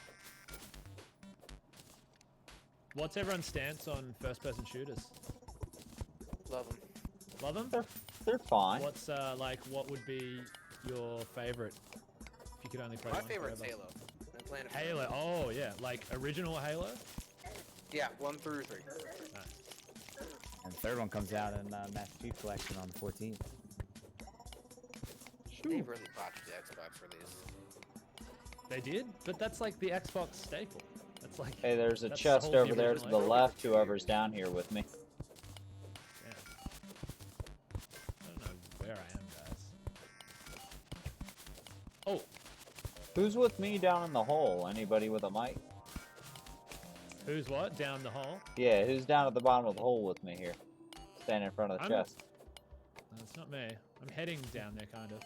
B: What's everyone's stance on first-person shooters?
F: Love them.
B: Love them?
A: They're fine.
B: What's like? What would be your favorite if you could only play
F: My
B: one
F: favorite's
B: forever?
F: Halo. Been playing it for-
B: Halo. Oh yeah, like original Halo.
F: Yeah, 1 through 3.
C: And the third one comes out in Master Chief Collection on the 14th.
F: They really botched the Xbox release.
B: They did, but that's like the Xbox staple. That's like.
A: Hey, there's a
B: That's the
A: chest
B: whole
A: over there to
B: original
A: the
B: Halo.
A: left, whoever's down here with me.
B: Yeah. I don't know where I am, guys. Oh,
A: Who's with me down in the hole? Anybody with a mic?
B: who's what? Down the hole?
A: Yeah, who's down at the bottom of the hole with me here? Standing in front of the
B: I'm-
A: chest.
B: No, it's not me. I'm heading down there, kind of.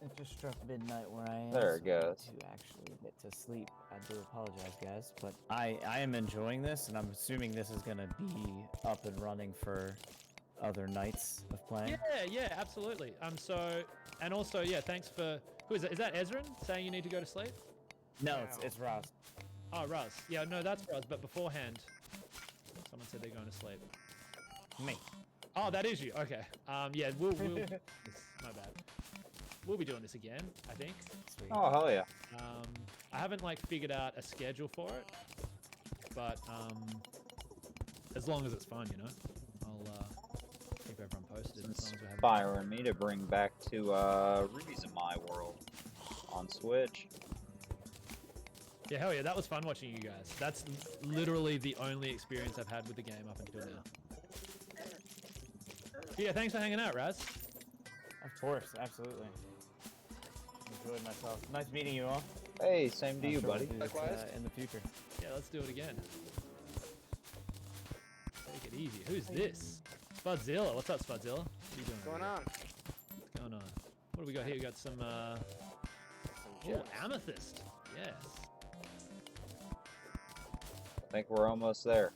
C: It just struck midnight where I am.
A: There it
C: so I need
A: goes.
C: To actually get to sleep, I do apologize, guys, but I am enjoying this, and I'm assuming this is gonna be up and running for other nights of playing.
B: Yeah, yeah, absolutely. So, and also, yeah, thanks for. Who is that? Is that Ezrin saying you need to go to sleep?
C: No, it's Ross.
B: Oh, Ruz. Yeah, no, that's Ruz. But beforehand, someone said they're going to sleep.
C: Me.
B: Oh, that is you. Okay. Yeah, we'll my bad. We'll be doing this again, I think.
C: Sweet.
A: Oh, hell yeah.
B: I haven't like figured out a schedule for it, but as long as it's fun, you know, I'll keep everyone posted. As long as we're having fun.
A: Inspiring me to bring back to Ruby's in My World on Switch.
B: Yeah, hell yeah, that was fun watching you guys. That's literally the only experience I've had with the game up until now. Yeah, thanks for hanging out, Raz.
C: Of course, absolutely. Enjoyed myself. Nice meeting you all.
A: Hey, same to
C: I'm
A: you,
C: sure we'll
A: buddy.
C: do this,
F: Likewise.
C: in the future.
B: Yeah, let's do it again. Take it easy. Who's this? Spudzilla. What's up, Spudzilla? What are you doing?
F: What's going
B: over
F: on?
B: here? What's going on? What do we got here? We got some,
F: Some
B: oh,
F: gems.
B: amethyst. Yes.
A: I think we're almost there.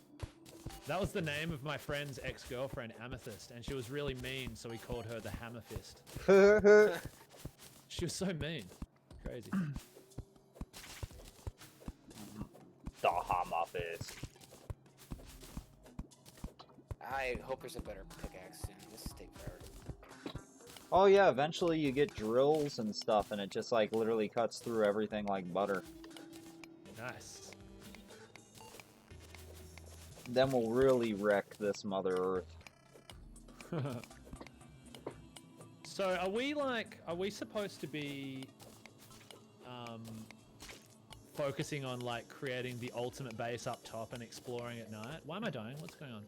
B: That was the name of my friend's ex-girlfriend, Amethyst, and she was really mean, so we called her the Hammer Fist. She was so mean. Crazy.
A: The Hammer Fist.
F: I hope there's a better pickaxe soon. This is taking forever.
A: Oh yeah, eventually you get drills and stuff, and it just like literally cuts through everything like butter.
B: Nice.
A: Then we'll really wreck this Mother Earth.
B: So are we supposed to be focusing on like creating the ultimate base up top and exploring at night? Why am I dying? What's going on?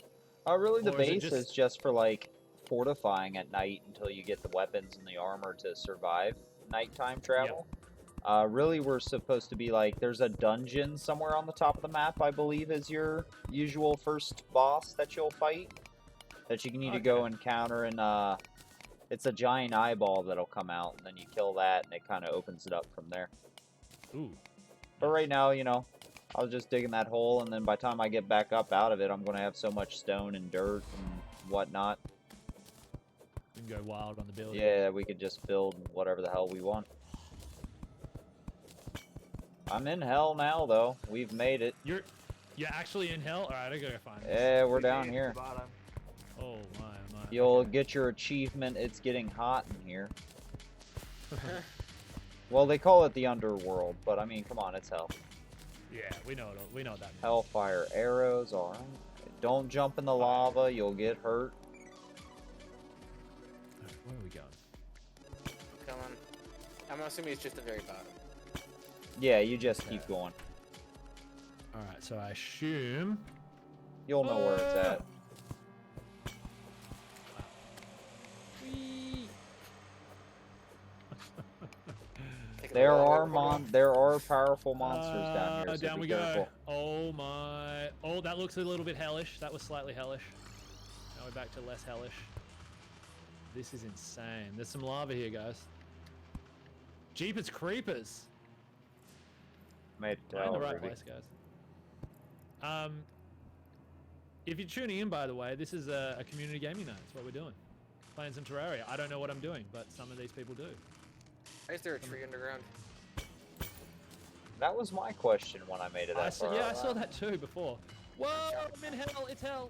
A: Really, the
B: Or is it
A: base
B: just-
A: is just for like fortifying at night until you get the weapons and the armor to survive nighttime travel. Really, we're supposed to be like, there's a dungeon somewhere on the top of the map, I believe, is your usual first boss that you'll fight. That you need to go
B: Okay.
A: encounter, and it's a giant eyeball that'll come out, and then you kill that, and it kind of opens it up from there.
B: Ooh.
A: But right now, you know, I was just digging that hole, and then by the time I get back up out of it, I'm going to have so much stone and dirt and whatnot.
B: We can go wild on the building.
A: Yeah, we could just build whatever the hell we want. I'm in hell now, though. We've made it.
B: You're actually in hell? Alright, I gotta find this.
A: Yeah, we're
E: We
A: down
E: made it to
A: here.
E: the bottom.
B: Oh my.
A: You'll
B: okay.
A: get your achievement. It's getting hot in here. Well, they call it the underworld, but I mean, come on, it's hell.
B: Yeah, we know what that means.
A: Hellfire arrows, alright. Don't jump in the lava, you'll get hurt.
B: Where are we going?
F: Come on. I'm assuming it's just the very bottom.
A: Yeah, you just keep going.
B: Alright, so I assume...
A: You'll know where it's at.
F: Take a
A: There
F: little
A: are
F: longer.
A: there are powerful monsters down here, so
B: Down
A: be
B: we
A: careful.
B: go. Oh my. Oh, that looks a little bit hellish. That was slightly hellish. Now we're back to less hellish. This is insane. There's some lava here, guys. Jeepers creepers.
A: Made it
B: We're in the right
A: Ruby.
B: place, guys. If you're tuning in, by the way, this is a community gaming night. That's what we're doing. Playing some Terraria. I don't know what I'm doing, but some of these people do.
F: Is there a tree underground?
A: That was my question when I made it that far.
B: Yeah, I saw that too before. Whoa, I'm in hell. It's hell.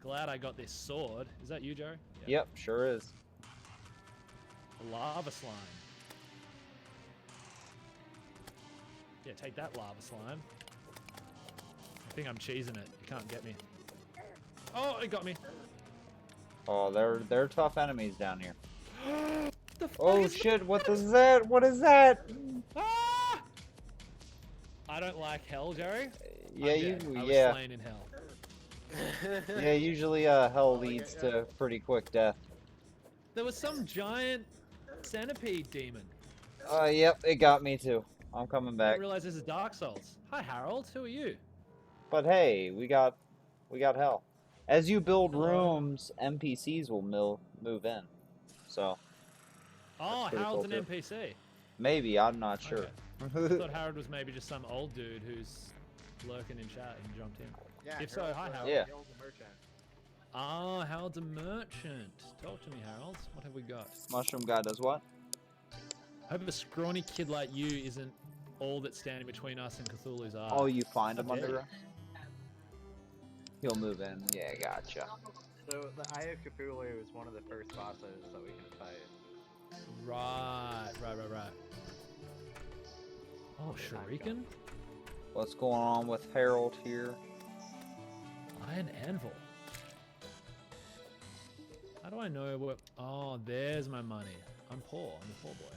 B: Glad I got this sword. Is that you, Jerry? Yeah.
A: Yep, sure is.
B: Lava slime. Yeah, take that lava slime. I think I'm cheesing it. You can't get me. Oh, it got me.
A: Oh, they're tough enemies down here.
B: The fuck
A: Oh
B: is
A: shit, what is that? What is that?
B: Ah! I don't like hell, Jerry.
A: Yeah,
B: I'm
A: you
B: dead. I was
A: yeah.
B: slain in hell.
A: Yeah, usually hell leads to pretty quick death.
B: There was some giant centipede demon.
A: Yep, it got me too. I'm coming
B: I
A: back.
B: didn't realize this is Dark Souls. Hi, Harold. Who are you?
A: But hey, we got hell. As you build rooms, NPCs will move in. So
B: Oh,
A: pretty
B: Harold's
A: cool,
B: an
A: too.
B: NPC.
A: maybe, I'm not sure.
B: Okay. I thought Harold was maybe just some old dude who's lurking in chat and jumped in.
E: Yeah.
B: If so,
E: Harold's
B: hi,
E: the-
B: Harold.
A: Yeah.
E: Harold's the merchant.
B: Ah, Harold's a merchant. Talk to me, Harold. What have we got?
A: Mushroom guy does what?
B: I hope a scrawny kid like you isn't all that's standing between us and Cthulhu's eye.
A: Oh, you find him
B: How dare
A: underground? He'll move in. Yeah, gotcha.
E: So the Eye of Cthulhu is one of the first bosses that we can fight.
B: Right. Oh, Shuriken?
A: What's going on with Harold here?
B: Iron Anvil. How do I know what... Oh, there's my money. I'm poor. I'm a poor boy.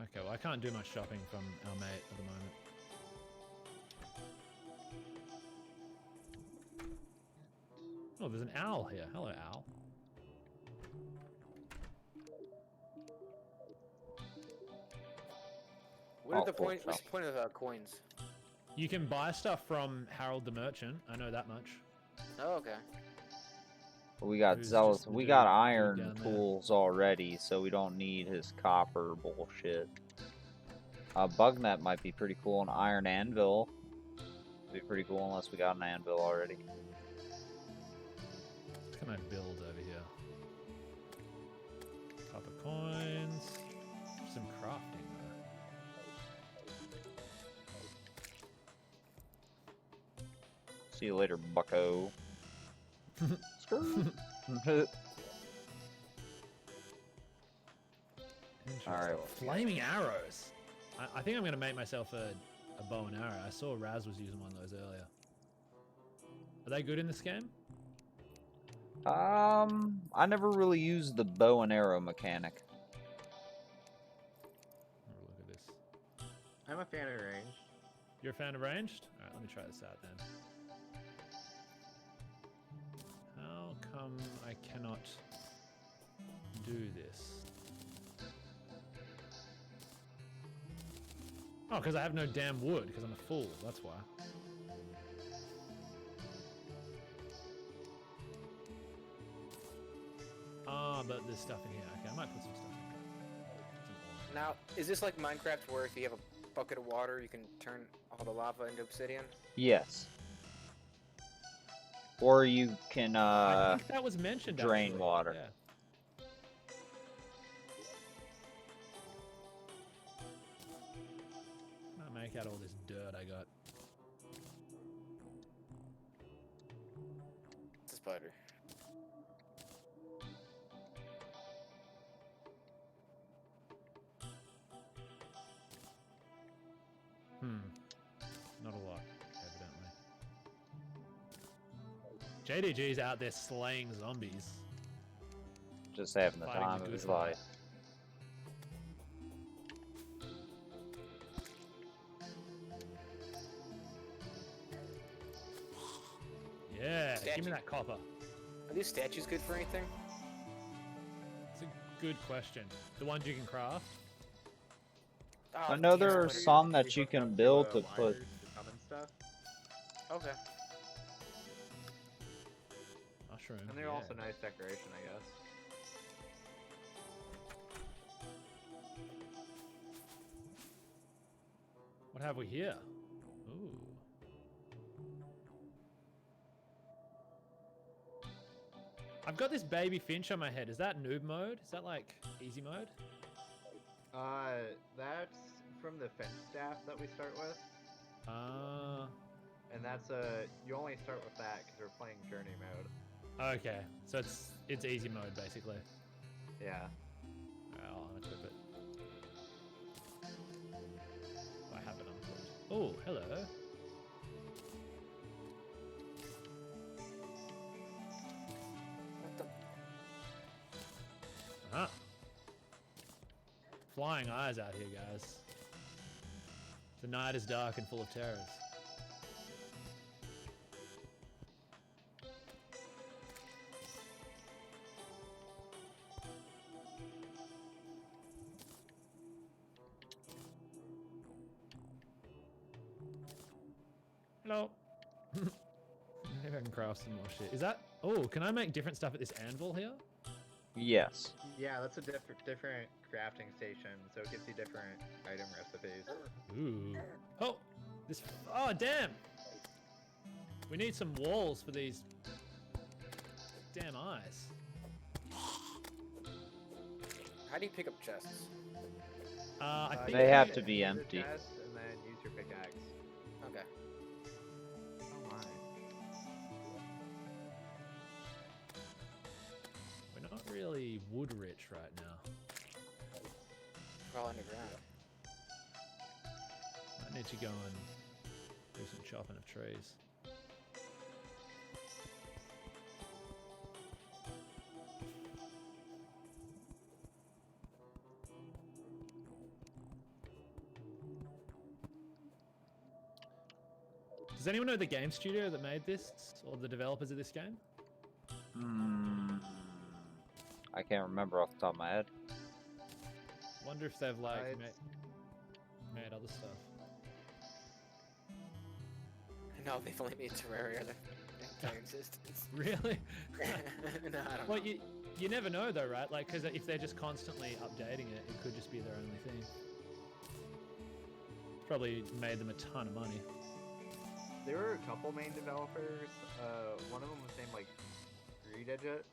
B: Okay, well, I can't do much shopping from our mate at the moment. Oh, there's an owl here. Hello, owl.
F: What's the
A: cool.
F: point? What's the point of coins?
B: You can buy stuff from Harold the Merchant. I know that much.
F: Oh, okay.
A: We got
B: Who's
A: zealous.
B: just the
A: We
B: dude
A: got
B: down
A: iron
B: there.
A: tools already, so we don't need his copper bullshit. Bugnet might be pretty cool. An iron anvil would be pretty cool unless we got an anvil already.
B: What can I build over here? Copper coins. Some crafting though.
A: See you later, bucko. Alright.
B: Flaming arrows. I think I'm gonna make myself a bow and arrow. I saw Raz was using one of those earlier. Are they good in this game?
A: I never really used the bow and arrow mechanic.
B: Oh, look at this.
E: I'm a fan of range.
B: You're a fan of ranged? Alright, let me try this out then. How come I cannot do this? Oh, because I have no damn wood, because I'm a fool, that's why. Ah, but there's stuff in here. Okay, I might put some stuff in here.
F: Now, is this like Minecraft where if you have a bucket of water, you can turn all the lava into obsidian?
A: Yes. Or you can
B: I think that was mentioned.
A: drain
B: actually.
A: water.
B: Yeah. take out all this dirt I got.
F: It's a spider.
B: Not a lot, evidently. JDG's out there slaying zombies.
A: Just having the
B: Fighting
A: time
B: the
A: of
B: good
A: his
B: fight.
A: life.
B: Yeah, give
F: Statue.
B: me that copper.
F: Are these statues good for anything?
B: It's a good question. The ones you can craft?
F: Oh,
A: I know
F: deer
A: there are
F: splitter.
A: some that
E: We
A: you
E: hook them
A: can
E: to,
A: build to put.
E: wires to summon stuff,
F: Okay.
B: Mushroom.
E: and they're
B: yeah.
E: also nice decoration, I guess.
B: What have we here? Ooh. I've got this baby finch on my head. Is that noob mode? Is that like easy mode?
E: That's from the fence staff that we start with,
B: Ah.
E: and that's you only start with that because we're playing journey mode.
B: Okay. So it's easy mode basically.
E: Yeah.
B: Alright, I'll unequip it. I have it unequipped. Oh, hello.
F: What the?
B: Ah. Flying eyes out here, guys. The night is dark and full of terrors. Hello. Maybe I can craft some more shit. Is that... Oh, can I make different stuff at this anvil here?
A: Yes.
E: Yeah, that's a different crafting station, so it gives you different item recipes.
B: Ooh. Oh! This... Oh, damn! We need some walls for these... damn eyes.
F: How do you pick up chests?
B: I think...
A: They
E: you
A: have
E: can
A: to be
E: use a
A: empty.
E: chest and then use your pickaxe.
F: Okay.
E: Oh my.
B: We're not really wood rich right now.
F: We're all underground.
B: I need to go and do some chopping of trees. Does anyone know the game studio that made this, or the developers of this game?
A: I can't remember off the top of my head.
B: Wonder if they've like
E: It's-
B: made other stuff.
F: No, they've only made Terraria their entire existence.
B: Really?
F: No, I don't
B: Well,
F: know.
B: you never know though, right? Like, because if they're just constantly updating it, it could just be their only thing. Probably made them a ton of money.
E: There were a couple main developers. One of them was named like 3-digit.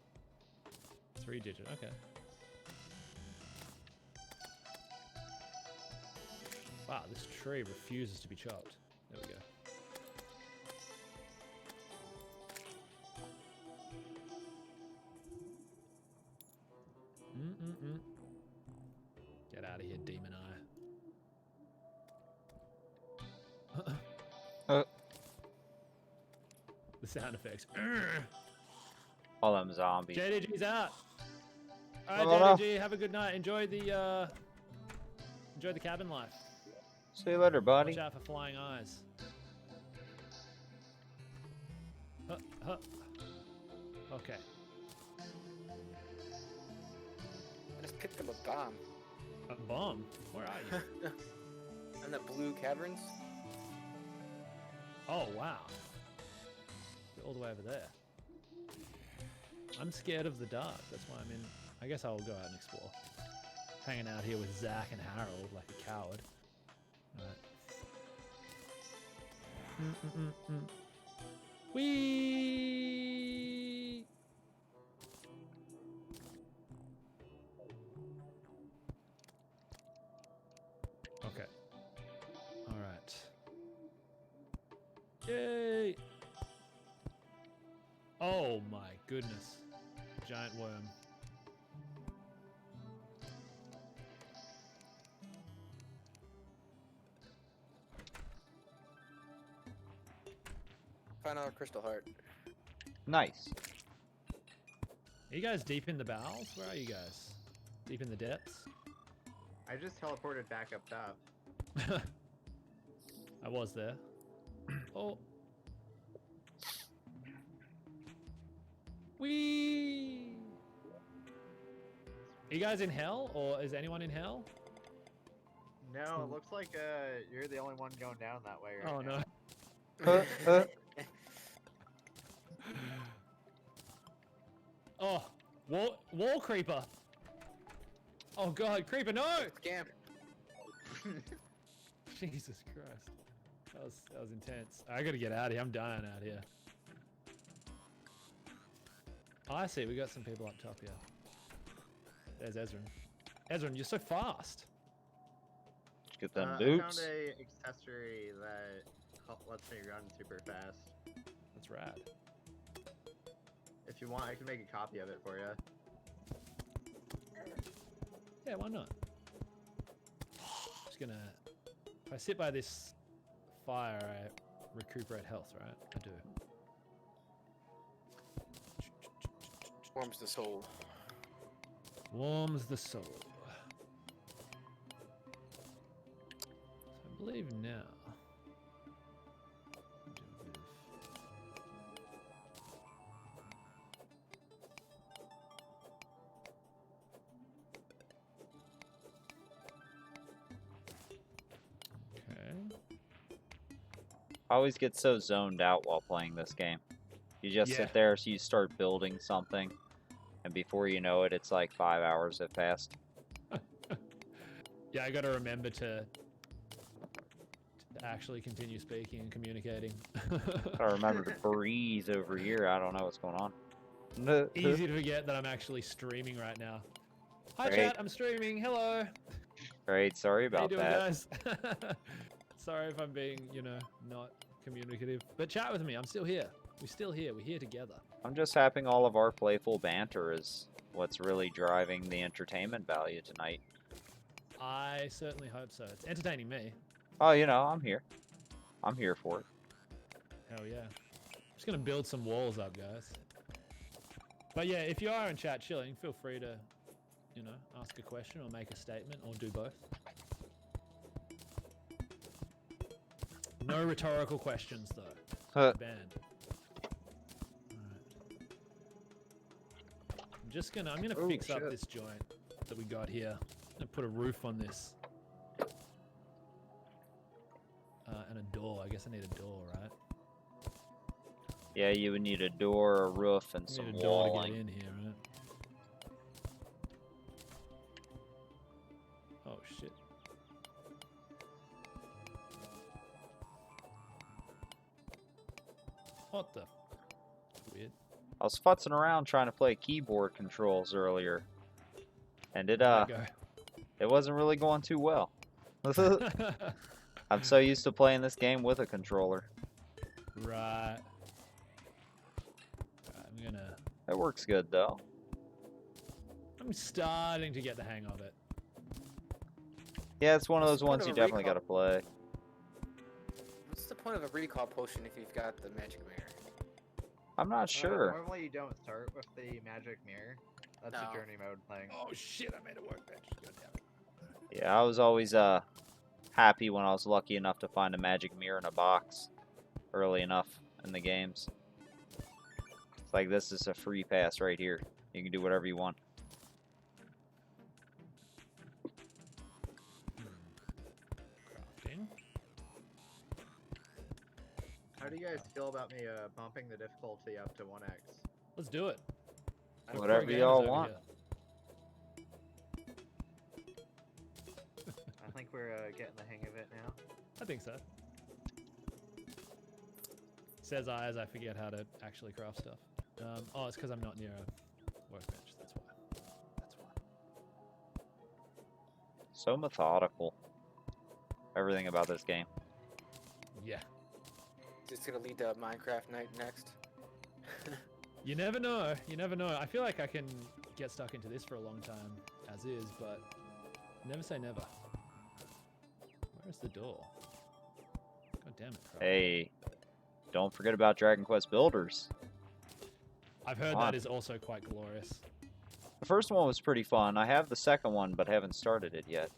B: 3-digit, okay. Wow, this tree refuses to be chopped. There we go. Get out of here, demon eye. The sound effects.
A: All them zombies.
B: JDG's out. All
A: Well,
B: right, JDG, have a good night. Enjoy the cabin life.
A: See you later, buddy.
B: Watch out for flying eyes. Okay.
F: I just picked up a bomb.
B: A bomb? Where are you?
F: In the blue caverns?
B: Oh, wow. You're all the way over there. I'm scared of the dark. That's why I'm in. I guess I'll go out and explore. Hanging out here with Zach and Harold like a coward. Alright. Whee! Okay. Alright. Yay! Oh my goodness. Giant worm.
F: Find out crystal heart.
A: Nice.
B: Are you guys deep in the bowels? Where are you guys? Deep in the depths?
E: I just teleported back up top.
B: I was there. Oh. Whee! Are you guys in hell, or is anyone in hell?
E: No, it looks like you're the only one going down that way right
B: Oh
E: now.
B: no. Oh, wall creeper. Oh god, creeper, no!
F: Scam.
B: Jesus Christ. That was intense. I gotta get out of here. I'm dying out here. Oh, I see. We got some people up top here. There's Ezrin. Ezrin, you're so fast.
A: Get them
E: I
A: boots.
E: found a accessory that lets me run super fast.
B: That's rad.
E: If you want, I can make a copy of it for you.
B: Yeah, why not? Just gonna... If I sit by this fire, I recuperate health, right? I do.
F: Warms the soul.
B: Warms the soul. So I believe now. Okay.
A: I always get so zoned out while playing this game. You just
B: Yeah.
A: sit there, so you start building something, and before you know it, it's like 5 hours have passed.
B: Yeah, I gotta remember to actually continue speaking and communicating.
A: I remember to breathe over here. I don't know what's going on.
B: Easy to forget that I'm actually streaming right now. Hi
A: Great.
B: chat, I'm streaming. Hello.
A: Great, sorry
B: How you
A: about
B: doing,
A: that.
B: guys? Sorry if I'm being, not communicative. But chat with me. I'm still here. We're still here. We're here together.
A: I'm just hoping all of our playful banter is what's really driving the entertainment value tonight.
B: I certainly hope so. It's entertaining me.
A: Oh, I'm here. I'm here for it.
B: Hell yeah. I'm just gonna build some walls up, guys. But yeah, if you are in chat chilling, feel free to, ask a question or make a statement or do both. No rhetorical questions though. Banned. Alright. I'm gonna
E: Oh,
B: fix up
E: shit.
B: this joint that we got here. I'm gonna put a roof on this. And a door. I guess I need a door, right?
A: Yeah, you would need a door, a roof, and
B: I
A: some
B: need a door to
A: walling.
B: get in here, right? Oh shit. What the? Weird.
A: I was futzing around trying to play keyboard controls earlier, and it
B: How'd that
A: it wasn't really going too well.
B: go?
A: I'm so used to playing this game with a controller.
B: Right. I'm gonna.
A: It works good though.
B: I'm starting to get the hang of it.
A: Yeah, it's one of those
F: Sort
A: ones
F: of
A: you
F: a
A: definitely
F: recall.
A: got to play.
F: What's the point of a recall potion if you've got the magic mirror?
A: I'm not sure.
E: Normally you don't start with the magic mirror. That's
F: No.
E: a journey mode thing.
B: Oh shit! I made a workbench. God damn it.
A: Yeah, I was always happy when I was lucky enough to find a magic mirror in a box early enough in the games. It's like this is a free pass right here. You can do whatever you want.
B: Crafting.
E: How do you guys feel about me bumping the difficulty up to 1x?
B: Let's do it. Got
A: Whatever
B: pro gamers
A: y'all
B: over
A: want.
B: here.
E: I think we're getting the hang of it now.
B: I think so. Says I as I forget how to actually craft stuff. Oh, it's because I'm not near a workbench. That's why. That's why.
A: So methodical. Everything about this game.
B: Yeah.
F: Is this gonna lead to Minecraft night next?
B: You never know. You never know. I feel like I can get stuck into this for a long time, as is, but never say never. Where's the door? God damn it, Crow.
A: Hey, don't forget about Dragon Quest Builders.
B: I've heard
A: Come on.
B: that is also quite glorious.
A: The first one was pretty fun. I have the second one, but haven't started it yet.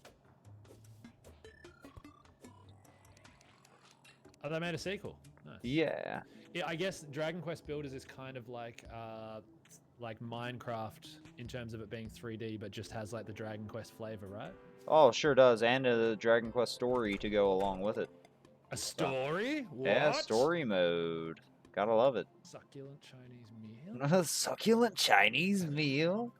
B: Oh, they made a sequel. Nice.
A: Yeah.
B: Yeah, I guess Dragon Quest Builders is kind of like Minecraft in terms of it being 3D, but just has like the Dragon Quest flavor, right?
A: Oh, sure does, and a Dragon Quest story to go along with it.
B: A story? What?
A: Yeah, story mode. Gotta love it.
B: Succulent Chinese meal?
A: Succulent Chinese meal.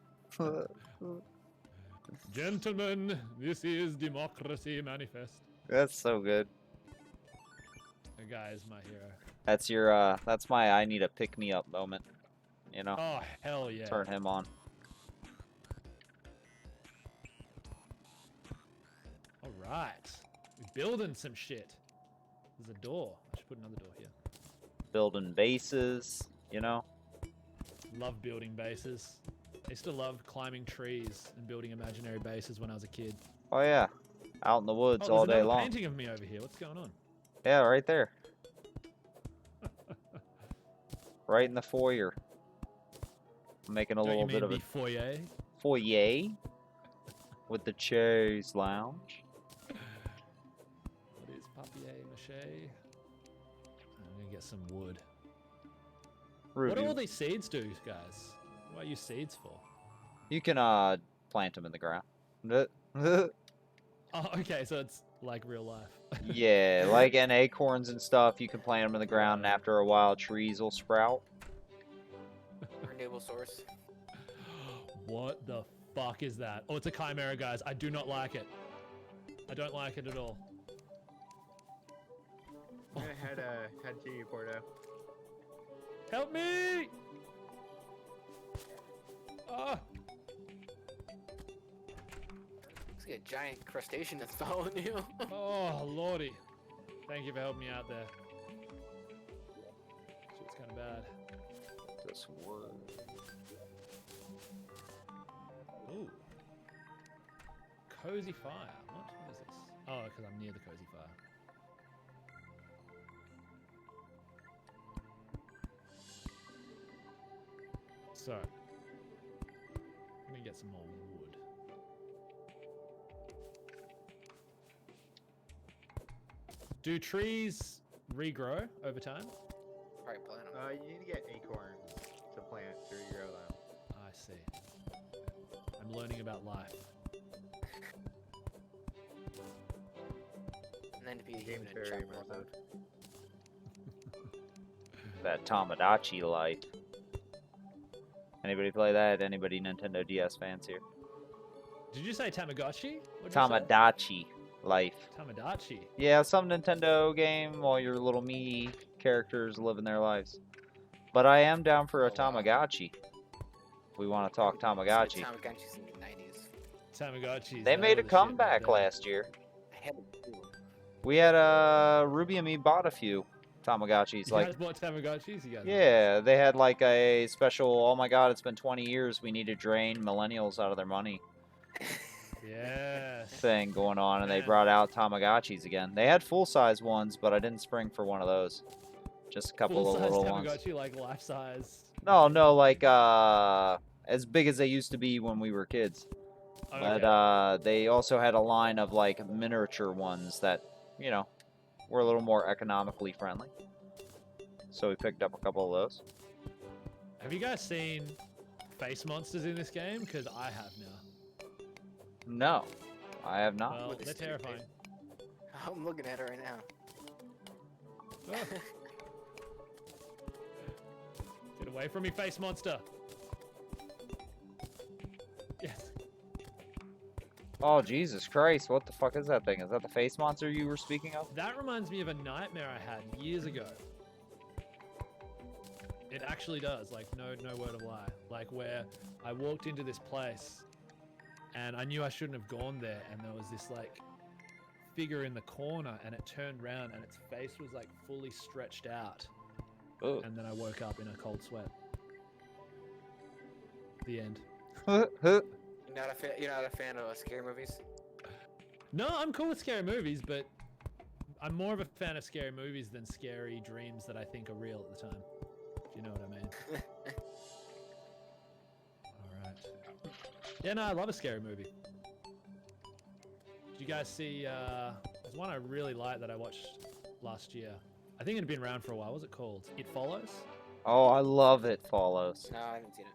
B: Gentlemen, this is Democracy Manifest.
A: That's so good.
B: The guy is my hero.
A: That's your that's my I need a pick me up moment. You know?
B: Oh, hell yeah.
A: Turn him on.
B: Alright. We're building some shit. There's a door. I should put another door here.
A: Building bases, you know?
B: Love building bases. I used to love climbing trees and building imaginary bases when I was a kid.
A: Oh yeah. Out in the woods
B: Oh,
A: all
B: there's
A: day
B: another
A: long.
B: painting of me over here. What's going on?
A: Yeah, right there. Right in the foyer. I'm making a
B: Don't
A: little
B: you
A: bit
B: mean
A: of a
B: the foyer?
A: foyer with the chaise lounge.
B: What is papier-mâché? I'm gonna get some wood.
A: Ruby.
B: What do all these seeds do, guys? What are you seeds for?
A: You can plant them in the ground.
B: Oh, okay, so it's like real life.
A: Yeah, like in acorns and stuff, you can plant them in the ground, and after a while, trees will sprout.
F: Renewable source.
B: What the fuck is that? Oh, it's a chimera, guys. I do not like it. I don't like it at all.
E: I'm gonna head to you, Porto.
B: Help me! Ah!
F: Looks like a giant crustacean that's following you.
B: Oh, lordy. Thank you for helping me out there. Shit's kind of bad.
A: This word.
B: Ooh. Cozy fire. What is this? Oh, because I'm near the cozy fire. So, let me get some more wood. Do trees regrow over time?
F: Probably plant 'em.
E: You need to get acorns to plant to regrow them.
B: I see. I'm learning about life.
F: And then to be a
E: Game's
F: human in
E: very
F: chopper
E: immersive.
F: mode.
A: That Tamagotchi life. Anybody play that? Anybody Nintendo DS fans here?
B: Did you say Tamagotchi? What'd you say?
A: Tamagotchi life.
B: Tamagotchi.
A: Yeah, some Nintendo game while your little me characters living their lives. But I am down for a
F: Oh, wow.
A: Tamagotchi. We want to talk Tamagotchi.
F: Tamagotchis in the 90s.
B: Tamagotchis.
A: They made a
B: were the shit
A: comeback
B: back then.
A: last year.
F: I had them too.
A: We had Ruby and me bought a few Tamagotchis.
B: You
A: Like,
B: guys bought Tamagotchis? You guys
A: yeah, they had like a special. Oh my God, it's been 20 years. We need to drain millennials out of their money
B: Yes.
A: thing going on, and they
B: Man.
A: brought out Tamagotchis again. They had full size ones, but I didn't spring for one of those. Just a couple of
B: Full-size
A: little ones.
B: Tamagotchi, like life size.
A: No, no, like as big as they used to be when we were kids.
B: Okay.
A: But they also had a line of like miniature ones that, you know, were a little more economically friendly. So we picked up a couple of those.
B: Have you guys seen face monsters in this game? Because I have now.
A: No, I have not.
B: Well,
F: What is
B: they're
F: stupid?
B: terrifying.
F: I'm looking at her right now.
B: Oh. Get away from me, face monster. Yes.
A: Oh, Jesus Christ. What the fuck is that thing? Is that the face monster you were speaking of?
B: That reminds me of a nightmare I had years ago. It actually does, like no word of lie. Like where I walked into this place and I knew I shouldn't have gone there, and there was this like figure in the corner, and it turned around, and its face was like fully stretched out.
A: Ugh.
B: And then I woke up in a cold sweat. The end.
F: You're not a fan of scary movies?
B: No, I'm cool with scary movies, but I'm more of a fan of scary movies than scary dreams that I think are real at the time. If you know what I mean. Alright. Yeah, no, I love a scary movie. Did you guys see, there's one I really liked that I watched last year. I think it had been around for a while. What was it called? It Follows?
A: Oh, I love It Follows.
F: No, I haven't seen it.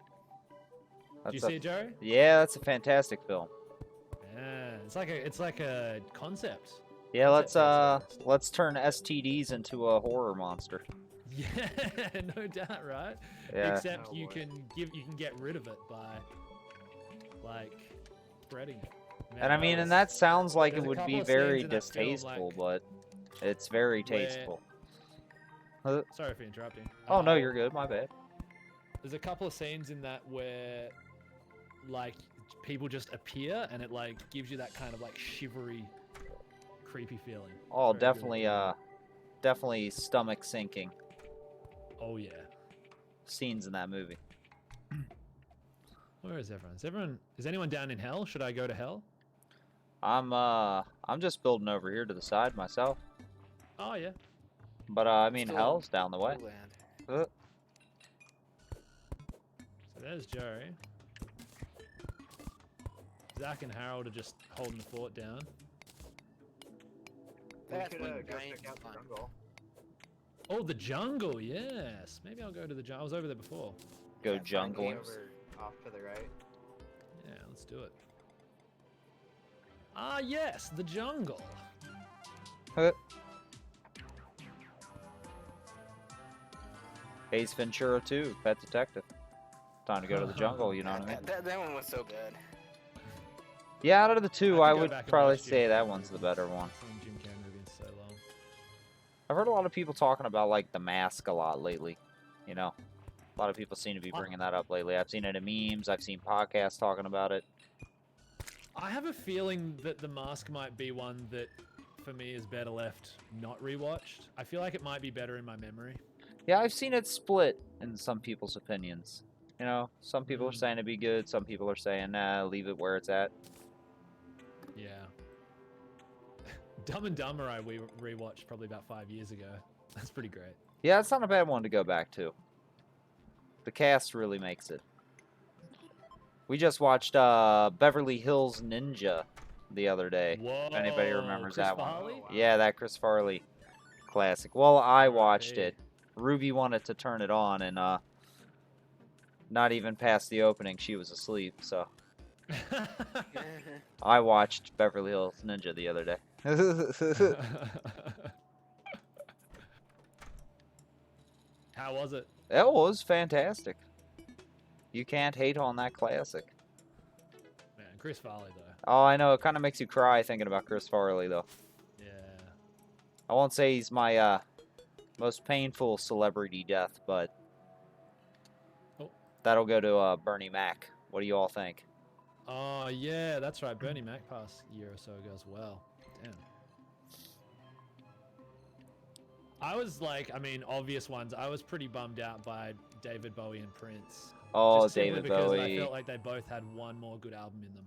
B: Did you
A: That's
B: see it, Jerry?
A: Yeah, that's a fantastic film.
B: Yeah, it's like a concept.
A: Yeah,
B: Concept
A: let's turn STDs into a horror monster.
B: Yeah, no doubt, right?
A: Yeah.
B: Except
E: Oh,
B: you
E: boy.
B: can get rid of it by like spreading it.
A: And I mean,
B: there's-
A: and that sounds like
B: there's
A: it
B: a
A: would
B: couple
A: be
B: of
A: very
B: scenes in that film,
A: distasteful,
B: like,
A: but it's very
B: where-
A: tasteful.
B: Sorry for interrupting.
A: Oh no, you're good. My bad.
B: There's a couple of scenes in that where like people just appear and it like gives you that kind of like shivery, creepy feeling.
A: Oh,
B: Very good.
A: definitely, definitely stomach sinking
B: Oh yeah.
A: scenes in that movie.
B: Where is everyone? Is anyone down in hell? Should I go to hell?
A: I'm just building over here to the side myself.
B: Oh yeah.
A: But I mean,
F: Still
A: hell's down the way.
F: Cool land.
A: Uh,
B: So there's Jerry. Zach and Harold are just holding the fort down.
E: We
F: That's
E: could
F: when
E: go
F: giant
E: check out the
F: fun.
E: jungle.
B: Oh, the jungle, yes. Maybe I'll go to the jungle. I was over there before.
A: Go
E: Yeah, find
A: jungling.
E: over off to the right.
B: Yeah, let's do it. Ah, yes, the jungle.
A: Ace Ventura 2, Pet Detective. Time to go to the jungle, you know what I mean?
F: That one was so good.
A: Yeah, out of the two,
B: I
A: I
B: could go
A: would
B: back and
A: probably
B: watch Jim
A: say
B: Carrey.
A: that one's the better one.
B: Seen Jim Carrey movie in so long.
A: I've heard a lot of people talking about, like, The Mask a lot lately. You know? A lot of people seem to be bringing that up lately. I've seen it in memes, I've seen podcasts talking about it.
B: I have a feeling that The Mask might be one that, for me, is better left not rewatched. I feel like it might be better in my memory.
A: Yeah, I've seen it split in some people's opinions. You know, some people are
B: Mm.
A: saying it'd be good, some people are saying, nah, leave it where it's at.
B: Yeah. Dumb and Dumber I rewatched probably about 5 years ago. That's pretty great.
A: Yeah, it's not a bad one to go back to. The cast really makes it. We just watched Beverly Hills Ninja the other day.
B: Whoa,
A: If anybody remembers
B: Chris
A: that one.
B: Farley?
E: Oh, wow.
A: Yeah, that Chris Farley classic. Well, I watched
B: R.I.P.
A: it. Ruby wanted to turn it on, and not even past the opening, she was asleep. So I watched Beverly Hills Ninja the other day.
B: How was it?
A: It was fantastic. You can't hate on that classic.
B: Man, Chris Farley though.
A: Oh, I know. It kind of makes you cry thinking about Chris Farley, though.
B: Yeah.
A: I won't say he's my most painful celebrity death, but
B: Oh.
A: that'll go to Bernie Mac. What do you all think?
B: Oh yeah, that's right. Bernie Mac passed a year or so ago as well. Damn. I was like, I mean, obvious ones. I was pretty bummed out by David Bowie and Prince.
A: Oh,
B: Just simply
A: David
B: because I
A: Bowie.
B: felt like they both had one more good album in them.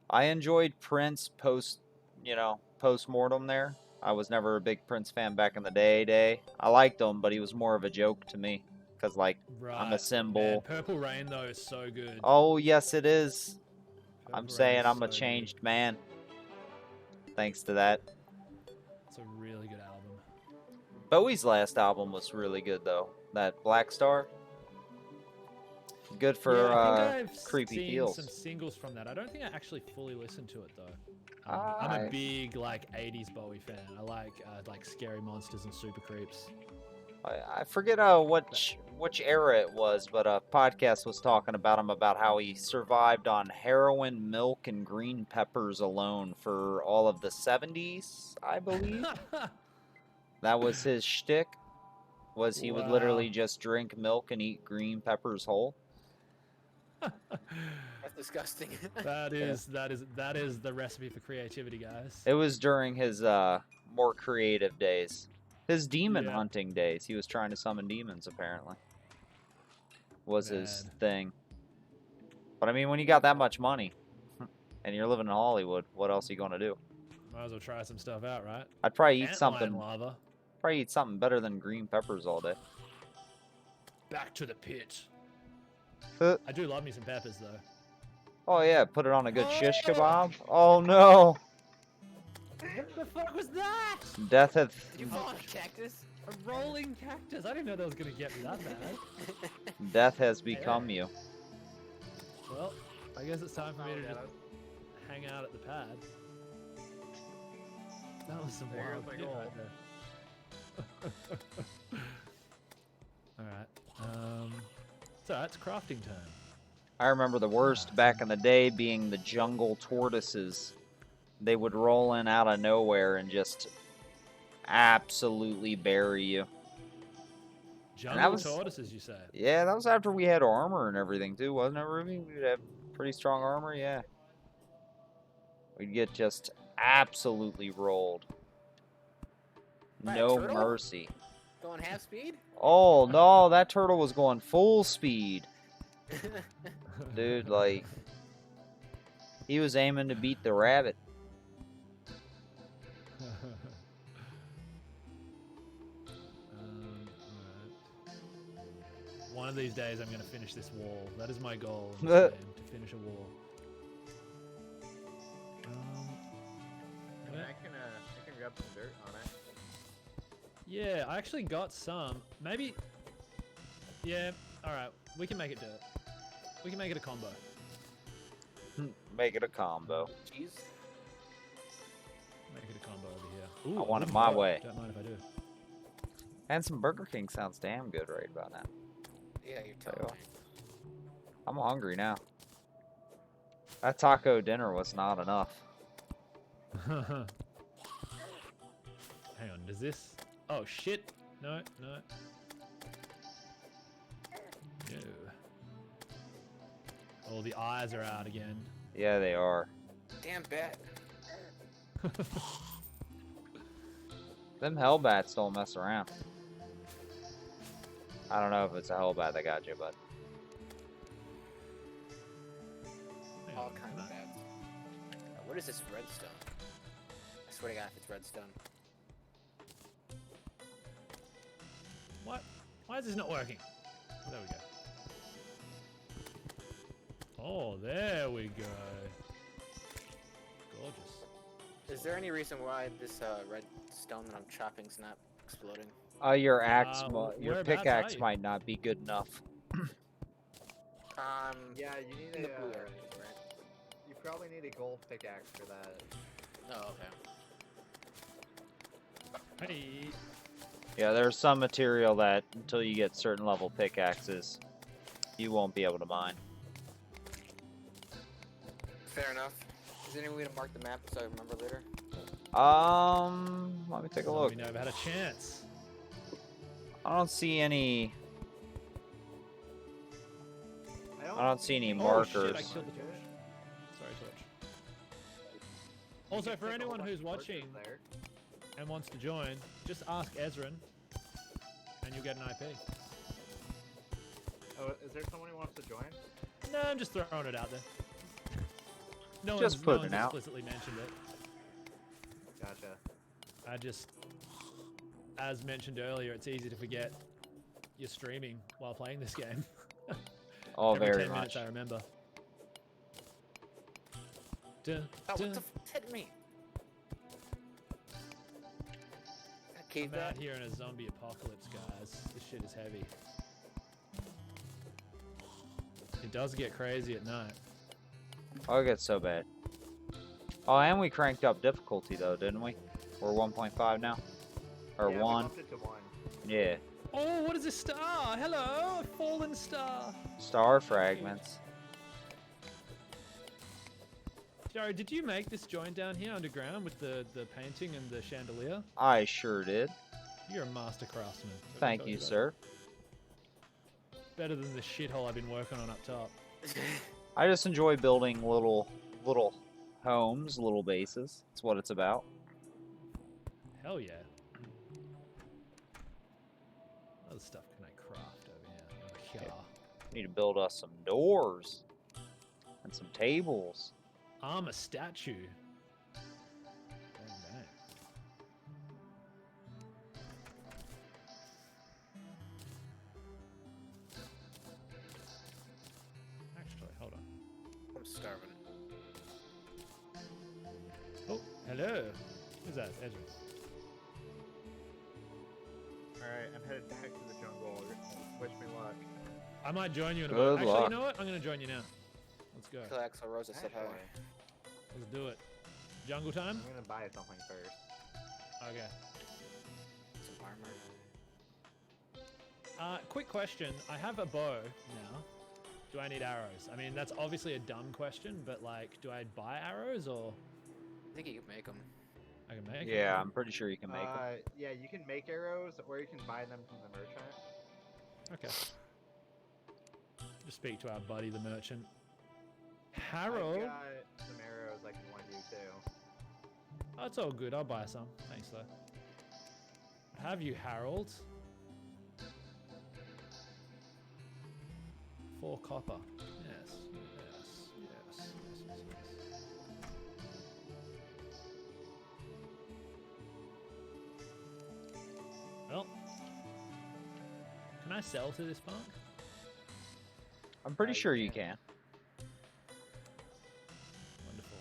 A: I enjoyed Prince post-mortem there. I was never a big Prince fan back in the day. I liked him, but he was more of a joke to me. Because, like,
B: Right.
A: I'm a symbol.
B: Man, Purple Rain though is so good.
A: Oh, yes, it is. I'm
B: Purple Rain
A: saying
B: is
A: I'm a
B: so good.
A: changed man. Thanks to that.
B: It's a really good album.
A: Bowie's last album was really good, though. That Black Star. Good for
B: yeah, I think I've
A: creepy
B: seen
A: feels.
B: some singles from that. I don't think I actually fully listened to it though. I'm
A: I-
B: a big like 80s Bowie fan. I like Scary Monsters and Super Creeps.
A: I forget which era it was, but a podcast was talking about him about how he survived on heroin, milk, and green peppers alone for all of the 70s, I believe. That was his shtick. Was he would literally
B: Wow.
A: just drink milk and eat green peppers whole.
F: That's Disgusting.
B: That is the recipe for creativity, guys.
A: It was during his more creative days. His demon
B: Yeah.
A: hunting days. He was trying to summon demons, apparently. Was his
B: Man.
A: thing. But I mean, when you got that much money, and you're living in Hollywood, what else are you gonna do?
B: Might as well try some stuff out, right?
A: I'd probably eat
B: Antlion
A: something.
B: lava.
A: Probably eat something better than green peppers all day.
B: Back to the pit.
A: Uh,
B: I do love me some peppers, though.
A: Oh yeah, put it on a good shish kebab. Oh no!
B: What the fuck was that?
A: Death hath
F: Did you fall on a cactus?
B: A rolling cactus. I didn't know that was gonna get me that bad.
A: death has become you.
B: Well, I guess it's time for me to
E: Yeah,
B: just hang out at the pad. That was some
E: There
B: wild
E: goes my
B: pit
E: goal.
B: right there. Alright. So it's crafting time.
A: I remember the worst back in the day being the jungle tortoises. They would roll in out of nowhere and just absolutely bury you.
B: Jungle
A: was-
B: tortoises, you say?
A: Yeah, that was after we had armor and everything too, wasn't it, Ruby? We'd have pretty strong armor, yeah. We'd get just absolutely rolled.
F: By a
A: No
F: turtle?
A: mercy.
F: Going half speed?
A: Oh no, that turtle was going full speed. Dude, like, he was aiming to beat the rabbit.
B: Alright. One of these days, I'm gonna finish this wall. That is my goal in this game, to finish a wall.
E: I can rub some dirt on it.
B: Yeah, I actually got some. Maybe. Yeah. All right. We can make it dirt. We can make it a combo.
A: Make it a combo.
F: Jeez.
B: Make it a combo over here. Ooh,
A: I want it
B: wooden
A: my
B: block.
A: way.
B: Don't mind if I do.
A: And some Burger King sounds damn good right about now.
F: Yeah, you're
A: Tell you
F: telling
A: what.
F: me.
A: I'm hungry now. That taco dinner was not enough.
B: Hang on. Does this? Oh shit! No, no. No. Oh, the eyes are out again.
A: Yeah, they are.
F: Damn bat.
A: Them hellbats don't mess around. I don't know if it's a hellbat that got you, but
B: Hang
F: All
B: on,
F: kinds
B: can
F: of
B: I-
F: bats. What is this redstone? I swear to God, if it's redstone.
B: What? Why is this not working? There we go. Oh, there we go. Gorgeous.
F: Is there any reason why this redstone that I'm chopping is not exploding?
A: your axe, your
B: whereabouts are
A: pickaxe
B: you?
A: might not be good enough.
E: Yeah, you need
F: In
E: a.
F: the blue area, right?
E: You probably need a gold pickaxe for that.
F: Oh, okay.
B: Hey.
A: Yeah, there's some material that until you get certain level pickaxes, you won't be able to mine.
F: Fair enough. Is there any way to mark the map so I remember later?
A: Let me take a
B: So
A: look.
B: we never had a chance.
A: I don't see any. I don't see any
B: Oh
A: markers.
B: shit! I killed the torch. Sorry, torch. Also, for anyone who's watching
E: There.
B: and wants to join, just ask Ezrin, and you'll get an IP.
E: Oh, is there someone who wants to join?
B: No, I'm just throwing it out there. No
A: Just
B: one's,
A: putting it
B: no
A: out.
B: one's explicitly mentioned it.
E: Gotcha.
B: I just, as mentioned earlier, it's easy to forget you're streaming while playing this game.
A: Oh,
B: Every
A: very
B: 10 minutes
A: much.
B: I remember. Dun,
F: Oh,
B: dun.
F: what the f hit me? That cave
B: I'm out
F: bat?
B: here in a zombie apocalypse, guys. This shit is heavy. It does get crazy at night.
A: Oh, it gets so bad. Oh, and we cranked up difficulty though, didn't we? We're 1.5 now, or
E: Yeah, we
A: 1.
E: bumped it to 1.
A: Yeah.
B: Oh, what is this star? Hello, a fallen star.
A: Star fragments.
B: Jared, did you make this joint down here underground with the painting and the chandelier?
A: I sure did.
B: You're a master craftsman. let me
A: Thank
B: tell
A: you,
B: that.
A: sir.
B: Better than the shithole I've been working on up top.
A: I just enjoy building little homes, little bases. That's what it's about.
B: Hell yeah. What other stuff can I craft over here? Oh, yeah.
A: Need to build us some doors and some tables.
B: Armor statue. Dang, dang. Actually, hold on.
F: I'm starving.
B: Oh, hello. Who's that? Ezra.
E: Alright, I'm headed back to the jungle. Wish me luck.
B: I might join you in a
A: Good
B: bit. Actually,
A: luck.
B: you know what? I'm gonna join you now. Let's go.
F: Kill Axel Rosa said hi.
B: Let's do it. Jungle time?
E: I'm gonna buy something first.
B: Okay.
F: Some armor.
B: Quick question. I have a bow now. Do I need arrows? I mean, that's obviously a dumb question, but like, do I buy arrows or
F: I think you can make them.
B: I can make?
A: Yeah, I'm pretty sure you can make them.
E: Yeah, you can make arrows, or you can buy them from the merchant.
B: Okay. Just speak to our buddy, the merchant.
E: I've
B: Harold.
E: got some arrows I can lend you too.
B: Oh, it's all good. I'll buy some. Thanks, though. Have you, Harold? 4 copper. Yes, yes, yes, yes, yes, yes. Well, can I sell to this punk?
A: I'm pretty
E: you
A: sure you
E: can.
A: can.
B: Wonderful.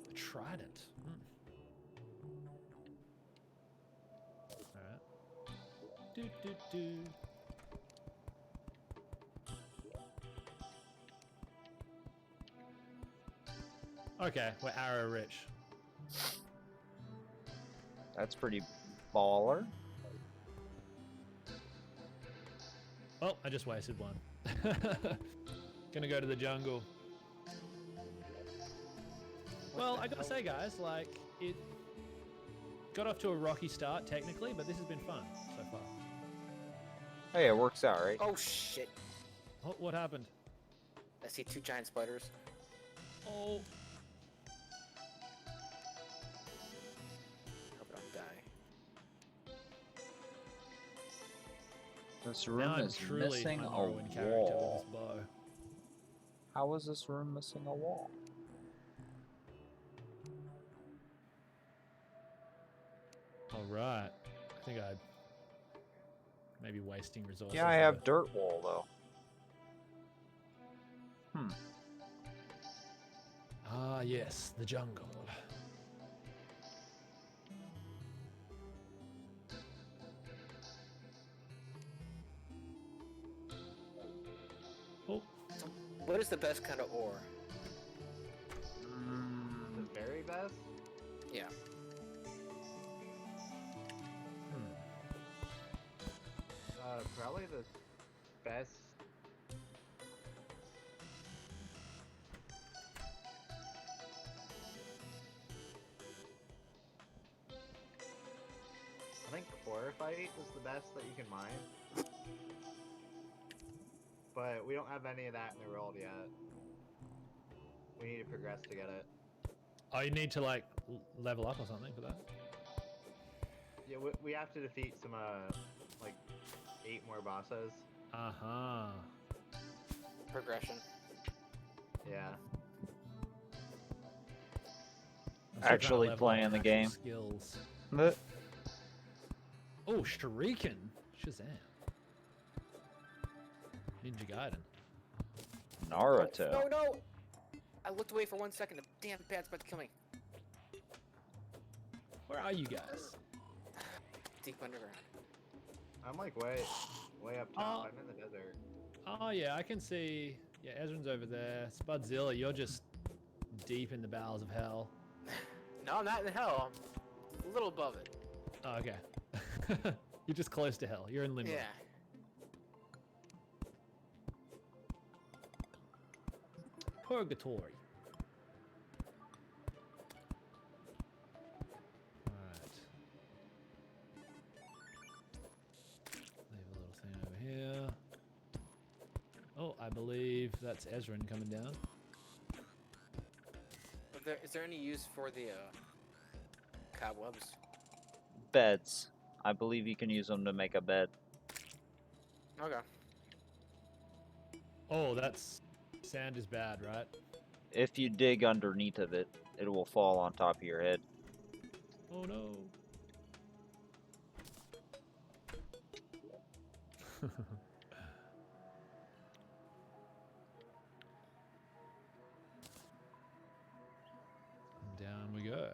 B: A trident. Alright. Do do do. Okay, we're arrow rich.
A: That's pretty baller.
B: Oh, I just wasted one. Gonna go to the jungle. Well, I gotta say, guys, like, it got off to a rocky start, technically, but this has been fun so far.
A: Hey, it works out, right?
F: Oh shit!
B: What happened?
F: I see 2 giant spiders.
B: Oh,
F: Hope I don't die.
A: This
B: now
A: room
B: I'm
A: is
B: truly
A: missing a
B: Morrowind character with
A: wall.
B: this bow.
A: How is this room missing a wall?
B: Alright. I think I may be wasting resources.
A: Yeah, I
B: there.
A: have dirt wall though.
B: Ah, yes, the jungle. Oh,
F: So, what is the best kind of ore?
E: The very best?
F: Yeah.
E: Probably the best. I think chlorophyte is the best that you can mine. But we don't have any of that in the world yet. We need to progress to get it.
B: oh, you need to like level up or something for that.
E: Yeah, we have to defeat some like 8 more bosses.
B: Uh-huh.
F: Progression.
E: Yeah.
B: I'm still trying to
A: Actually
B: level
A: playing
B: up
A: the
B: actual
A: game.
B: Skills.
A: But
B: Oh, Shuriken. Shazam. Ninja Gaiden.
A: Naruto.
F: No, no! I looked away for 1 second. The damn bat's about to kill me.
B: Where are you guys?
F: Deep underground.
E: I'm like way up top. I'm in the desert.
B: Oh yeah, I can see. Yeah, Ezra's over there. Spudzilla, you're just deep in the bowels of hell.
F: No, I'm not in hell. I'm a little above it.
B: Oh, okay. You're just close to hell. You're in limbo.
F: Yeah.
B: Purgatory. I believe that's Ezrin coming down.
F: Is there any use for the cobwebs?
A: Beds. I believe you can use them to make a bed.
F: Okay.
B: Oh, that's sand is bad, right?
A: If you dig underneath of it, it will fall on top of your head.
B: Oh no. Down we go.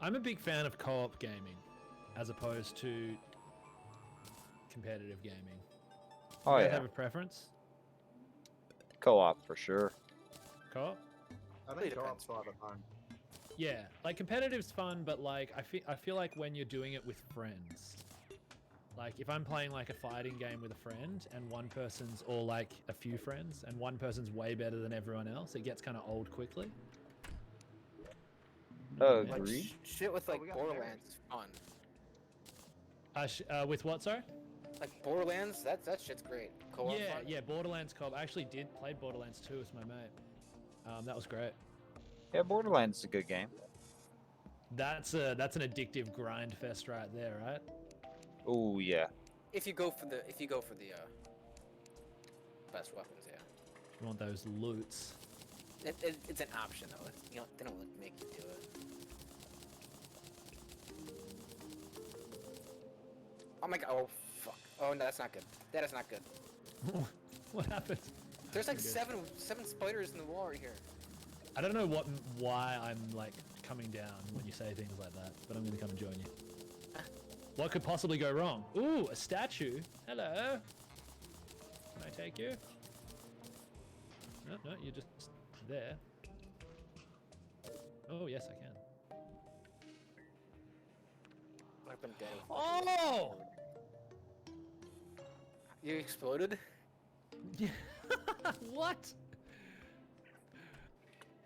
B: I'm a big fan of co-op gaming as opposed to competitive gaming.
A: Oh
B: You guys
A: yeah,
B: have a preference?
A: co-op for sure.
B: Co-op?
E: I
F: Really
E: think co-op's
F: depends.
E: a lot of fun.
B: Yeah, like competitive's fun, but like I feel like when you're doing it with friends, like if I'm playing like a fighting game with a friend and one person's or like a few friends and one person's way better than everyone else, it gets kind of old quickly.
F: Like
A: Agreed.
F: shit with
E: Oh,
F: like
E: we got
F: Borderlands is fun.
B: With what, sorry?
F: Like Borderlands, that shit's great. Co-op
B: Yeah,
F: fun.
B: yeah, Borderlands co-op. I actually played Borderlands 2 with my mate. That was great.
A: Yeah, Borderlands is a good game.
B: That's an addictive grind fest right there, right?
A: Oh yeah.
F: If you go for the best weapons, yeah.
B: You want those loots.
F: It's an option though. They don't like make you do it. Oh my god! Oh fuck! Oh no, that's not good. That is not good.
B: What happened?
F: There's like
B: Good.
F: seven spiders in the wall right here.
B: I don't know why I'm like coming down when you say things like that, but I'm gonna come and join you. What could possibly go wrong? Ooh, a statue. Hello. Can I take you? No, you're just there. Oh yes, I can.
F: I've been dead.
B: Oh!
F: You exploded?
B: Yeah. What?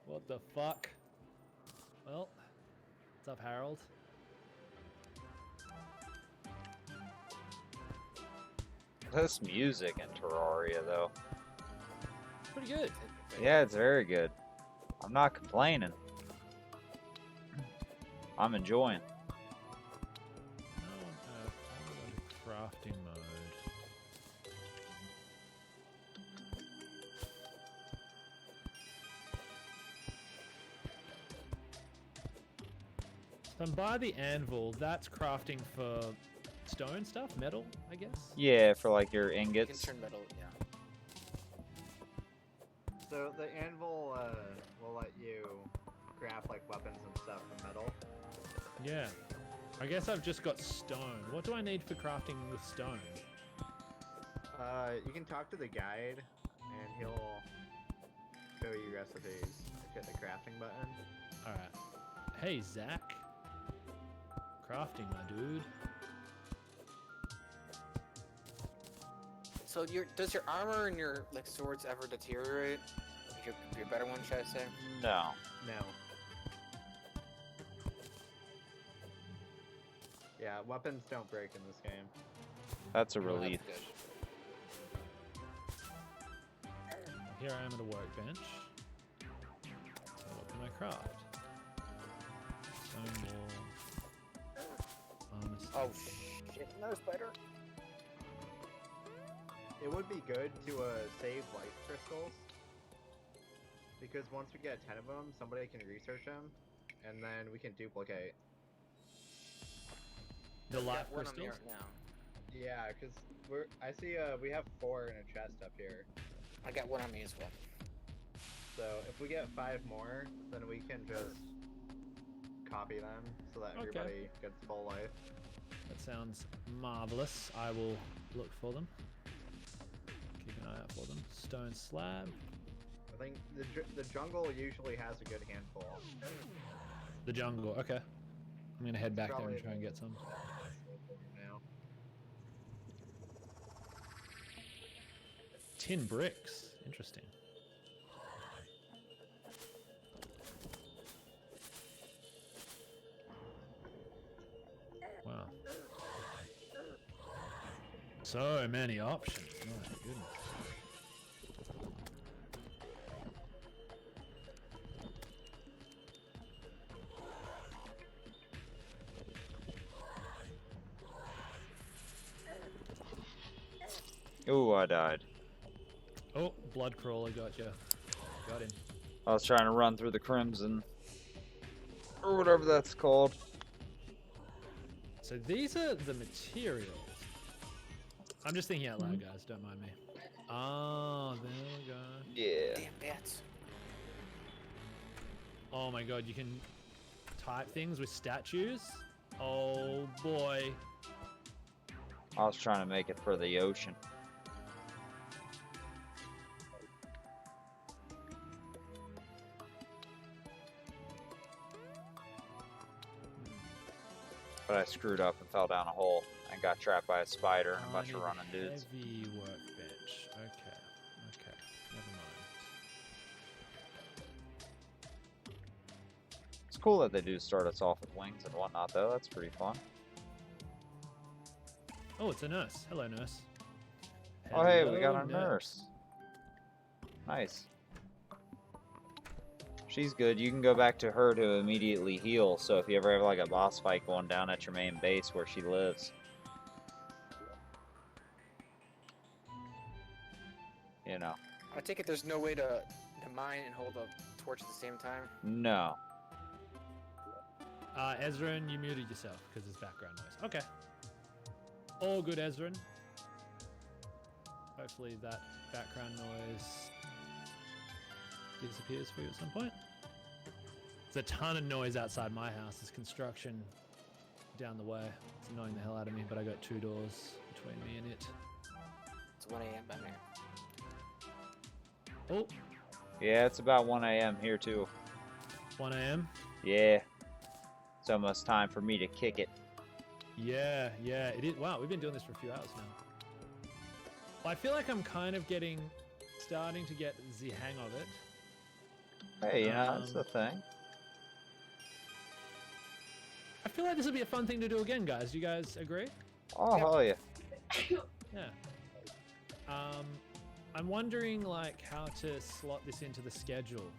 B: What the fuck? Well, what's up, Harold?
A: This music in Terraria though.
B: Pretty good.
A: Yeah, it's very good. I'm not complaining. I'm enjoying.
B: How on earth? I'm going to crafting mode. So I'm by the anvil. That's crafting for stone stuff, metal, I guess.
A: Yeah, for like your
F: You can
A: ingots.
F: turn metal, yeah.
E: So the anvil will let you craft like weapons and stuff from metal.
B: Yeah. I guess I've just got stone. What do I need for crafting with stone?
E: You can talk to the guide, and he'll show you recipes. Hit the crafting button.
B: Alright. Hey, Zach. Crafting, my dude.
F: So does your armor and your like swords ever deteriorate? Your better one, should I say?
A: No.
E: No. Yeah, weapons don't break in this game.
A: That's a
F: Well, that's
A: relief.
F: good.
B: Here I am at a workbench. So what can I craft? Stone wall.
F: Oh shit! Another spider.
E: It would be good to save life crystals, because once we get 10 of them, somebody can research them, and then we can duplicate.
B: The life
F: Got one on me
B: crystals?
F: right now.
E: Yeah, because I see we have 4 in a chest up here.
F: I got one on me as well.
E: So if we get 5 more, then we can just copy them so that
B: Okay.
E: everybody gets full life.
B: That sounds marvelous. I will look for them. Keep an eye out for them. Stone slab.
E: I think the jungle usually has a good handful.
B: The jungle. Okay. I'm gonna head back there and
E: Probably-
B: try and get some.
E: Now.
B: Tin bricks. Interesting. So many options. My goodness.
A: Ooh, I died.
B: Oh, blood crawler got you. Got him.
A: I was trying to run through the crimson. Or whatever that's called.
B: So these are the materials. I'm just thinking out loud, guys. Don't mind me. Oh, there we go.
A: Yeah.
F: Damn bats.
B: Oh my god, you can type things with statues? Oh boy.
A: I was trying to make it for the ocean. But I screwed up and fell down a hole and got trapped by a spider and a bunch of
B: need
A: running dudes.
B: Heavy workbench. Okay. Okay. Never mind.
A: It's cool that they do start us off with wings and whatnot, though. That's pretty fun.
B: Oh, it's a nurse. Hello, nurse.
A: Oh, hey, we
B: Hello,
A: got a nurse. Nice. She's good. You can go back to her to immediately heal. So if you ever have like a boss fight going down at your main base where she lives, you know.
F: I take it there's no way to mine and hold a torch at the same time.
A: No.
B: Ezran, you muted yourself because there's background noise. Okay. All good, Ezran. Hopefully that background noise disappears for you at some point. There's a ton of noise outside my house. There's construction down the way. It's annoying the hell out of me, but I got 2 doors between me and it.
F: It's 1 a.m. down there.
B: Oh,
A: Yeah, it's about 1 a.m. here too.
B: 1 a.m.
A: Yeah. It's almost time for me to kick it.
B: Yeah, yeah, it is. Wow, we've been doing this for a few hours now. Well, I feel like I'm kind of starting to get the hang of it.
A: Hey, you know, that's the thing.
B: I feel like this will be a fun thing to do again, guys. Do you guys agree?
A: Oh, hell yeah.
B: Yeah. I'm wondering like how to slot this into the schedule.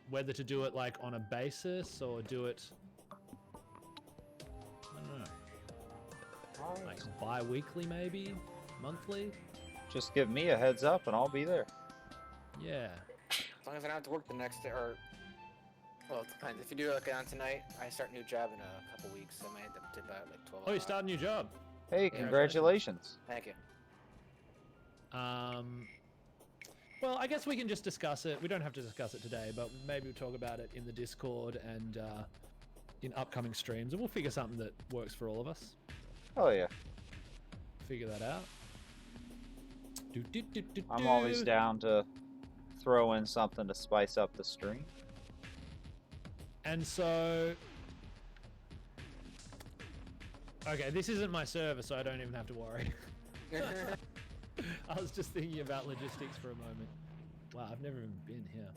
B: Whether to do it like on a basis or do it, I don't know, like bi-weekly maybe, monthly.
A: Just give me a heads up and I'll be there.
B: Yeah.
F: As long as I don't have to work the next day, or well, it depends. If you do it like on tonight, I start a new job in a couple weeks. So I might end up to about like 12.
B: Oh, you start a new job.
A: Hey, congratulations.
F: Thank you.
B: Well, I guess we can just discuss it. We don't have to discuss it today, but maybe we'll talk about it in the Discord and in upcoming streams, and we'll figure something that works for all of us.
A: Oh yeah.
B: Figure that out.
A: I'm always down to throw in something to spice up the stream.
B: And so... Okay, this isn't my server, so I don't even have to worry. I was just thinking about logistics for a moment. Wow, I've never even been here.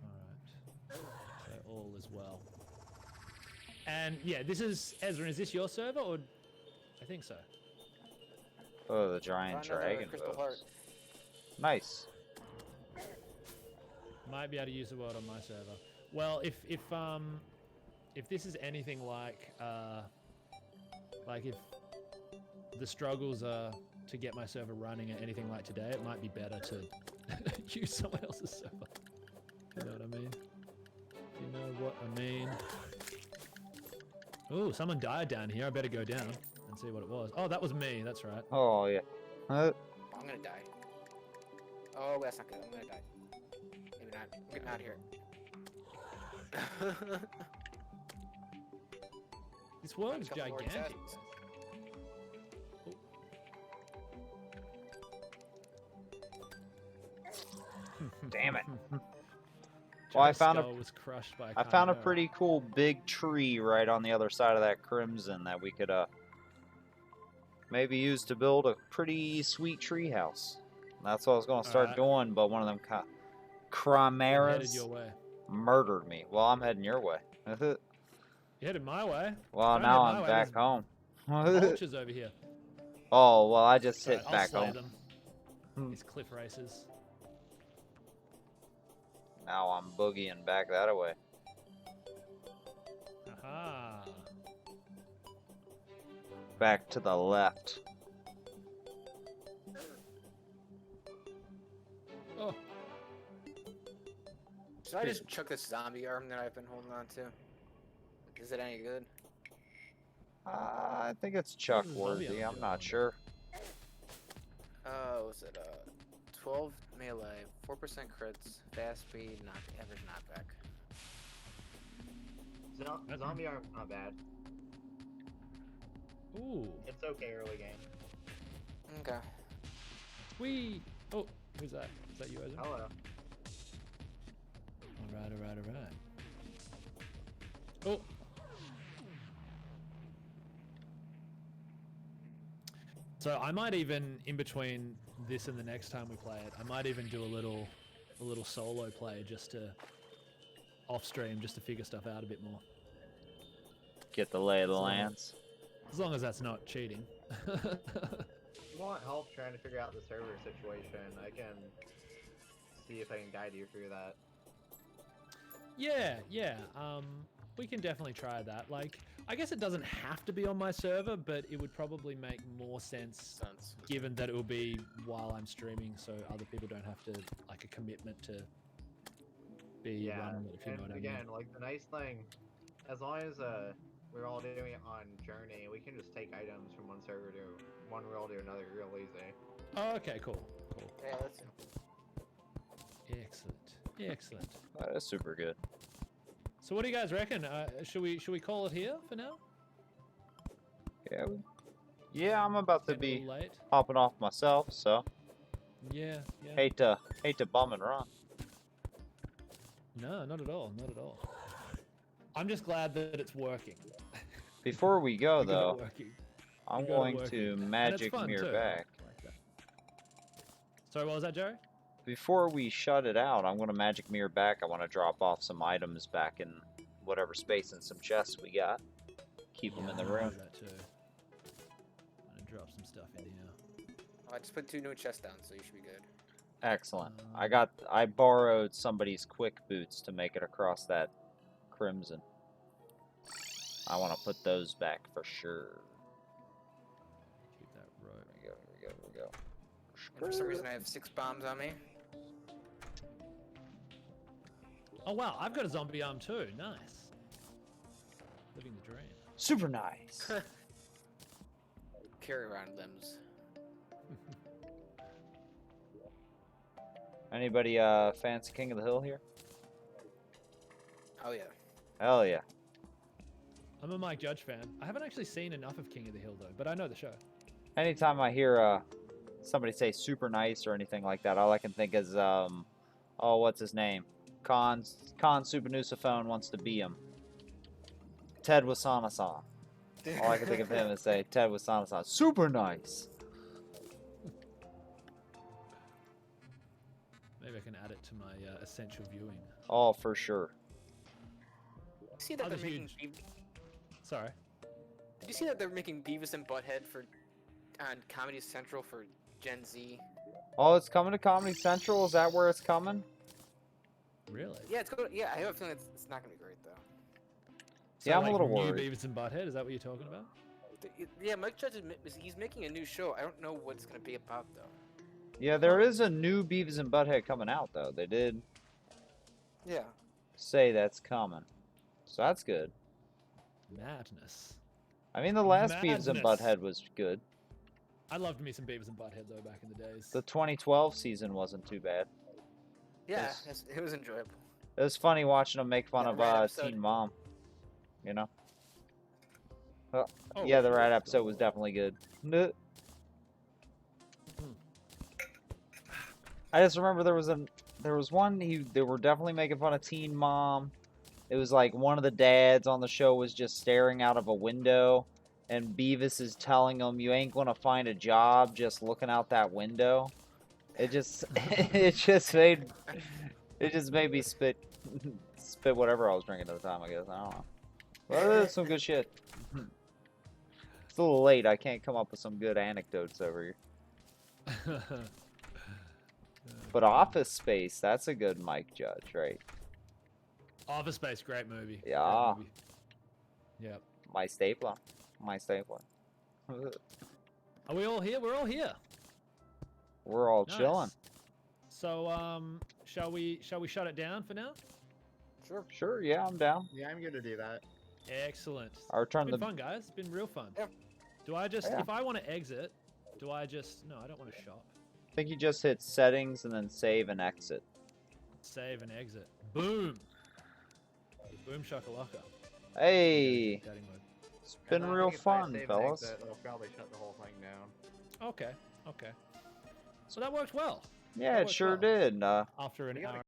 B: Alright. So all is well. And yeah, this is... Ezra, is this your server, or... I think so.
A: Oh, the giant
F: Another
A: dragon
F: crystal
A: boats.
F: heart.
A: Nice.
B: Might be able to use the word on my server. Well, if this is anything like if the struggles are to get my server running at anything like today, it might be better to use someone else's server. You know what I mean? You know what I mean? Oh, someone died down here. I better go down and see what it was. Oh, that was me. That's right.
A: Oh yeah.
F: I'm gonna die. Oh, that's not good. I'm gonna die. Maybe not. I'm getting out of here.
B: This world is
F: Couple more
B: gigantic.
F: chests.
A: Damn it.
B: Joe's
A: Well, I found
B: skull was crushed by
A: I found a
B: chimera.
A: pretty cool big tree right on the other side of that crimson that we could maybe use to build a pretty sweet tree house. That's what I was going to start
B: Alright.
A: doing, but one of them
B: I'm headed
A: chimeras
B: your way.
A: murdered me. Well, I'm heading your way.
B: You headed my way.
A: Well,
B: Don't
A: now
B: head my
A: I'm
B: way,
A: back
B: there's-
A: home.
B: Vultures over here.
A: Oh, well, I just
B: Right,
A: hit
B: I'll
A: back
B: slay
A: home.
B: them.
A: Hmm.
B: These cliff racers.
A: Now I'm boogieing back that way.
B: Aha.
A: Back to the left.
B: Oh,
F: Should I just chuck this zombie arm that I've been holding on to? Is it any good?
A: I think it's Chuck
B: does zombie
A: worthy.
B: arm
A: I'm
B: do?
A: not sure.
F: Was it 12 melee, 4% crits, fast speed, average knockback.
E: Zombie arm's not bad.
B: ooh.
E: It's okay early game.
F: Okay.
B: Wee. Oh, who's that? Is that you, Ezra?
E: Hello.
B: Alright. Oh. So I might even, in between this and the next time we play it, I might even do a little solo play just to off stream, just to figure stuff out a bit more.
A: Get the lay of the
B: So-
A: lands.
B: As long as that's not cheating.
E: If you want help trying to figure out the server situation, I can see if I can guide you through that.
B: Yeah. We can definitely try that. Like, I guess it doesn't have to be on my server, but it would probably make more sense given that it will be while I'm streaming, so other people don't have to, like, a commitment to be
E: Yeah,
B: running it, if you know
E: and
B: what I
E: again,
B: mean.
E: like the nice thing, as long as we're all doing it on Journey, we can just take items from one server to one world to another real easy.
B: Oh, okay, cool.
F: Yeah, that's
B: Excellent.
A: That is super good.
B: So what do you guys reckon? Should we call it here for now?
A: Yeah, I'm about to
B: Getting a
A: be
B: little late.
A: hopping off myself, so
B: Yeah.
A: hate to bum and run.
B: No, not at all. I'm just glad that it's working.
A: Before we go
B: We got it
A: though,
B: working.
A: I'm
B: We got it
A: going
B: working.
A: to
B: And it's
A: magic
B: fun,
A: mirror
B: too.
A: back.
B: I like that. Sorry, what was that, Joe?
A: Before we shut it out, I'm going to magic mirror back. I want to drop off some items back in whatever space and some chests we got. Keep them in the
B: I'm gonna
A: room.
B: do that too. I'm gonna drop some stuff in here.
F: I just put 2 new chests down, so you should be good.
A: Excellent. I borrowed somebody's quick boots to make it across that crimson. I want to put those back for sure.
B: Keep that rope.
A: Here we go.
F: And for some reason, I have 6 bombs on me.
B: Oh wow, I've got a zombie arm too. Nice. Living the dream.
A: Super nice.
F: Carry around limbs.
A: Anybody fancy King of the Hill here?
F: Oh yeah.
A: Hell yeah.
B: I'm a Mike Judge fan. I haven't actually seen enough of King of the Hill though, but I know the show.
A: Anytime I hear somebody say super nice or anything like that, all I can think is oh, what's his name? Khan Supanusaphone wants to be him. Ted Wasana-san. All I can think of him is say Ted Wasana-san. Super nice.
B: Maybe I can add it to my essential viewing.
A: Oh, for sure.
F: See that
B: Other
F: they're making.
B: huge- Sorry.
F: Did you see that they're making Beavis and Butthead on Comedy Central for Gen Z?
A: Oh, it's coming to Comedy Central? Is that where it's coming?
B: Really?
F: Yeah, it's good. Yeah, I have a feeling it's not gonna be great though.
B: So,
A: Yeah, I'm a
B: like,
A: little
B: new
A: worried.
B: Beavis and Butthead. Is that what you're talking about?
F: Yeah, Mike Judge he's making a new show. I don't know what it's gonna be about though.
A: Yeah, there is a new Beavis and Butthead coming out, though. They did
F: Yeah.
A: say that's coming. So that's good.
B: Madness.
A: I mean, the last Beavis and
B: Madness.
A: Butthead was good.
B: I loved me some Beavis and Butthead though back in the days.
A: The 2012 season wasn't too bad.
F: Yeah,
A: Yes.
F: it was enjoyable.
A: It was funny watching them make fun
F: Yeah,
A: of
F: the rat episode.
A: Teen Mom. You know?
B: Oh,
A: Yeah, the
B: sure.
A: rat episode was definitely good. Nuh. I just remember there was one they were definitely making fun of Teen Mom. It was like one of the dads on the show was just staring out of a window, and Beavis is telling him, "You ain't gonna find a job just looking out that window." It just it just made me spit whatever I was drinking at the time. I guess I don't know. But it's some good shit. It's a little late. I can't come up with some good anecdotes over here. But Office Space, that's a good Mike Judge, right?
B: Office Space, great movie. Great
A: Yeah.
B: movie. Yep.
A: My stapler. My stapler.
B: Are we all here? We're all here.
A: We're all
B: Nice.
A: chilling.
B: So, shall we shut it down for now?
F: Sure.
A: Sure, yeah, I'm down.
E: Yeah, I'm gonna do that.
B: Excellent.
A: I'll return
B: It's
A: the
B: been fun, guys. It's been real fun.
F: Yeah.
B: Do I just,
A: Yeah.
B: if I want to exit, do I just, no, I don't want to shop.
A: I think you just hit settings and then save and exit.
B: Save and exit. Boom. Boom shakalaka.
A: Hey,
B: Daddy mode.
A: it's been
E: And I
A: real
E: think if I
A: fun,
E: save and
A: fellas.
E: exit, it'll probably shut the whole thing down.
B: Okay. Okay. So that worked well.
A: Yeah,
B: That
A: it
B: worked
A: sure
B: well.
A: did.
B: After an
E: We got
B: hour